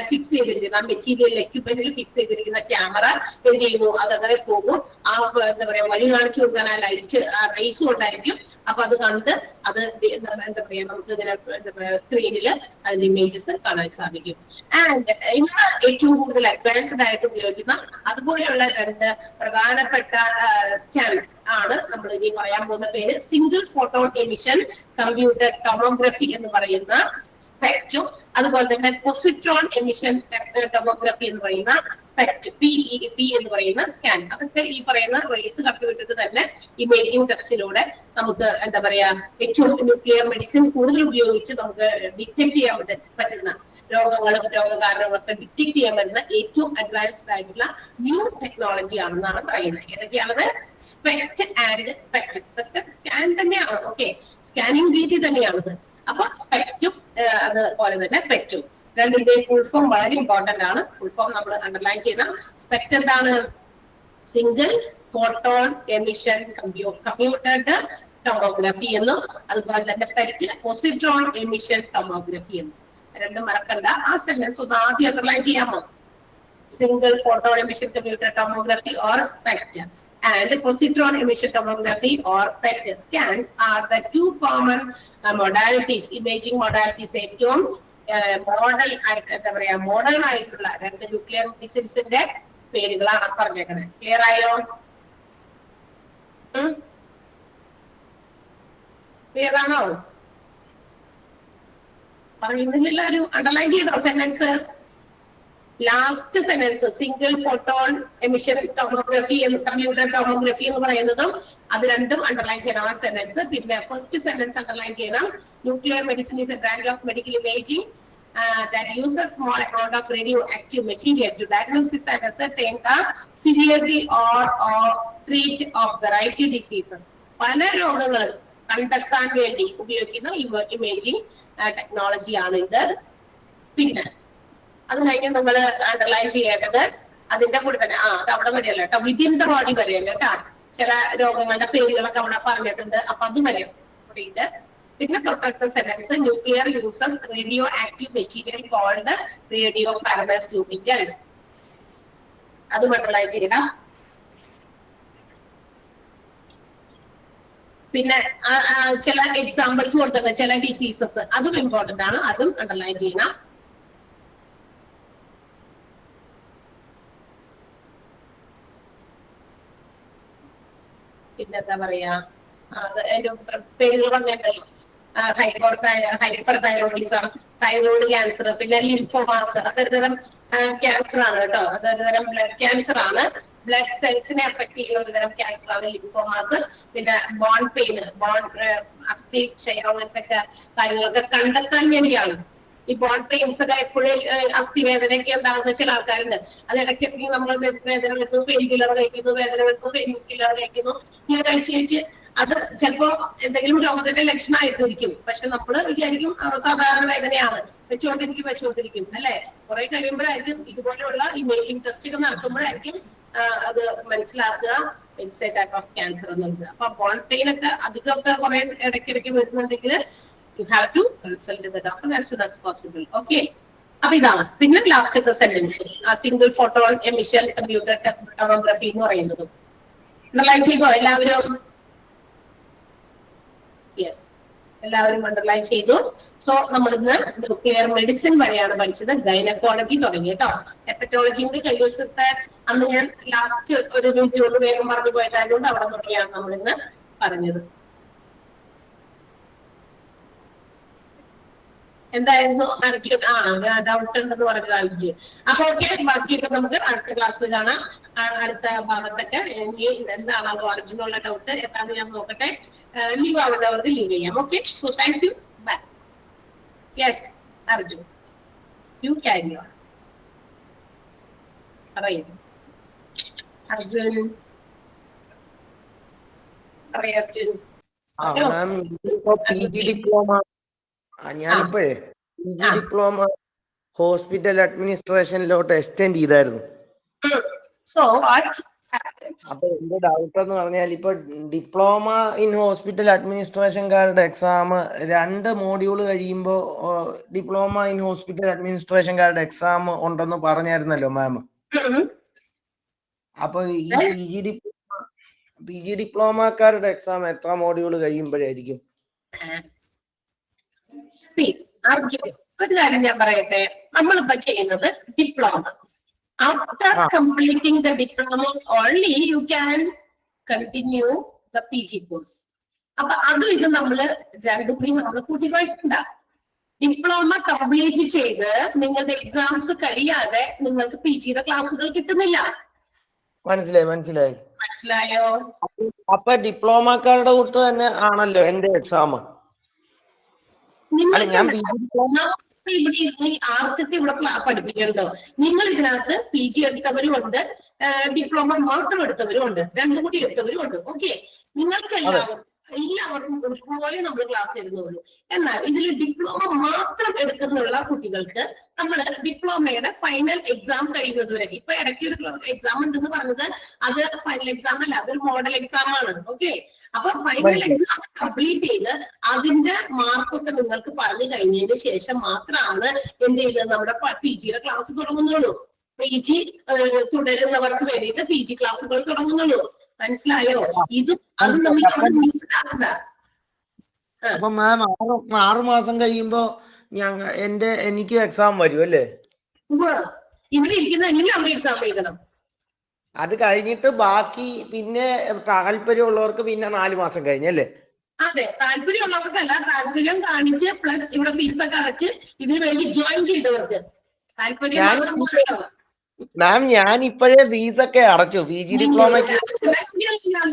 ഫിക്സ് ചെയ്തിരിക്കുന്ന ആ മെറ്റീരിയൽ എക്യുപ്മെന്റിൽ ഫിക്സ് ചെയ്തിരിക്കുന്ന ക്യാമറ എന്ത് ചെയ്യുന്നു? അതങ്ങനെ പോകും. ആ എന്താ പറയാ വഴി കാണിച്ചു കൊടുക്കാൻ ആ ലൈറ്റ് ആ റേസും ഉണ്ടായിരിക്കും. അപ്പൊ അത് കണ്ട് അത് എന്താ പറയാ നമുക്ക് ഇങ്ങനെ എന്താ പറയാ സ്ക്രീനിൽ അതിന്റെ ഇമേജസ് കാണാൻ സാധിക്കും. ആൻഡ് ഇന്ന് ഏറ്റവും കൂടുതൽ അഡ്വാൻസ്ഡ് ആയിട്ട് ഉപയോഗിക്കുന്ന അതുപോലെയുള്ള രണ്ട് പ്രധാനപ്പെട്ട സ്കാൻസ് ആണ് നമ്മൾ ഇനി പറയാൻ പോകുന്ന പേര്. Single photon emission computer tomography എന്ന് പറയുന്ന സ്പെക്ട്രും, അതുപോലെ തന്നെ പൊസിട്രോൺ എമിഷൻ ടോമോഗ്രഫി എന്ന് പറയുന്ന PET എന്ന് പറയുന്ന സ്കാൻ. അതൊക്കെ ഈ പറയുന്ന റേസ് കടത്തിവിട്ടിട്ട് തന്നെ ഇമേജിംഗ് ടെസ്റ്റിലൂടെ നമുക്ക് എന്താ പറയാ ഏറ്റവും ന്യൂക്ലിയർ മെഡിസിൻ കൂടുതൽ ഉപയോഗിച്ച് നമുക്ക് ഡിറ്റക്ട് ചെയ്യാൻ പറ്റുന്ന രോഗങ്ങളും രോഗകാരണങ്ങളൊക്കെ ഡിറ്റക്ട് ചെയ്യാൻ പറ്റുന്ന ഏറ്റവും അഡ്വാൻസ്ഡ് ആയിട്ടുള്ള ന്യൂ ടെക്നോളജി ആണെന്നാണ് പറയുന്നത്. ഏതൊക്കെയാണത്? SPECT and PET. ഇതൊക്കെ സ്കാൻ തന്നെയാണ്. ഓക്കെ, സ്കാനിങ് രീതി തന്നെയാണത്. അപ്പൊ സ്പെക്റ്റും അതുപോലെ തന്നെ പെക്റ്റും രണ്ടിന്റെ ഫുൾ ഫോം വളരെ ഇമ്പോർട്ടന്റ് ആണ്. ഫുൾ ഫോം നമ്മൾ അണ്ടർലൈൻ ചെയ്യണം. സ്പെക്ട് എന്താണ്? സിംഗിൾ ഫോട്ടോൺ എമിഷൻ കമ്പ്യൂട്ടേർഡ് ടോമോഗ്രഫി എന്നും അതുപോലെ തന്നെ പെക്ട് പൊസിട്രോൺ എമിഷൻ ടോമോഗ്രഫി എന്നും. രണ്ടും മറക്കണ്ട. ആ സെന്റൻസ് ഒന്ന് ആദ്യം അണ്ടർലൈൻ ചെയ്യാമോ? Single photon emission computer tomography or SPECT and positron emission tomography or PET scans are the two common modalities, imaging modalities. ഏറ്റവും മോഡൽ ആയിട്ട് എന്താ പറയാ മോഡേൺ ആയിട്ടുള്ള രണ്ട് ന്യൂക്ലിയർ മെഡിസിൻസിന്റെ പേരുകളാണ് പറഞ്ഞേക്കണത്. ക്ലിയർ ആയോ? ക്ലിയർ ആണോ? പറയുന്നില്ല. ഒരു അണ്ടർലൈൻ ചെയ്തോ sentence? Last sentence single photon emission tomography computer tomography എന്ന് പറയുന്നതും അത് രണ്ടും അണ്ടർലൈൻ ചെയ്യണം ആ സെന്റൻസ്. പിന്നെ ഫസ്റ്റ് സെന്റൻസ് അണ്ടർലൈൻ ചെയ്യണം. Nuclear medicine is a branch of medical imaging that uses small amount of radioactive material to diagnose and ascertain the severity or treat of variety diseases. പല രോഗങ്ങളും കണ്ടെത്താൻ വേണ്ടി ഉപയോഗിക്കുന്ന imaging technology ആണ് ഇത്. പിന്നെ അത് കഴിഞ്ഞ് നിങ്ങൾ അണ്ടർലൈൻ ചെയ്യേണ്ടത് അതിന്റെ കൂടെ തന്നെ അത് അവിടെ വരെയല്ല കേട്ടോ, വിതിൻ ദ ബോഡി വരെയല്ല കേട്ടോ. ചില രോഗങ്ങളുടെ പേരുകളൊക്കെ അവിടെ പറഞ്ഞിട്ടുണ്ട്, അപ്പൊ അത് വരെയാണ്. പിന്നെ തൊട്ടടുത്ത sentence nuclear uses radioactive material called radiopharmaceuticals. അതും അണ്ടർലൈൻ ചെയ്യണം. പിന്നെ ചില എക്സാമ്പിൾസ് കൊടുത്തിട്ടുണ്ട്, ചില ഡിസീസസ്, അതും ഇമ്പോർട്ടന്റ് ആണ്, അതും അണ്ടർലൈൻ ചെയ്യണം. പിന്നെന്താ പറയാ പേരുകൾ പറഞ്ഞിട്ടല്ലോ. ഹൈപ്പർ തൈറോയിഡിസം, തൈറോയിഡ് ക്യാൻസർ, പിന്നെ ലിംഫോമാസ്, അതൊരു തരം ക്യാൻസർ ആണ് കേട്ടോ. അതൊരു തരം ബ്ലഡ് ക്യാൻസർ ആണ്. ബ്ലഡ് സെൽസിനെ അഫക്ട് ചെയ്യുന്ന ഒരു തരം ക്യാൻസർ ആണ് ലിംഫോമാസ്. പിന്നെ ബോൺ പെയിൻ, അസ്ഥി ക്ഷയം, അങ്ങനത്തെ കാര്യങ്ങളൊക്കെ കണ്ടെത്താൻ വേണ്ടിയാണ്. ഈ ബോൺ പെയിൻസ് ഒക്കെ എപ്പോഴും അസ്ഥി വേദനയൊക്കെ ഉണ്ടാകുന്ന ചില ആൾക്കാരുണ്ട്. അത് ഇടയ്ക്ക് നമ്മൾ വേദന വരുന്നു, പെയിൻ കില്ലർ കഴിക്കുന്നു, വേദന വരുന്നു, പെയിൻ കില്ലർ കഴിക്കുന്നു, ഇങ്ങനെ കഴിച്ച് അത് ചിലപ്പോ എന്തെങ്കിലും രോഗത്തിന്റെ ലക്ഷണമായിട്ടിരിക്കും. പക്ഷെ നമ്മൾ വിചാരിക്കും സാധാരണ വേദനയാണ്, വെച്ചുകൊണ്ടിരിക്കും അല്ലെ. കുറെ കഴിയുമ്പോഴായിരിക്കും ഇതുപോലെയുള്ള ഇമേജിംഗ് ടെസ്റ്റ് ഒക്കെ നടത്തുമ്പോഴായിരിക്കും അത് മനസ്സിലാക്കുക it's A type of cancer എന്നുള്ളത്. അപ്പൊ ബോൺ പെയിൻ ഒക്കെ അധികമൊക്കെ കുറെ ഇടയ്ക്കിടയ്ക്ക് വരുന്നുണ്ടെങ്കിൽ you have to consult the doctor as soon as possible. Okay. അപ്പൊ ഇതാണ്. പിന്നെ ലാസ്റ്റത്തെ സെന്റൻസ് ആ single photon emission computer tomography എന്ന് പറയുന്നത് അണ്ടർലൈൻ ചെയ്തോ എല്ലാവരും? യെസ്, എല്ലാവരും അണ്ടർലൈൻ ചെയ്തു. സോ നമ്മൾ ഇന്ന് ന്യൂക്ലിയർ മെഡിസിൻ വരെയാണ് പഠിച്ചത്. ഗൈനക്കോളജി തുടങ്ങി കേട്ടോ. ഹെപ്പറ്റോളജിന്റെ കഴിഞ്ഞ ദിവസത്തെ അന്ന് ഞാൻ ലാസ്റ്റ് ഒരു മിനിറ്റ് കൊണ്ട് വേഗം പറഞ്ഞു പോയതായതുകൊണ്ട് അവിടെ നോക്കിയാണ് നമ്മൾ ഇന്ന് പറഞ്ഞത്. എന്തായിരുന്നു അർജുൻ? ഡൗട്ട് ഉണ്ടെന്ന് പറഞ്ഞത് അർജുൻ. അപ്പൊ ഓക്കെ, ബാക്കിയൊക്കെ നമുക്ക് അടുത്ത ക്ലാസ്സിൽ കാണാം. അടുത്ത ഭാഗത്തൊക്കെ ഇനി എന്താണാവോ അർജുനുള്ള ഡൗട്ട് എന്താണെന്ന് ഞാൻ നോക്കട്ടെ. ലീവ് ആവേണ്ടവർക്ക് ലീവ് ചെയ്യാം. Okay, so thank you, bye. Yes Arjun, you carry on. പറയുന്നു അർജുൻ, അർജുൻ. ഞാനിപ്പോഴേ PG ഡിപ്ലോമ ഹോസ്പിറ്റൽ അഡ്മിനിസ്ട്രേഷനിലോട്ട് എക്സ്റ്റെൻഡ് ചെയ്തായിരുന്നു. അപ്പൊ എന്റെ ഡൗട്ട് എന്ന് പറഞ്ഞാൽ ഇപ്പൊ ഡിപ്ലോമ ഇൻ ഹോസ്പിറ്റൽ അഡ്മിനിസ്ട്രേഷൻകാരുടെ എക്സാം 2 മോഡ്യൂൾ കഴിയുമ്പോ ഡിപ്ലോമ ഇൻ ഹോസ്പിറ്റൽ അഡ്മിനിസ്ട്രേഷൻകാരുടെ എക്സാം ഉണ്ടെന്ന് പറഞ്ഞായിരുന്നല്ലോ മാം. അപ്പൊ ഈ PG ഡിപ്ലോമക്കാരുടെ എക്സാം എത്ര മോഡ്യൂൾ കഴിയുമ്പോഴായിരിക്കും? ഒരു കാര്യം ഞാൻ പറയട്ടെ, നമ്മളിപ്പോ ചെയ്യുന്നത് diploma. After completing the diploma only you can continue the PG course. അപ്പൊ അതും ഇത് നമ്മള് രണ്ടും കൂടി നമ്മൾ കൂട്ടി വായിക്കണ്ട. ഡിപ്ലോമ കംപ്ലീറ്റ് ചെയ്ത് നിങ്ങളുടെ എക്സാംസ് കഴിയാതെ നിങ്ങൾക്ക് PGയുടെ ക്ലാസ്സുകൾ കിട്ടുന്നില്ല. മനസ്സിലായോ? അപ്പൊ ഡിപ്ലോമക്കാരുടെ കൂട്ട് തന്നെ ആണല്ലോ എന്റെ എക്സാം. ആർക്കൊക്കെ ഇവിടെ പഠിപ്പിക്കണ്ടോ? നിങ്ങൾ ഇതിനകത്ത് PG എടുത്തവരും ഉണ്ട്, ഡിപ്ലോമ മാത്രം എടുത്തവരും ഉണ്ട്, രണ്ടും കൂടി എടുത്തവരും ഉണ്ട്. ഓക്കെ, നിങ്ങൾക്ക് എല്ലാവർക്കും ഒരുപോലെ നമ്മൾ ക്ലാസ് തരുന്നുള്ളൂ. എന്നാൽ ഇതിൽ ഡിപ്ലോമ മാത്രം എടുക്കുന്നുള്ള കുട്ടികൾക്ക് നമ്മൾ ഡിപ്ലോമയുടെ ഫൈനൽ എക്സാം കഴിയുന്നത് വരെ, ഇപ്പൊ ഇടയ്ക്ക് ഒരു എക്സാം ഉണ്ടെന്ന് പറഞ്ഞത് അത് ഫൈനൽ എക്സാം അല്ല, അതൊരു മോഡൽ എക്സാം ആണ്. ഓക്കെ, അപ്പൊ ഫൈനൽ എക്സാം കംപ്ലീറ്റ് ചെയ്ത് അതിന്റെ മാർക്കൊക്കെ നിങ്ങൾക്ക് പറഞ്ഞു കഴിഞ്ഞതിന് ശേഷം മാത്രമാണ് എന്ത് ചെയ്യുന്നത്, നമ്മുടെ PGയുടെ ക്ലാസ് തുടങ്ങുന്നുള്ളൂ. PG തുടരുന്നവർക്ക് വേണ്ടിയിട്ട് PG ക്ലാസ്സുകൾ തുടങ്ങുന്നുള്ളൂ. മനസ്സിലായോ? ഇതും അത് നമ്മൾ മനസ്സിലാക്കുക. അപ്പൊ മാം 6 മാസം കഴിയുമ്പോ എനിക്ക് എക്സാം വരും അല്ലേ? ഇവിടെ ഇരിക്കുന്ന എല്ലാവരും എക്സാം എഴുതണം. അത് കഴിഞ്ഞിട്ട് ബാക്കി പിന്നെ താല്പര്യമുള്ളവർക്ക് പിന്നെ 4 മാസം കഴിഞ്ഞല്ലേ? അതെ, താല്പര്യമുള്ളവർക്കല്ല, താല്പര്യം കാണിച്ച് പ്ലസ് ഇവിടെ ഫീസൊക്കെ അടച്ച് ഇതിനു വേണ്ടി ജോയിൻ ചെയ്തവർക്ക് താല്പര്യം. മാം ഞാൻ ഇപ്പോഴേ ഫീസൊക്കെ അടച്ചു PG ഡിപ്ലോമയ്ക്ക്.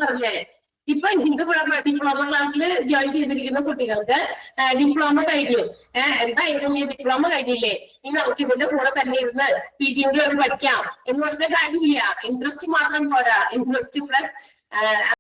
പറഞ്ഞേ, ഇപ്പൊ ഡിപ്ലോമ ക്ലാസ്സിൽ ജോയിൻ ചെയ്തിരിക്കുന്ന കുട്ടികൾക്ക് ഡിപ്ലോമ കഴിഞ്ഞു. എന്തായാലും ഈ ഡിപ്ലോമ കഴിഞ്ഞില്ലേ, ഇനി നമുക്ക് ഇതിന്റെ കൂടെ തന്നെ ഇരുന്ന് PG കൂടി പഠിക്കാം എന്ന് പറഞ്ഞ കാര്യമില്ല. ഇൻട്രസ്റ്റ് മാത്രം പോരാ, ഇൻട്രസ്റ്റ് പ്ലസ്